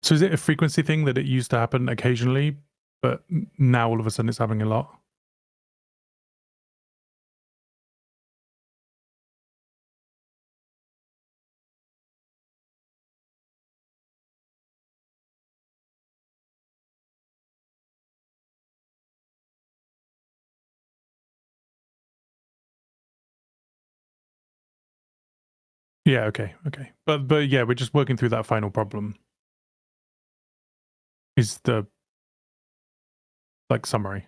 So is it a frequency thing that it used to happen occasionally, but now all of a sudden it's happening a lot? Yeah, okay. But yeah, we're just working through that final problem. Is the summary.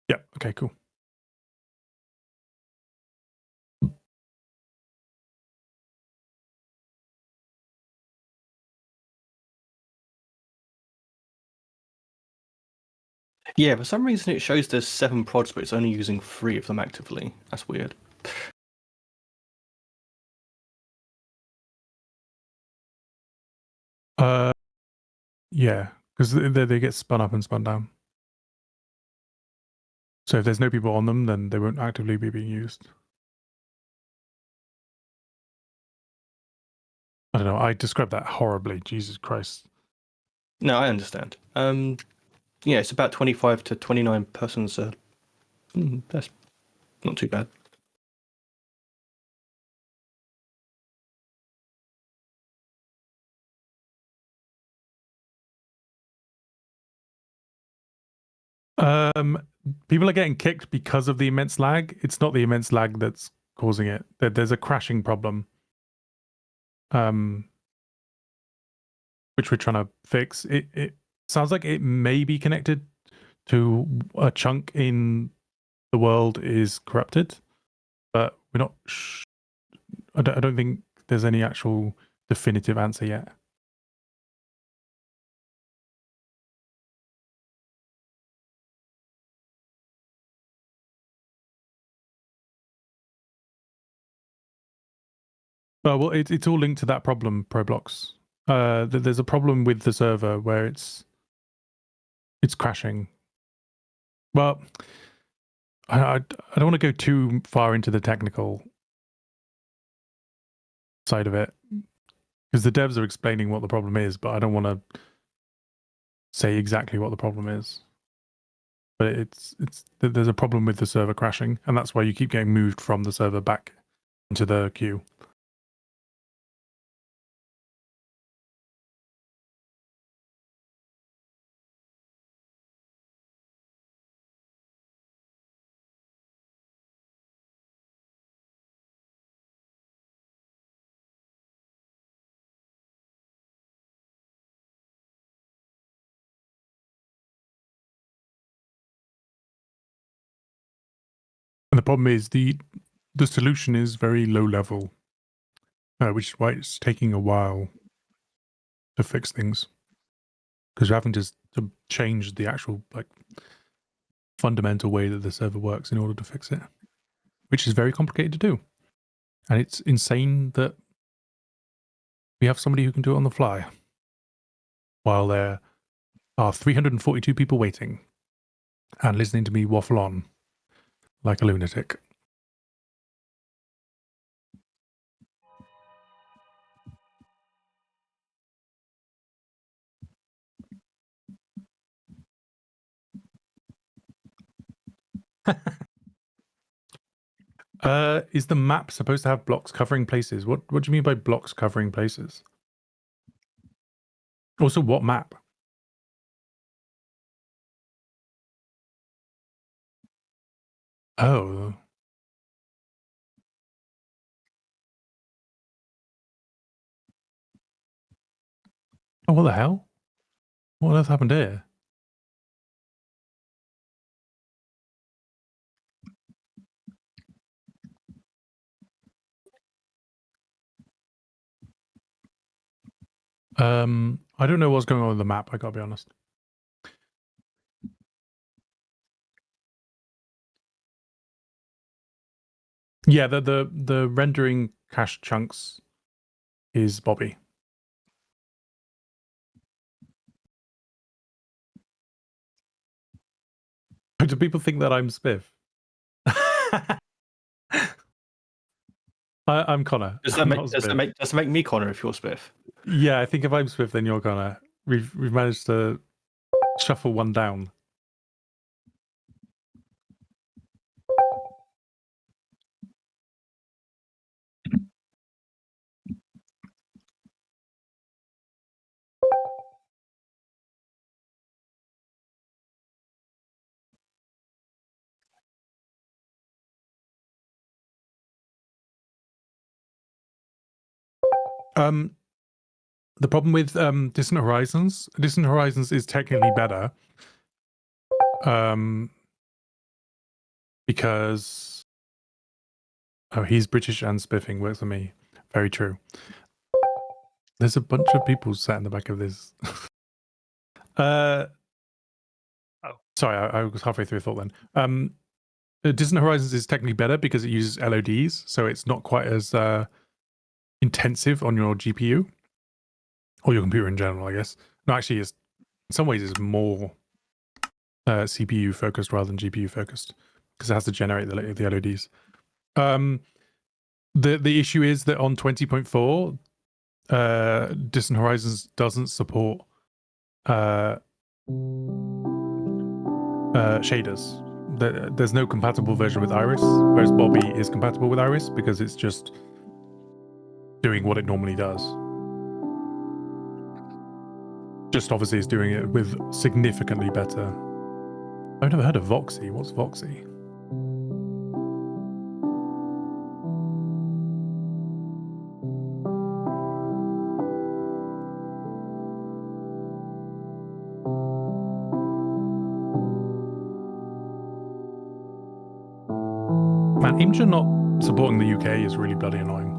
Yeah, okay, cool. Yeah, for some reason it shows there's 7 prods, but it's only using 3 of them actively. That's weird. Yeah, because they get spun up and spun down. So if there's no people on them, then they won't actively be being used. I don't know. I described that horribly. Jesus Christ. No, I understand. Yeah, it's about 25 to 29 persons. That's not too bad. People are getting kicked because of the immense lag. It's not the immense lag that's causing it. There's a crashing problem. Which we're trying to fix. It sounds like it may be connected to a chunk in the world is corrupted, but we're not. I don't think there's any actual definitive answer yet. Well, it's all linked to that problem, Problox. There's a problem with the server where it's crashing. Well, I don't want to go too far into the technical side of it because the devs are explaining what the problem is, but I don't want to say exactly what the problem is. But it's there's a problem with the server crashing, and that's why you keep getting moved from the server back into the queue. And the problem is the solution is very low level, which is why it's taking a while to fix things, because you're having to change the actual fundamental way that the server works in order to fix it, which is very complicated to do. And it's insane that we have somebody who can do it on the fly while there are 342 people waiting and listening to me waffle on like a lunatic. Is the map supposed to have blocks covering places? What do you mean by blocks covering places? Also, what map? Oh. Oh, what the hell? What on earth happened here? I don't know what's going on with the map, I gotta be honest. Yeah, the rendering cache chunks is Bobby. Do people think that I'm Spiff? I'm Connor. Does I'm that make not does that Spiff. make does that make me Connor if you're Spiff? Yeah, I think if I'm Swift, then you're Connor. We've managed to shuffle one down. The problem with Distant Horizons is technically better. Because he's British and spiffing works for me. Very true. There's a bunch of people sat in the back of this. Sorry, I was halfway through a thought then. Distant Horizons is technically better because it uses LODs, so it's not quite as intensive on your GPU or your computer in general, I guess. No, actually, in some ways, it's more CPU focused rather than GPU focused because it has to generate the LODs. The issue is that on 20.4, Distant Horizons doesn't support shaders. There's no compatible version with Iris, whereas Bobby is compatible with Iris because it's just doing what it normally does. Just obviously it's doing it with significantly better. I've never heard of Voxy. What's Voxy? Man, Imgur not supporting the UK is really bloody annoying.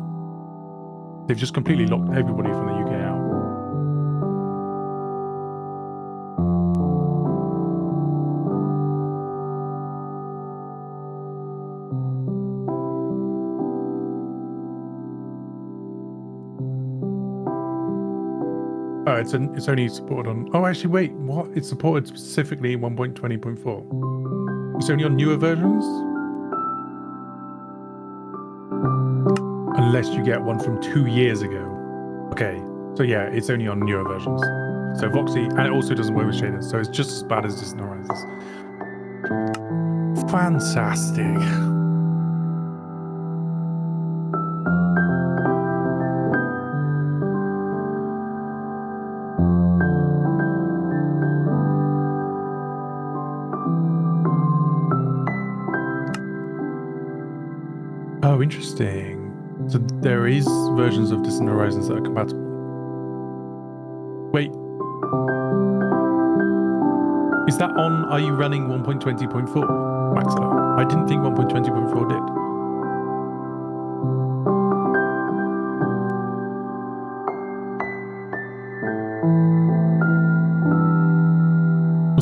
They've just completely locked everybody from the UK out. Oh, it's only supported on... Oh, actually, wait, what? It's supported specifically in 1.20.4. It's only on newer versions? Unless you get one from 2 years ago. Okay, so yeah, it's only on newer versions. So Voxy, and it also doesn't work with shaders, so it's just as bad as Distant Horizons. Fantastic. Oh, interesting. So there is versions of Distant Horizons that are compatible. Wait. Is that on, are you running 1.20.4, Maxilla? I didn't think 1.20.4 did.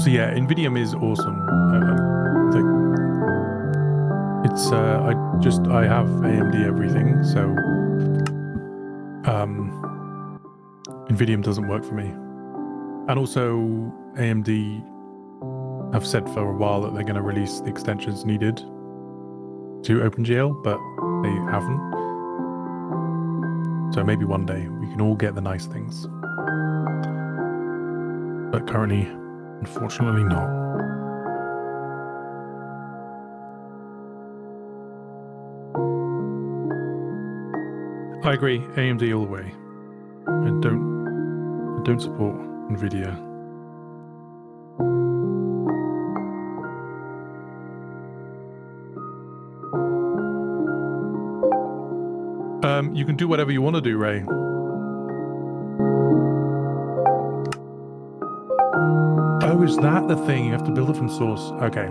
So yeah, NVIDIA is awesome. It's I have AMD everything, so NVIDIA doesn't work for me. And also AMD have said for a while that they're going to release the extensions needed to OpenGL, but they haven't. So maybe one day we can all get the nice things. But currently, unfortunately not. I agree, AMD all the way. I don't support NVIDIA. You can do whatever you want to do, Ray. Oh, is that the thing? You have to build it from source. Okay.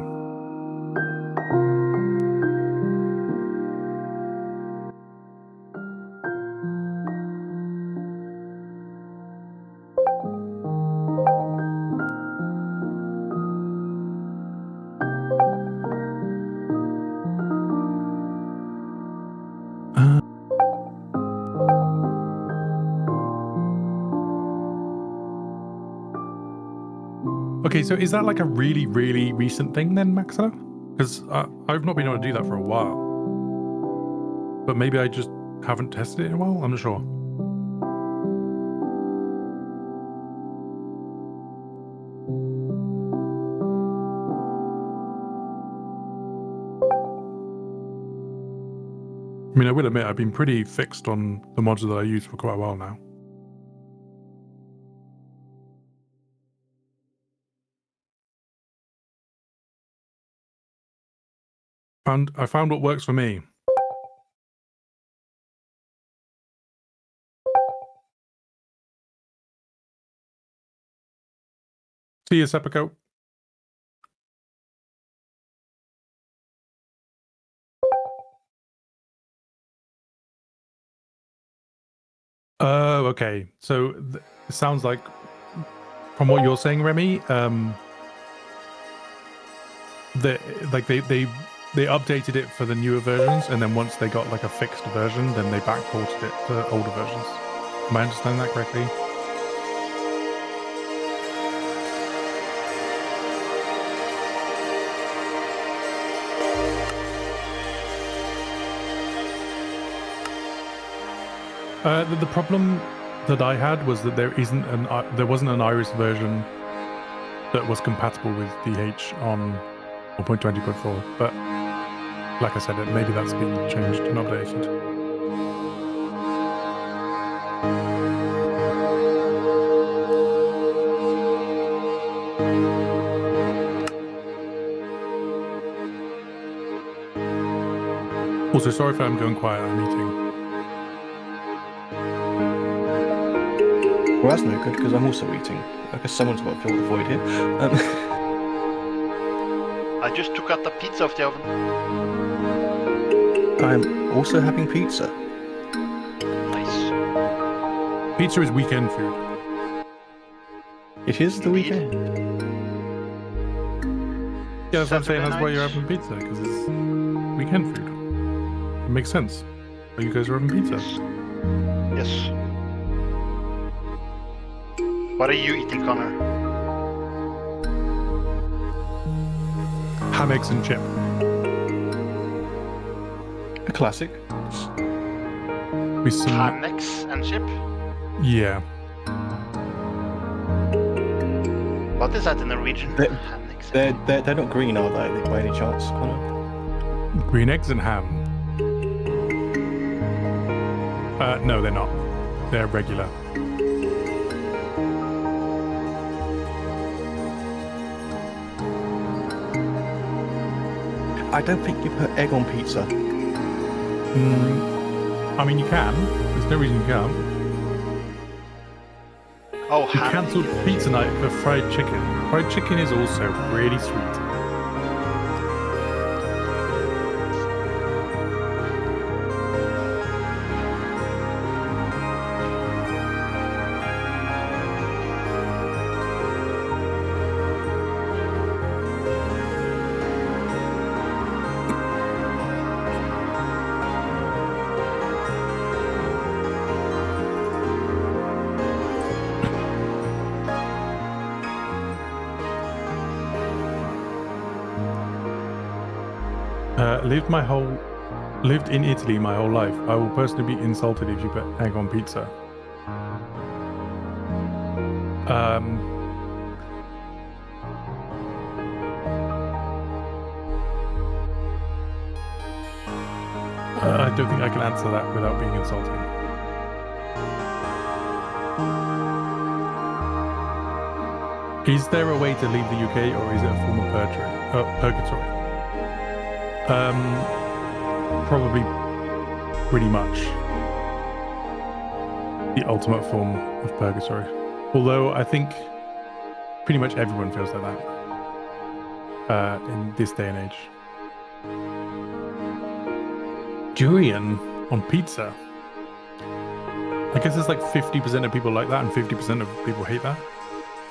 Okay, so is that like a really, really recent thing then, Maxilla? Because I've not been able to do that for a while. But maybe I just haven't tested it in a while? I'm not sure. I mean, I will admit, I've been pretty fixed on the mods that I use for quite a while now. I found what works for me. See you, Seppico. Oh, okay. So it sounds like, from what you're saying, Remy, they updated it for the newer versions, and then once they got like a fixed version, then they backported it to older versions. Am I understanding that correctly? The problem that I had was that there wasn't an Iris version that was compatible with DH on 1.20.4, but like I said, maybe that's been changed and updated. Also, sorry if I'm going quiet, I'm eating. Well, that's no good because I'm also eating. I guess someone's got to fill the void here. I just took out the pizza off the oven. I'm also having pizza. Nice. Pizza is weekend food. It is the Indeed. weekend. Yeah, that's what I'm saying. Saturday That's why you're nights. having pizza, because it's weekend food. It makes sense. Why you guys are having pizza. Yes. What are you eating, Connor? Ham, eggs, and chip. A classic. With some, Hammocks and chip? yeah. What is that in Norwegian? They're- Hammocks. They're not green, are they? By any chance, Connor? Green eggs and ham. No, they're not. They're regular. I don't think you put egg on pizza. I mean, you can. There's no reason you can't. Oh, We cancelled pizza night for fried chicken. Fried chicken is also really sweet. Lived in Italy my whole life. I will personally be insulted if you put egg on pizza. I don't think I can answer that without being insulting. Is there a way to leave the UK, or is it a form of purgatory? Probably pretty much the ultimate form of purgatory. Although I think pretty much everyone feels like that in this day and age. Durian on pizza. I guess it's like 50% of people like that and 50% of people hate that.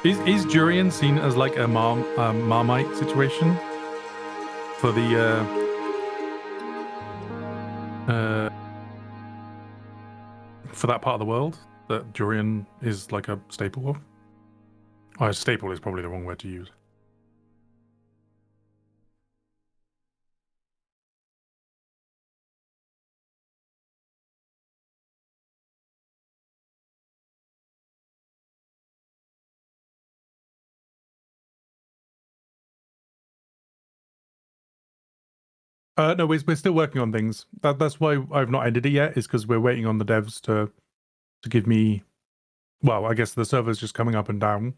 Is durian seen as like a Marmite situation for the for that part of the world, that durian is like a staple of? Oh, staple is probably the wrong word to use. No, we're still working on things. That's why I've not ended it yet, is because we're waiting on the devs to give me... Well, I guess the server's just coming up and down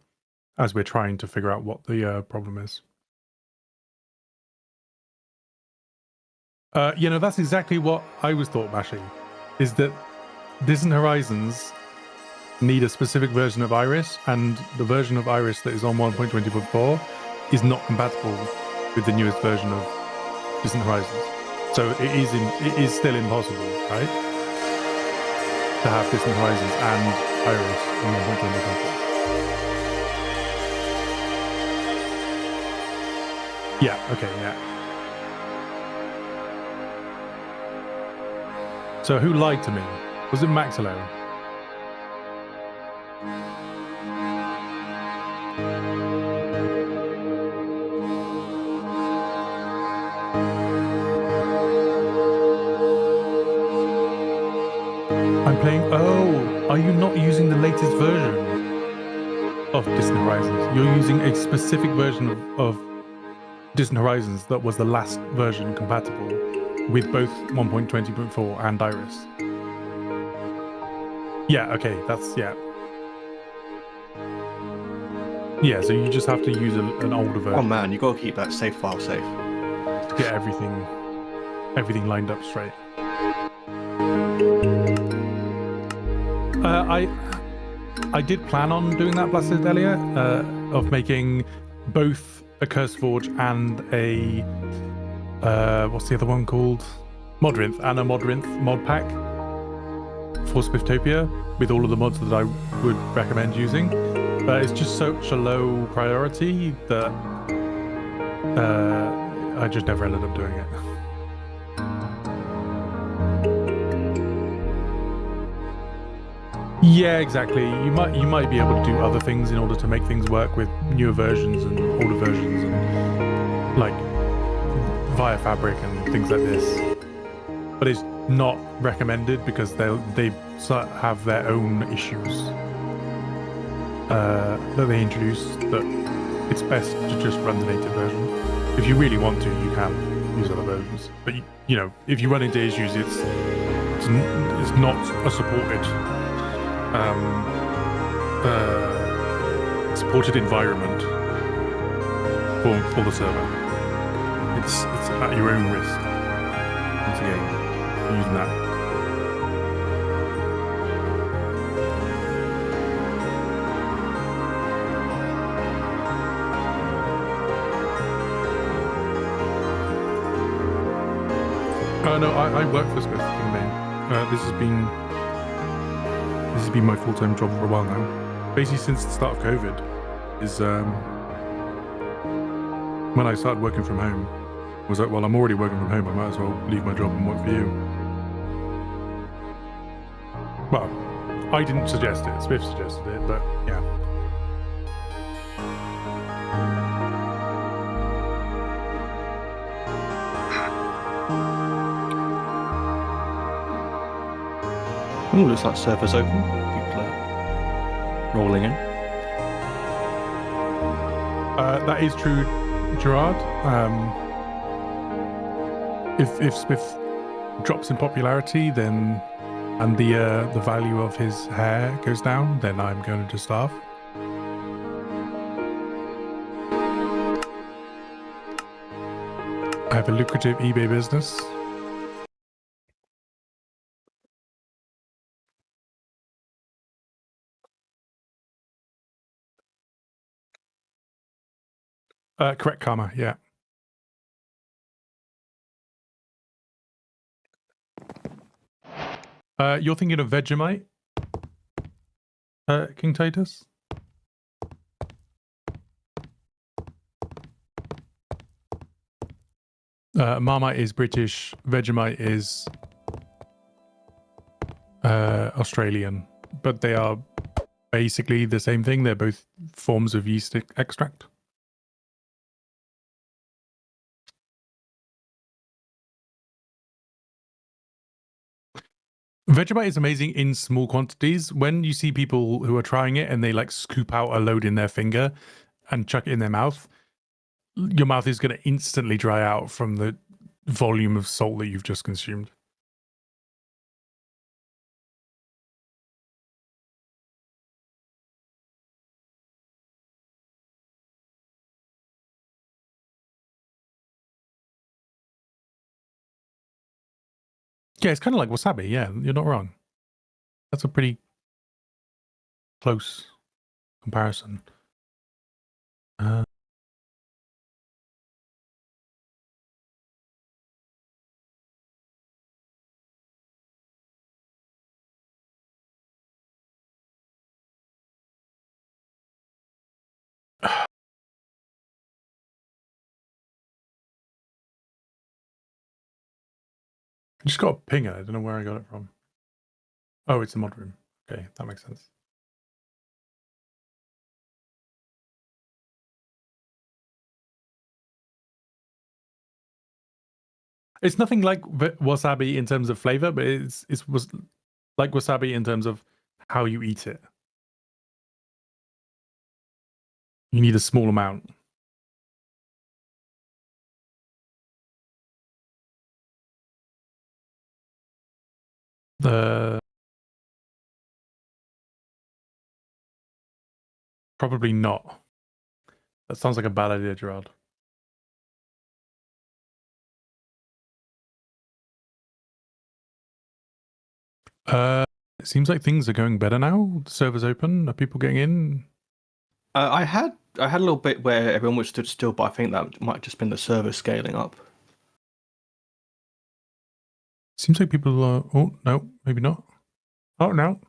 as we're trying to figure out what the problem is. That's exactly what I was thought, Mashi, is that Distant Horizons need a specific version of Iris, and the version of Iris that is on 1.20.4 is not compatible with the newest version of Distant Horizons. So it is still impossible, right? To have Distant Horizons and Iris on 1.20.4. Yeah, okay, yeah. So who lied to me? Was it Maxilo? I'm playing... Oh, are you not using the latest version of Distant Horizons? You're using a specific version of Distant Horizons that was the last version compatible with both 1.20.4 and Iris. Yeah, okay, that's... yeah. Yeah, so you just have to use an older version. Oh man, you gotta keep that save file safe. To get everything lined up straight. I did plan on doing that, Blasted Delia, of making both a Curse Forge and a what's the other one called? Modrinth, and a Modrinth mod pack for Spifftopia with all of the mods that I would recommend using. But it's just such a low priority that I just never ended up doing it. Yeah, exactly. You might be able to do other things in order to make things work with newer versions and older versions, and like via Fabric and things like this. But it's not recommended because they have their own issues that they introduce. That it's best to just run the native version. If you really want to, you can use other versions. But if you run into issues, it's not a supported environment for the server. It's at your own risk. Once again, using that. No, I work for Smith Kingmain. This has been my full-time job for a while now. Basically since the start of COVID is when I started working from home. I was like, well, I'm already working from home, I might as well leave my job and work for you. Well, I didn't suggest it, Smith suggested it, but yeah. Ooh, looks like server's open. People are rolling in. That is true, Gerard. If Smith drops in popularity, then and the value of his hair goes down, then I'm going to starve. I have a lucrative eBay business. Correct, Karma, yeah. You're thinking of Vegemite, King Titus? Marmite is British, Vegemite is Australian, but they are basically the same thing. They're both forms of yeast extract. Vegemite is amazing in small quantities. When you see people who are trying it and they like scoop out a load in their finger and chuck it in their mouth, your mouth is going to instantly dry out from the volume of salt that you've just consumed. Yeah, it's kind of like wasabi. Yeah, you're not wrong. That's a pretty close comparison. I just got a pinger. I don't know where I got it from. Oh, it's the mod room. Okay, that makes sense. It's nothing like wasabi in terms of flavor, but it's was like wasabi in terms of how you eat it. You need a small amount. Probably not. That sounds like a bad idea, Gerard. It seems like things are going better now. The server's open. Are people getting in? I had a little bit where everyone was stood still, but I think that might have just been the server scaling up. Seems like people are. Oh no, maybe not. Oh no.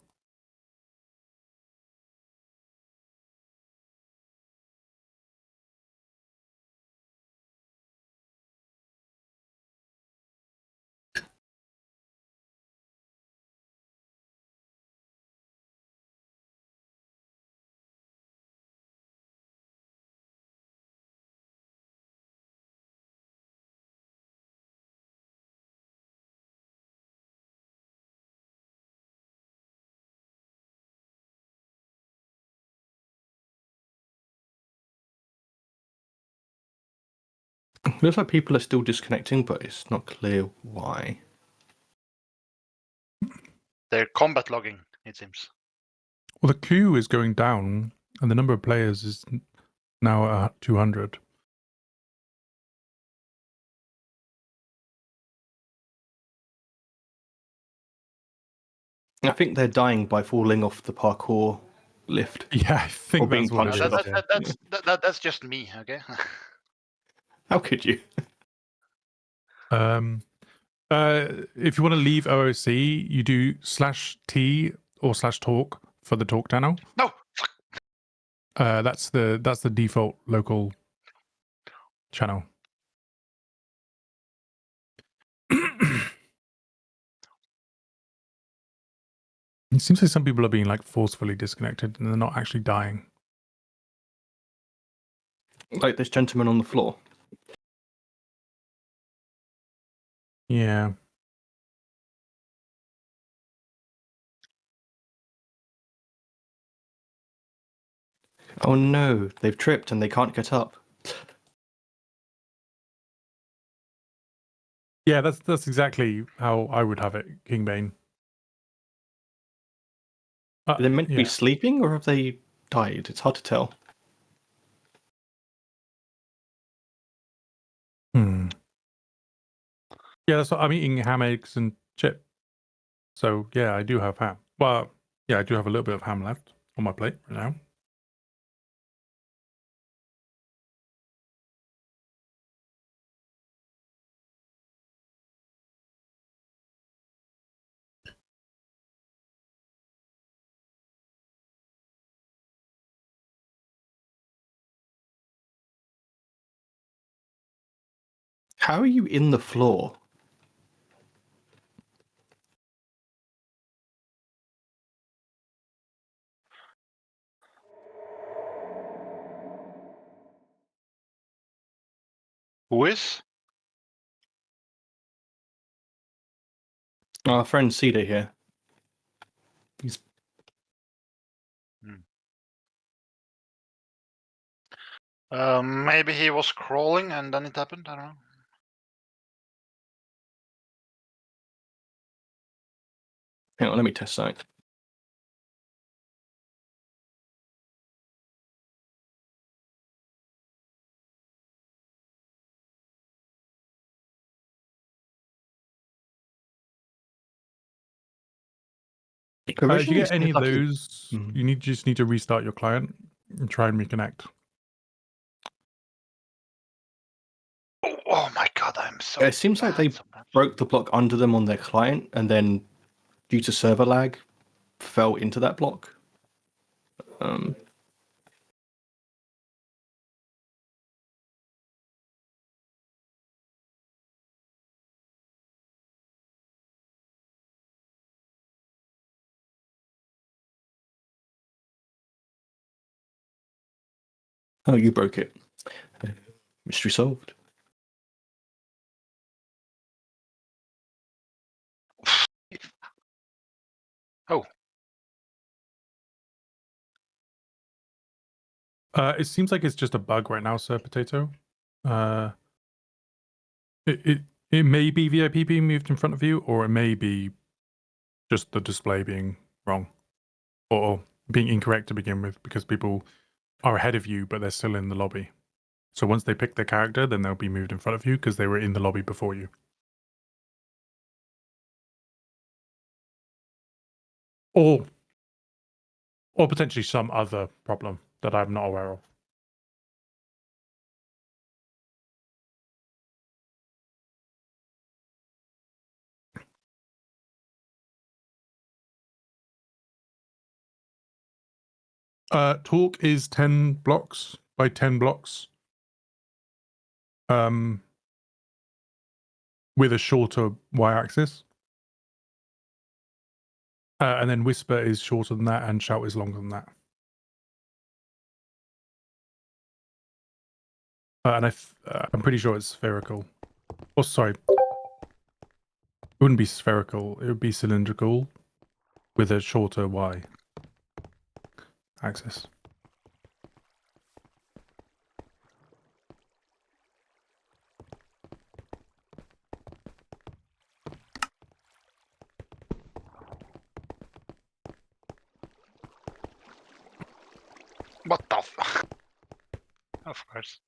Looks like people are still disconnecting, but it's not clear why. They're combat logging, it seems. Well, the queue is going down, and the number of players is now at 200. I think they're dying by falling off the parkour lift. Yeah, I think Or being that's what it punched is. That's just me, okay? How could you? If you want to leave OOC, you do /t or /talk for the talk channel. No! That's the default local channel. It seems like some people are being like forcefully disconnected and they're not actually dying. Like this gentleman on the floor. Yeah. Oh no, they've tripped and they can't get up. Yeah, that's exactly how I would have it, Kingbane. Are they meant to be sleeping or have they died? It's hard to tell. Yeah, that's what I'm eating: ham, eggs, and chip. So yeah, I do have ham. Well, yeah, I do have a little bit of ham left on my plate right now. How are you in the floor? Who is? Our friend Cedar here. He's Maybe he was crawling and then it happened. I don't know. hang on, let me test something. If you Originally, get any of like those, you just need to restart your client and try and reconnect. Oh my god, I'm so. It seems like they broke the block under them on their client, and then due to server lag, fell into that block. Oh, you broke it. Mystery solved. Oh, It seems like it's just a bug right now, Sir Potato. It may be VIP being moved in front of you, or it may be just the display being wrong or being incorrect to begin with, because people are ahead of you, but they're still in the lobby. So once they pick their character, then they'll be moved in front of you because they were in the lobby before you. Or potentially some other problem that I'm not aware of. Talk is 10 blocks by 10 blocks. With a shorter y-axis. And then whisper is shorter than that, and shout is longer than that. And I'm pretty sure it's spherical. Oh, sorry. It wouldn't be spherical. It would be cylindrical with a shorter y-axis. what the f. Of course.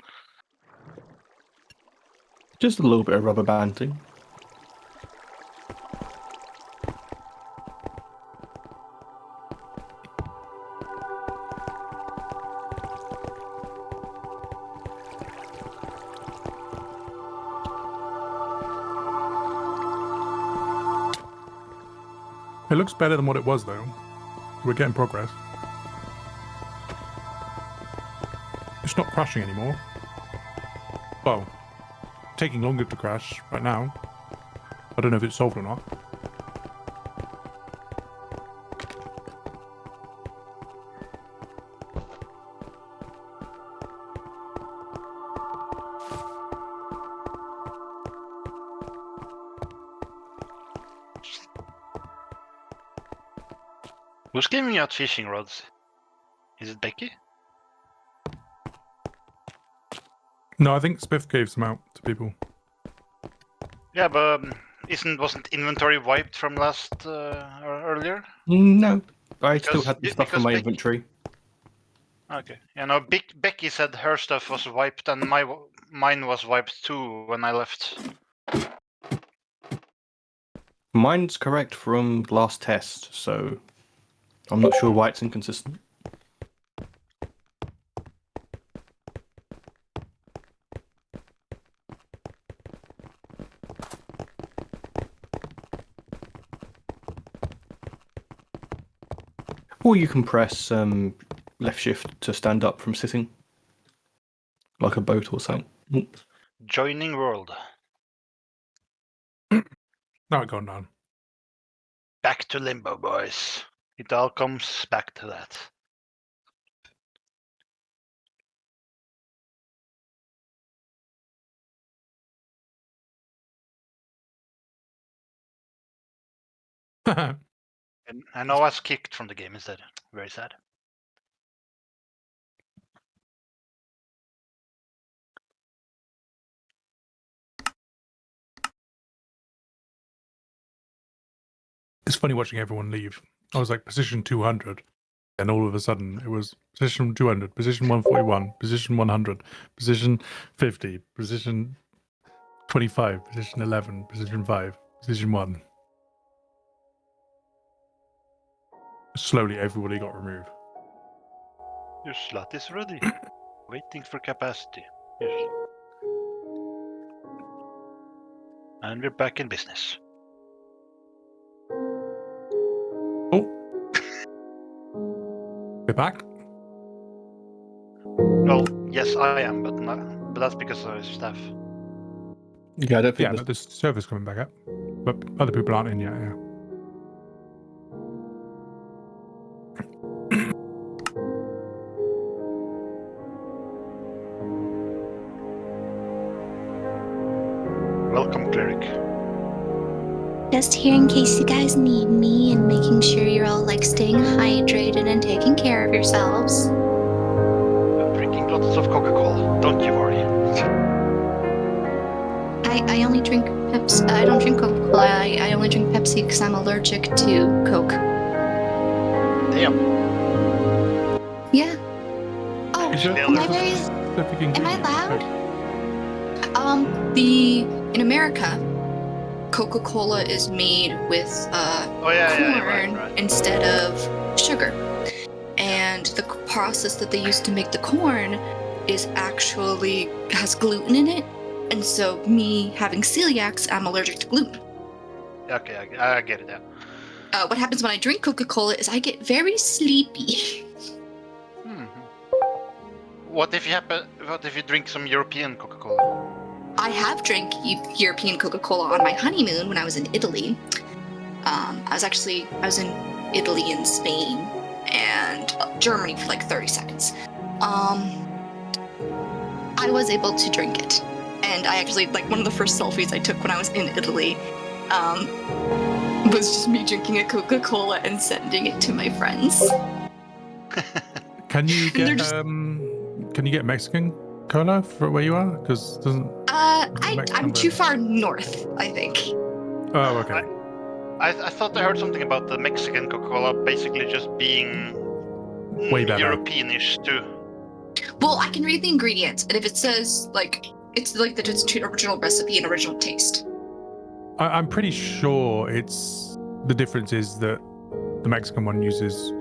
Just a little bit of rubber banding. It looks better than what it was, though. We're getting progress. It's not crashing anymore. Well, taking longer to crash right now. I don't know if it's solved or not. Who's giving out fishing rods? Is it Becky? No, I think Spiff gave some out to people. Yeah, but wasn't inventory wiped from last earlier? No, I Because- still had the stuff in because my Becky- inventory. Okay. Yeah, no, Becky said her stuff was wiped and mine was wiped too when I left. Mine's correct from last test, so I'm not sure why it's inconsistent. Or you can press left shift to stand up from sitting, like a boat or something. Joining world. Now it's gone down. Back to limbo, boys. It all comes back to that. And I was kicked from the game instead. Very sad. It's funny watching everyone leave. I was like position 200, and all of a sudden it was position 200, position 141, position 100, position 50, position 25, position 11, position 5, position 1. Slowly, everybody got removed. Your slot is ready. Waiting for capacity. Yes. And we're back in business. Oh, we're back. Well, yes, I am, but that's because of staff. Yeah, I don't think Yeah, but the server's coming back up. But other people aren't in yet, yeah. Welcome, cleric. Just here in case you guys need me and making sure you're all like staying hydrated and taking care of yourselves. I'm drinking lots of Coca-Cola. Don't you worry. I only drink Pepsi. I don't drink Coca-Cola. I only drink Pepsi because I'm allergic to Coke. Damn. Yeah. Oh, Is there am I very? specific Am I ingredient? loud? In America, Coca-Cola is made with corn right. instead of sugar. And the process that they use to make the corn is actually has gluten in it. And so me having celiacs, I'm allergic to gluten. Okay, I get it, yeah. What happens when I drink Coca-Cola is I get very sleepy. What if you drink some European Coca-Cola? I have drank European Coca-Cola on my honeymoon when I was in Italy. I was in Italy and Spain and Germany for like 30 seconds. I was able to drink it. And I actually, like, one of the first selfies I took when I was in Italy was just me drinking a Coca-Cola and sending it to my friends. Can you get Mexican cola for where you are? Because doesn't I'm too far north, I think. Oh, okay. I thought I heard something about the Mexican Coca-Cola basically just being Way better. European-ish too. Well, I can read the ingredients, and if it says like it's like that, it's original recipe and original taste. I'm pretty sure it's the difference is that the Mexican one uses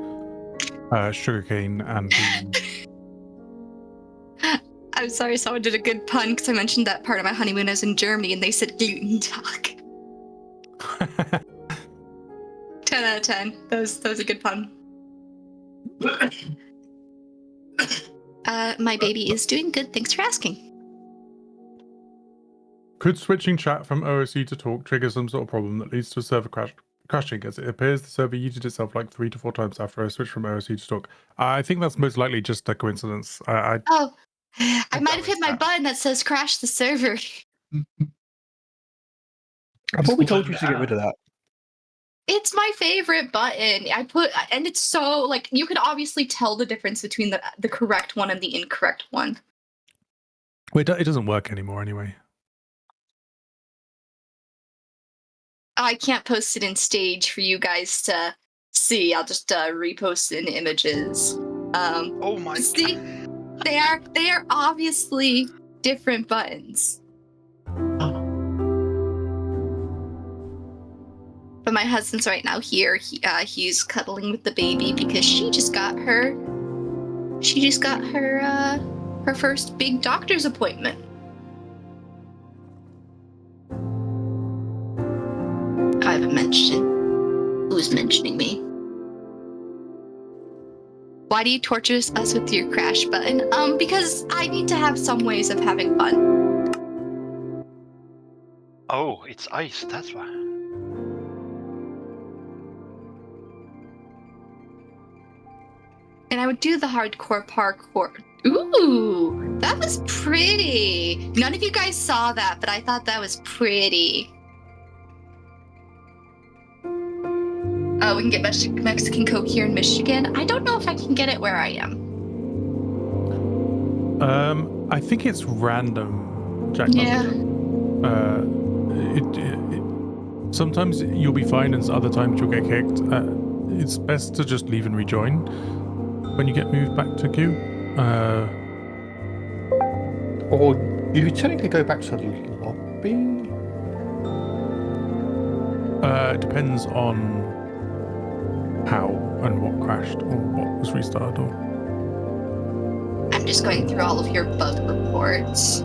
sugarcane and I'm sorry, someone did a good pun because I mentioned that part of my honeymoon I was in Germany and they said gluten talk. 10 out of 10. That was a good pun. My baby is doing good. Thanks for asking. Could switching chat from OSC to talk trigger some sort of problem that leads to a server crashing? As it appears the server yeeted itself like 3 to 4 times after I switched from OSC to talk. I think that's most likely just a coincidence. I might have hit my button that says crash the server. I thought we told you to get rid of that. It's my favorite button. And it's so, like, you can obviously tell the difference between the correct one and the incorrect one. Wait, it doesn't work anymore anyway. I can't post it in stage for you guys to see. I'll just repost it in images. Oh my see, they are obviously different buttons. But my husband's right now here. He's cuddling with the baby because she just got her her first big doctor's appointment. I haven't mentioned who's mentioning me. Why do you torture us with your crash button? Because I need to have some ways of having fun. Oh, it's ice, that's why. And I would do the hardcore parkour. Ooh, that was pretty. None of you guys saw that, but I thought that was pretty. we can get Mexican Coke here in Michigan. I don't know if I can get it where I am. I think it's random, Jack. Yeah. Sometimes you'll be fine, and other times you'll get kicked. It's best to just leave and rejoin when you get moved back to queue. Or you could technically go back to the lobby. It depends on how and what crashed or what was restarted. Or I'm just going through all of your bug reports.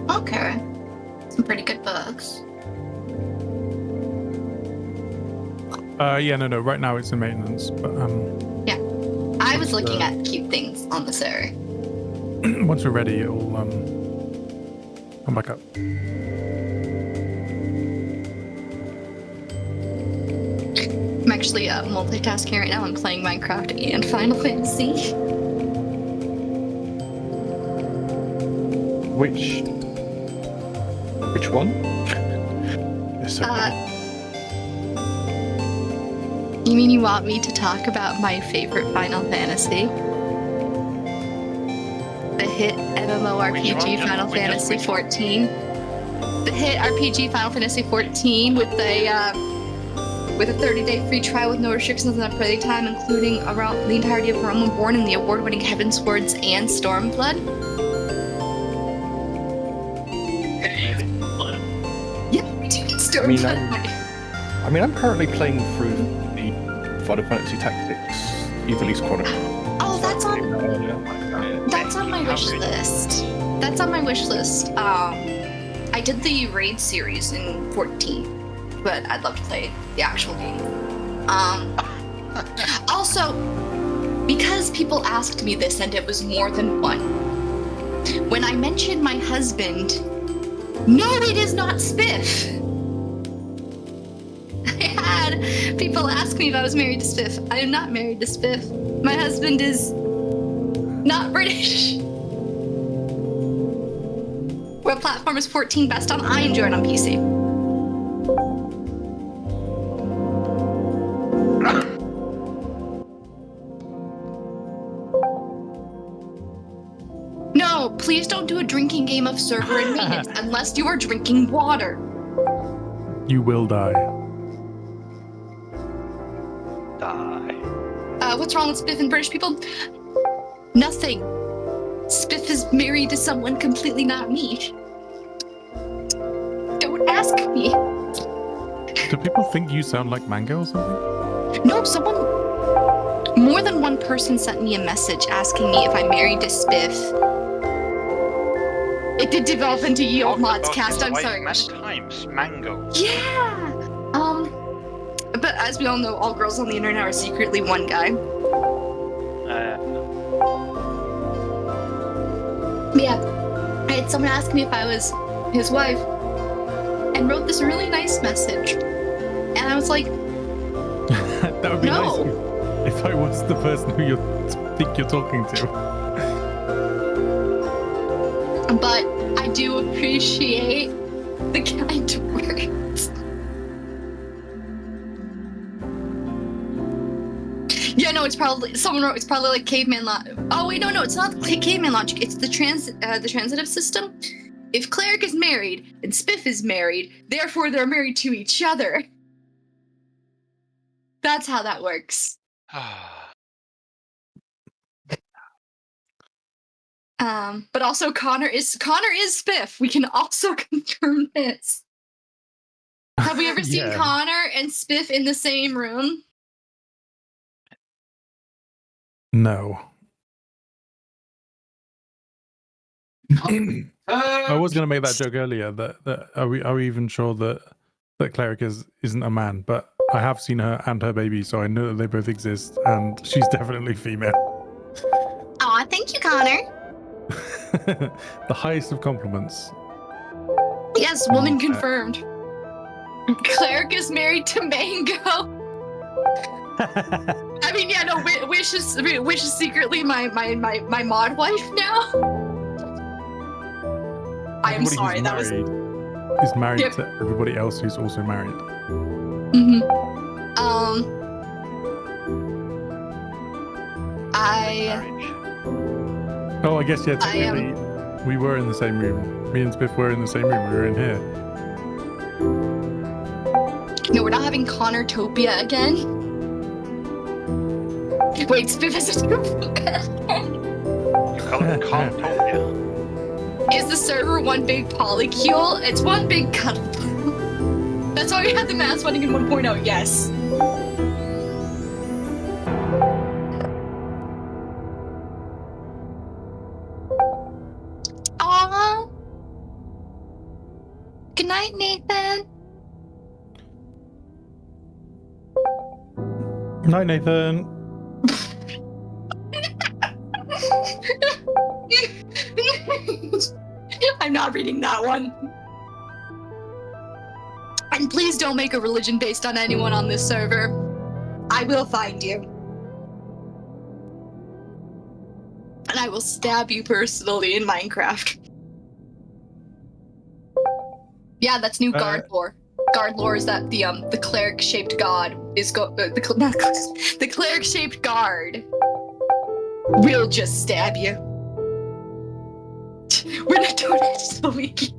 Okay. Some pretty good bugs. yeah, no. Right now it's in maintenance, but Yeah. I was looking at cute things on this area. once we're ready, it'll come back up. I'm actually multitasking right now. I'm playing Minecraft and Final Fantasy. Which one? It's okay. You mean you want me to talk about my favorite Final Fantasy? The hit MMORPG Final Fantasy 14. The hit RPG Final Fantasy 14 with a 30-day free trial with no restrictions on play time, including around the entirety of Realm Reborn and the award-winning Heaven's Words and Stormblood. Yeah, we do get Stormblood. I mean, I'm currently playing through the Final Fantasy Tactics Ivalice Chronicle. Oh, that's on my wish list. That's on my wish list. I did the raid series in 14, but I'd love to play the actual game. Also, because people asked me this and it was more than one, when I mentioned my husband, no, it is not Spiff. I had people ask me if I was married to Spiff. I am not married to Spiff. My husband is not British. What platform is 14 best on? I enjoy it on PC. No, please don't do a drinking game of server and maintenance unless you are drinking water. You will die. What's wrong with Spiff and British people? Nothing. Spiff is married to someone completely not me. Don't ask me. Do people think you sound like Mango or something? No, more than one person sent me a message asking me if I'm married to Spiff. It did develop into Ye Old Mods cast, I'm sorry. Many times, Mango. Yeah! But as we all know, all girls on the internet are secretly one guy. Yeah, I had someone ask me if I was his wife and wrote this really nice message. And I was like, That would be no. nice if I was the person who you think you're talking to. But I do appreciate the kind words. Yeah, no, it's probably someone wrote. It's probably like caveman logic. Oh wait, no, it's not caveman logic. It's the transitive system. If Cleric is married and Spiff is married, therefore they're married to each other. That's how that works. But also Connor is Spiff. We can also confirm this. Have we ever seen Yeah. Connor and Spiff in the same room? No. I was going to make that joke earlier that are we even sure that Cleric isn't a man, but I have seen her and her baby, so I know that they both exist, and she's definitely female. Aw, thank you, Connor. The highest of compliments. Yes, woman confirmed. Cleric is married to Mango. I mean, yeah, no, Wish is secretly my mod wife now. I'm Everybody sorry, who's that was. married is married Yep. to everybody else who's also married. Mhm. Marriage. Oh, I guess, yeah, I am- technically, we were in the same room. Me and Spiff were in the same room. We were in here. No, we're not having Connor-topia again. Wait, Spiff is a You call it Cantopia. Is the server one big polycule? It's one big cuddle. That's why we had the mass running in 1.0, yes. Aww. Good night, Nathan. Night, Nathan. I'm not reading that one. And please don't make a religion based on anyone on this server. I will find you. And I will stab you personally in Minecraft. Yeah, that's new guard lore. Guard lore is that the cleric-shaped god is the cleric-shaped guard will just stab you. We're not doing it this week.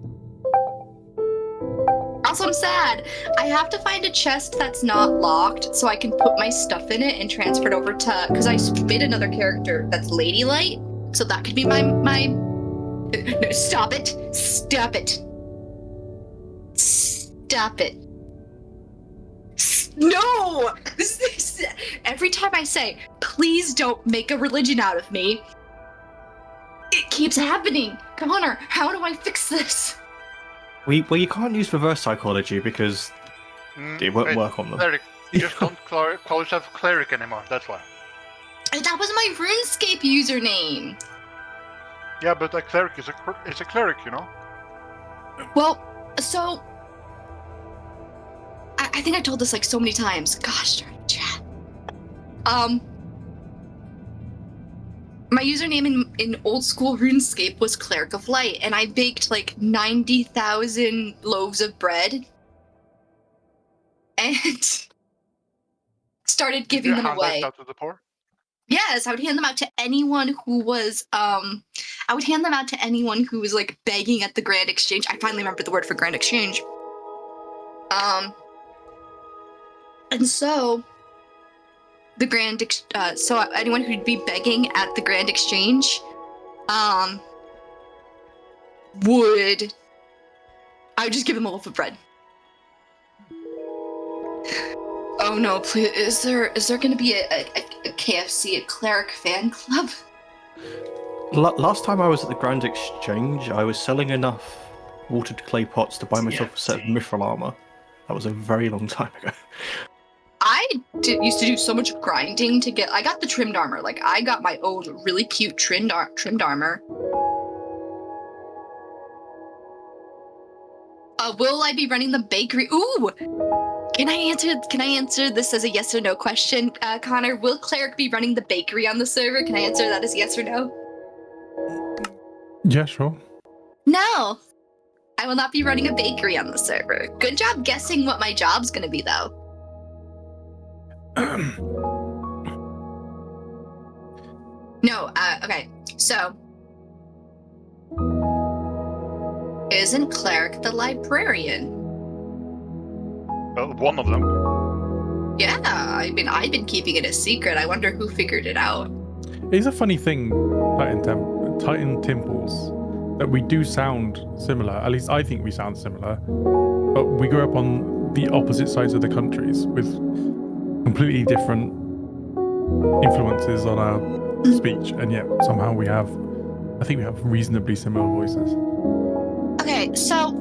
Also, I'm sad. I have to find a chest that's not locked so I can put my stuff in it and transfer it over to, because I made another character that's Ladylight, so that could be my. No, stop it! Stop it! Stop it! No! This, every time I say, please don't make a religion out of me, it keeps happening. Connor, how do I fix this? Well, you can't use reverse psychology because it won't Wait, work on them. Cleric. You just don't call yourself cleric anymore, that's why. That was my RuneScape username. Yeah, but a cleric is a cleric, you know? Well, so I think I told this like so many times. Gosh darn it, chat. My username in old school RuneScape was Cleric of Light, and I baked like 90,000 loaves of bread and started giving them away. Out to the poor? Yes, I would hand them out to anyone who was like begging at the Grand Exchange. I finally remembered the word for Grand Exchange. And so the so anyone who'd be begging at the Grand Exchange, I would just give them a loaf of bread. Oh no, please, is there gonna be a KFC, a cleric fan club? Last time I was at the Grand Exchange, I was selling enough watered clay pots to buy myself a set of mithril armor. That was a very long time ago. I used to do so much grinding to get. I got the trimmed armor. Like I got my own really cute trimmed armor. Will I be running the bakery? Ooh, can I answer this as a yes or no question, Connor? Will Cleric be running the bakery on the server? Can I answer that as yes or no? Yeah, sure. No, I will not be running a bakery on the server. Good job guessing what my job's gonna be, though. No, okay, so isn't Cleric the librarian? One of them. Yeah, I mean, I've been keeping it a secret. I wonder who figured it out. It's a funny thing, Titan Temples, that we do sound similar. At least I think we sound similar. But we grew up on the opposite sides of the countries with completely different influences on our speech, and yet somehow I think we have reasonably similar voices. Okay, so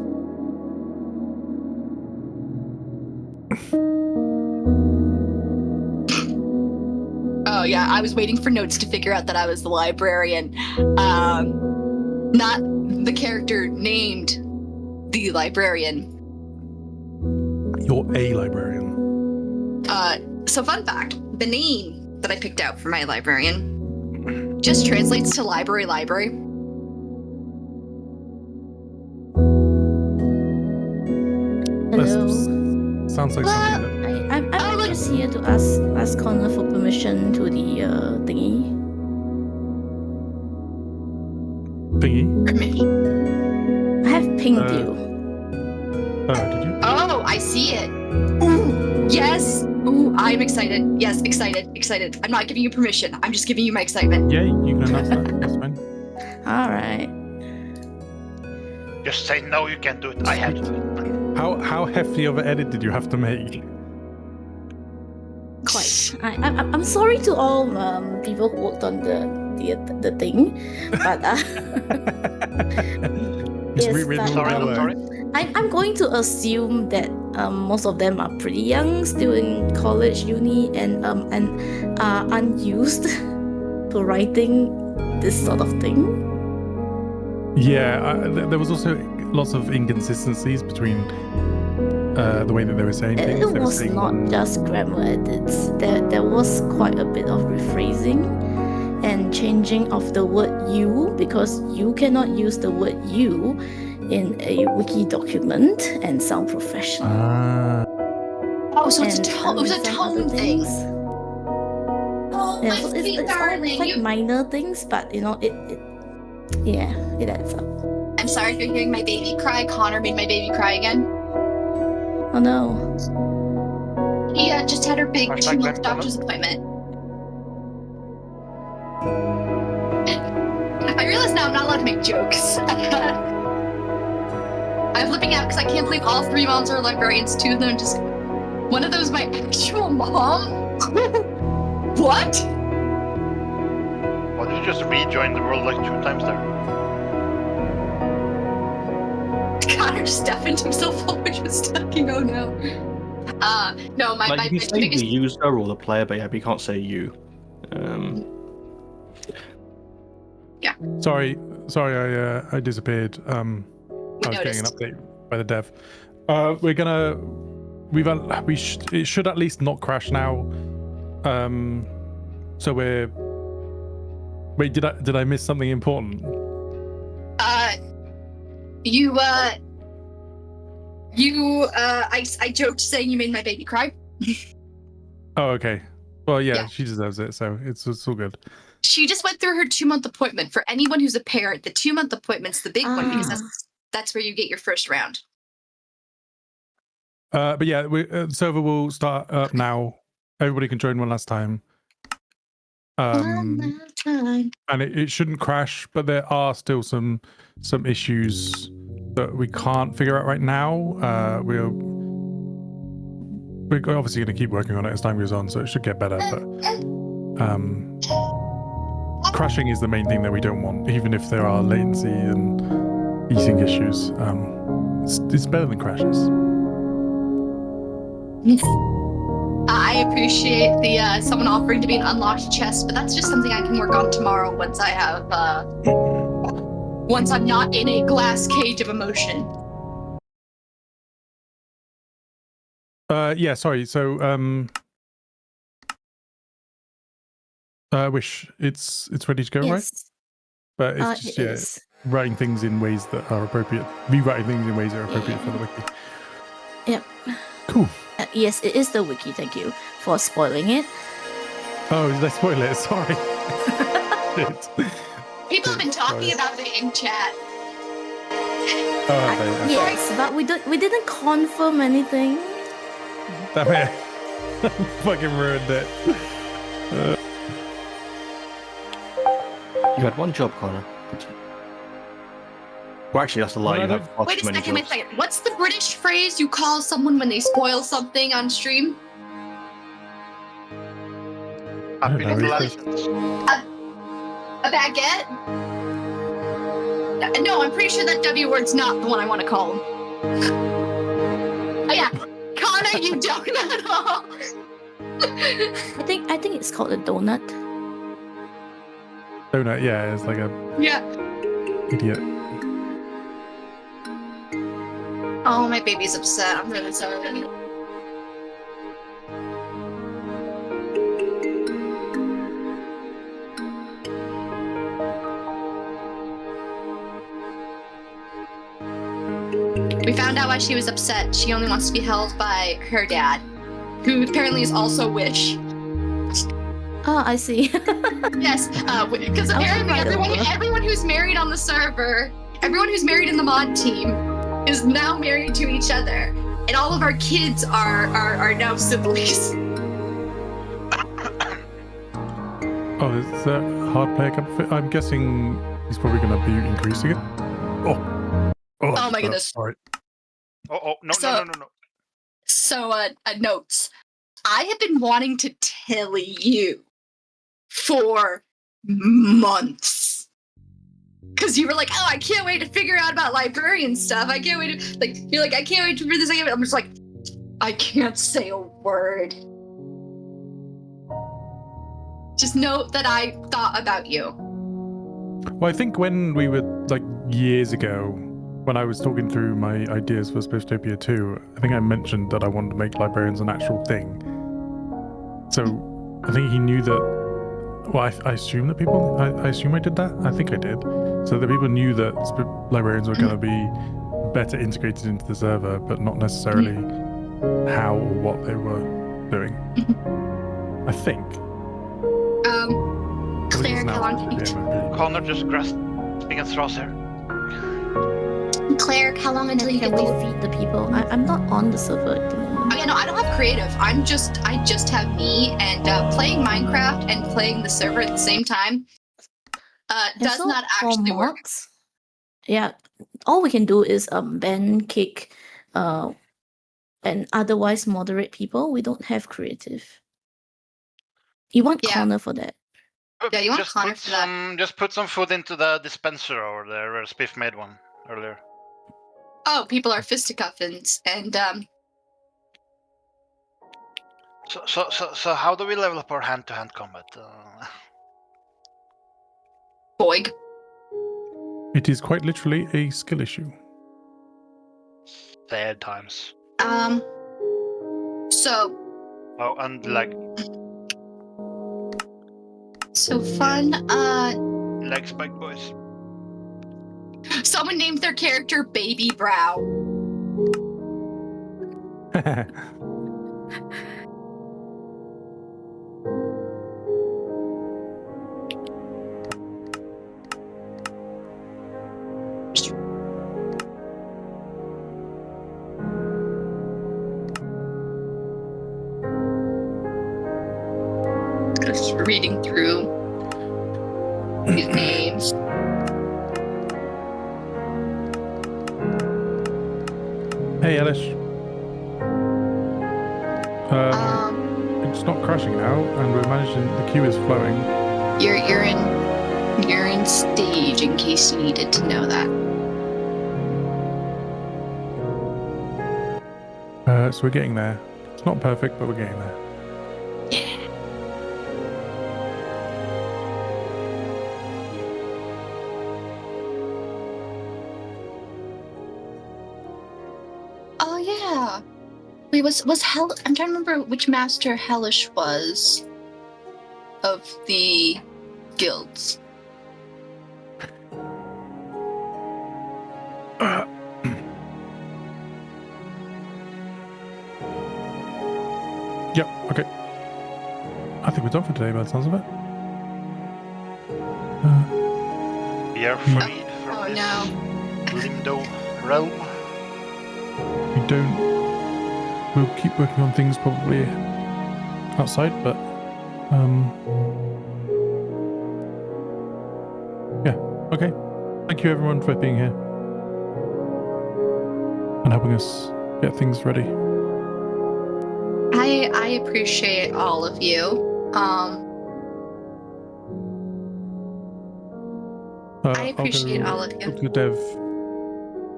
oh yeah, I was waiting for notes to figure out that I was the librarian. Not the character named the librarian. You're a librarian. So fun fact, the name that I picked out for my librarian just translates to library. Hello. Sounds like something that... I'm just here to ask Connor for permission to the thingy. I have pinged you. Oh, did you? Oh, I see it. Ooh, yes. Ooh, I'm excited. Yes, excited. I'm not giving you permission. I'm just giving you my excitement. Yeah, you can announce that. That's fine. All right. Just say no, you can't do it. I have to do it. How hefty of an edit did you have to make? Quite. I'm sorry to all people who worked on the thing, but It's yes, rewritten but, all the way. I'm going to assume that most of them are pretty young, still in college, uni, and are unused to writing this sort of thing. Yeah, there was also lots of inconsistencies between the way that they were saying things. It was not just grammar edits. There was quite a bit of rephrasing and changing of the word you, because you cannot use the word you in a wiki document and sound professional. Oh, so it's And, it was a some other tone thing. things. Oh, Yeah, my so sweet it's all darling. quite minor things, but you know, it adds up. I'm sorry if you're hearing my baby cry. Connor made my baby cry again. Oh no. He just had her big Hashtag 2-month Ben doctor's appointment. I realize now I'm not allowed to make jokes. I'm flipping out because I can't believe all 3 moms are librarians. 2 of them just... One of them is my actual mom? What? Why did you just rejoin the world like 2 times there? Connor just deafened himself while we was talking. Oh no. No, my Like, you can say biggest... the user or the player, but yeah, but you can't say you. Sorry, I disappeared. I was getting an update by the dev. It should at least not crash now. So we're... Wait, did I miss something important? I joked saying you made my baby cry. Oh, okay. Well, yeah, Yeah. she deserves it, so it's all good. She just went through her 2-month appointment. For anyone who's a parent, the 2-month appointment's the big one because that's where you get your first round. But yeah, the server will start up now. Everybody can join one last time. One last time. And it shouldn't crash, but there are still some issues that we can't figure out right now. We're obviously going to keep working on it as time goes on, so it should get better. But crashing is the main thing that we don't want, even if there are latency and easing issues. It's better than crashes. I appreciate the someone offering to be an unlocked chest, but that's just something I can work on tomorrow once I have once I'm not in a glass cage of emotion. Yeah, sorry. So Wish, it's ready to go, right? Yes. But it's just It is. writing things in ways that are appropriate. Rewriting things in ways that are appropriate for the wiki. Yep. Cool. Yes, it is the wiki. Thank you for spoiling it. Oh, did I spoil it? Sorry. Shit. People have been talking about it in chat. Oh, have they? Okay. Yes, but we didn't confirm anything. Damn it. Fucking ruined it. You had one job, Connor. Well, actually, that's a lie. You have far Wait too a many second, jobs. What's the British phrase you call someone when they spoil something on stream? Happy know, little it's accents. A baguette? No, I'm pretty sure that W word's not the one I want to call him. Oh yeah, Connor, you don't at all. I think it's called a donut. Donut, yeah, it's like a idiot. Oh, my baby's upset. I'm really sorry. We found out why she was upset. She only wants to be held by her dad, who apparently is also Wish. Oh, I see. Yes, because I'll apparently write over. everyone who's married on the server, everyone who's married in the mod team, is now married to each other, and all of our kids are now siblings. Oh, is that hard player cup? I'm guessing he's probably going to be increasing it. Oh my goodness. Sorry. No. So, notes. I have been wanting to tell you for months. Because you were like, oh, I can't wait to figure out about librarian stuff. I can't wait to, like, you're like, I can't wait to read this. I'm just like, I can't say a word. Just know that I thought about you. Well, I think when we were, like, years ago, when I was talking through my ideas for Spifftopia 2, I think I mentioned that I wanted to make librarians an actual thing. So I think he knew that. Well, I assume that people. I assume I did that. I think I did. So that people knew that librarians were going to be better integrated into the server, but not necessarily how or what they were doing. I think. Claire, how long can you? Connor just grasping at straws here. Claire, how long until you Can get we the? feed the people? I'm not on the server at the moment. Oh yeah, no, I don't have creative. I just have me, and playing Minecraft and playing the server at the same time does so not for actually work. mods, yeah, all we can do is ban, kick, and otherwise moderate people. We don't have creative. You want Connor for that? Yeah, you want just Connor put for that. some, Just put some food into the dispenser over there where Spiff made one earlier. Oh, people are fisticuffins, and So how do we level up our hand-to-hand combat? Boig. It is quite literally a skill issue. Sad times. So. Oh, and like. So fun. Like Spike Boys. Someone named their character Baby Brow. Just reading through these names. Hey, Elish. It's not crashing now, and we're managing. The queue is flowing. You're in stage in case you needed to know that. So we're getting there. It's not perfect, but we're getting there. Yeah. Oh yeah. Wait, was Hell? I'm trying to remember which master Hellish was of the guilds. Yep. Okay. I think we're done for today, by the sounds of it. We are freed from Oh this no. limbo realm. We don't. We'll keep working on things probably outside, but yeah. Okay. Thank you everyone for being here and helping us get things ready. I appreciate all of you. I appreciate all of you. Talk to the dev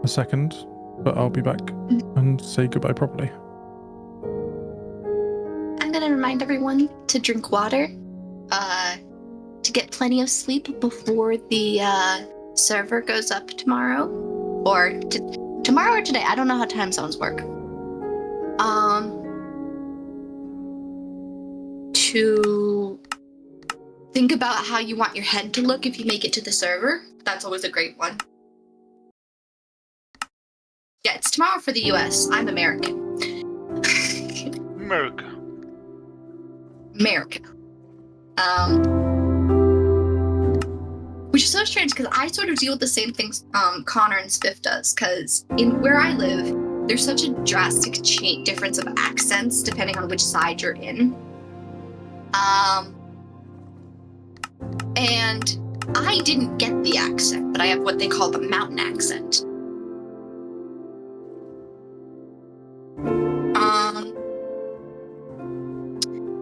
a second, but I'll be back and say goodbye properly. I'm gonna remind everyone to drink water, to get plenty of sleep before the server goes up tomorrow, or tomorrow or today. I don't know how time zones work. To think about how you want your head to look if you make it to the server. That's always a great one. Yeah, it's tomorrow for the US. I'm American. America. America. Which is so strange because I sort of deal with the same things Connor and Spiff does, because in where I live, there's such a drastic difference of accents depending on which side you're in. And I didn't get the accent, but I have what they call the mountain accent.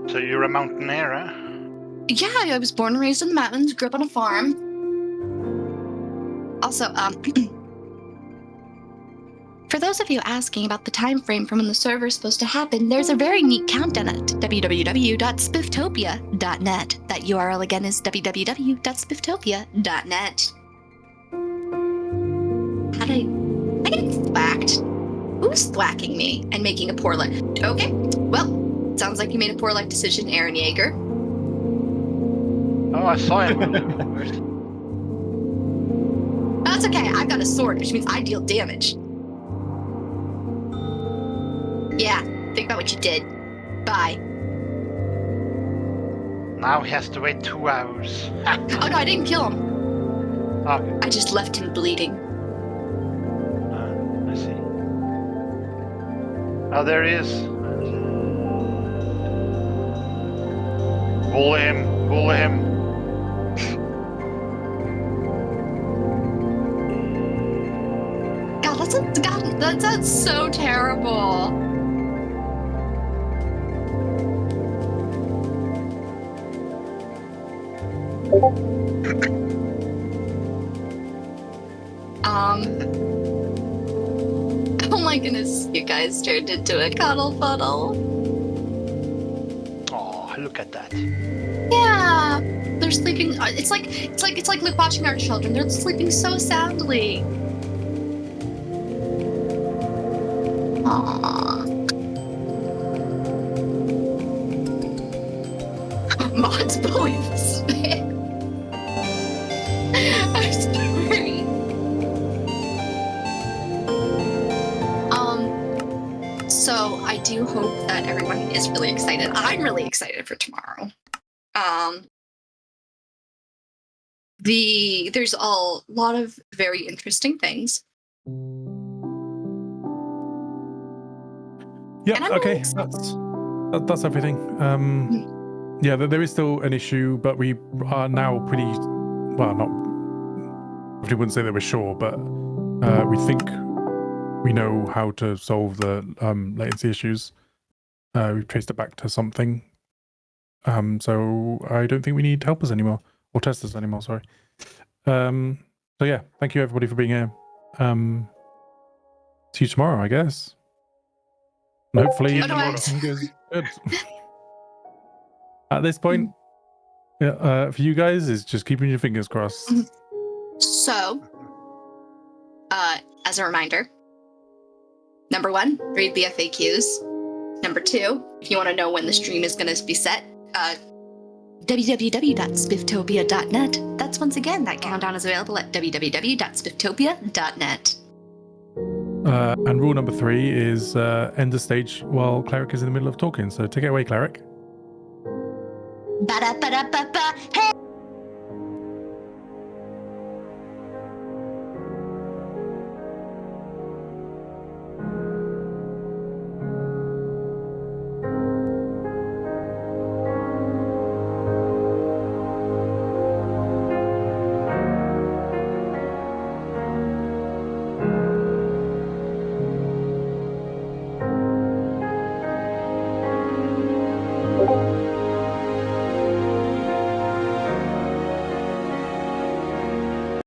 So you're a mountaineer, huh? Yeah, I was born and raised in the mountains, grew up on a farm. Also, for those of you asking about the time frame from when the server is supposed to happen, there's a very neat countdown at www.spifftopia.net. That URL again is www.spifftopia.net. I get thwacked. Who's thwacking me and making a poor life? Okay, well, sounds like you made a poor life decision, Aaron Yeager. Oh, I saw him. That's okay, I've got a sword, which means I deal damage. Yeah, think about what you did. Bye. Now he has to wait 2 hours. Oh no, I didn't kill him. Okay, I just left him bleeding. I see. Oh, there he is. Bully him, bully him. God, that sounds so terrible. Oh my goodness, you guys turned into a cuddle puddle. Oh, look at that. Yeah, they're sleeping. It's like watching our children. They're sleeping so soundly. Aww. Mods bully the spit. I'm sorry. So I do hope that everyone is really excited. I'm really excited for tomorrow. There's a lot of very interesting things. Yeah, And I'm okay, really that's everything. Yeah, there is still an issue, but we are now pretty, well, not, I wouldn't say that we're sure, but we think we know how to solve the latency issues. We've traced it back to something. So I don't think we need helpers anymore, or testers anymore, sorry. So yeah, thank you everybody for being here. See you tomorrow, I guess. And hopefully everything goes good. At this point, for you guys, is just keeping your fingers crossed. So, as a reminder, number 1, read the FAQs. Number 2, if you want to know when the stream is going to be set, www.spifftopia.net. That's once again, that countdown is available at www.spifftopia.net. And rule number 3 is end the stage while Cleric is in the middle of talking. So take it away, Cleric. Ba-da-ba-da-ba-ba. Hey!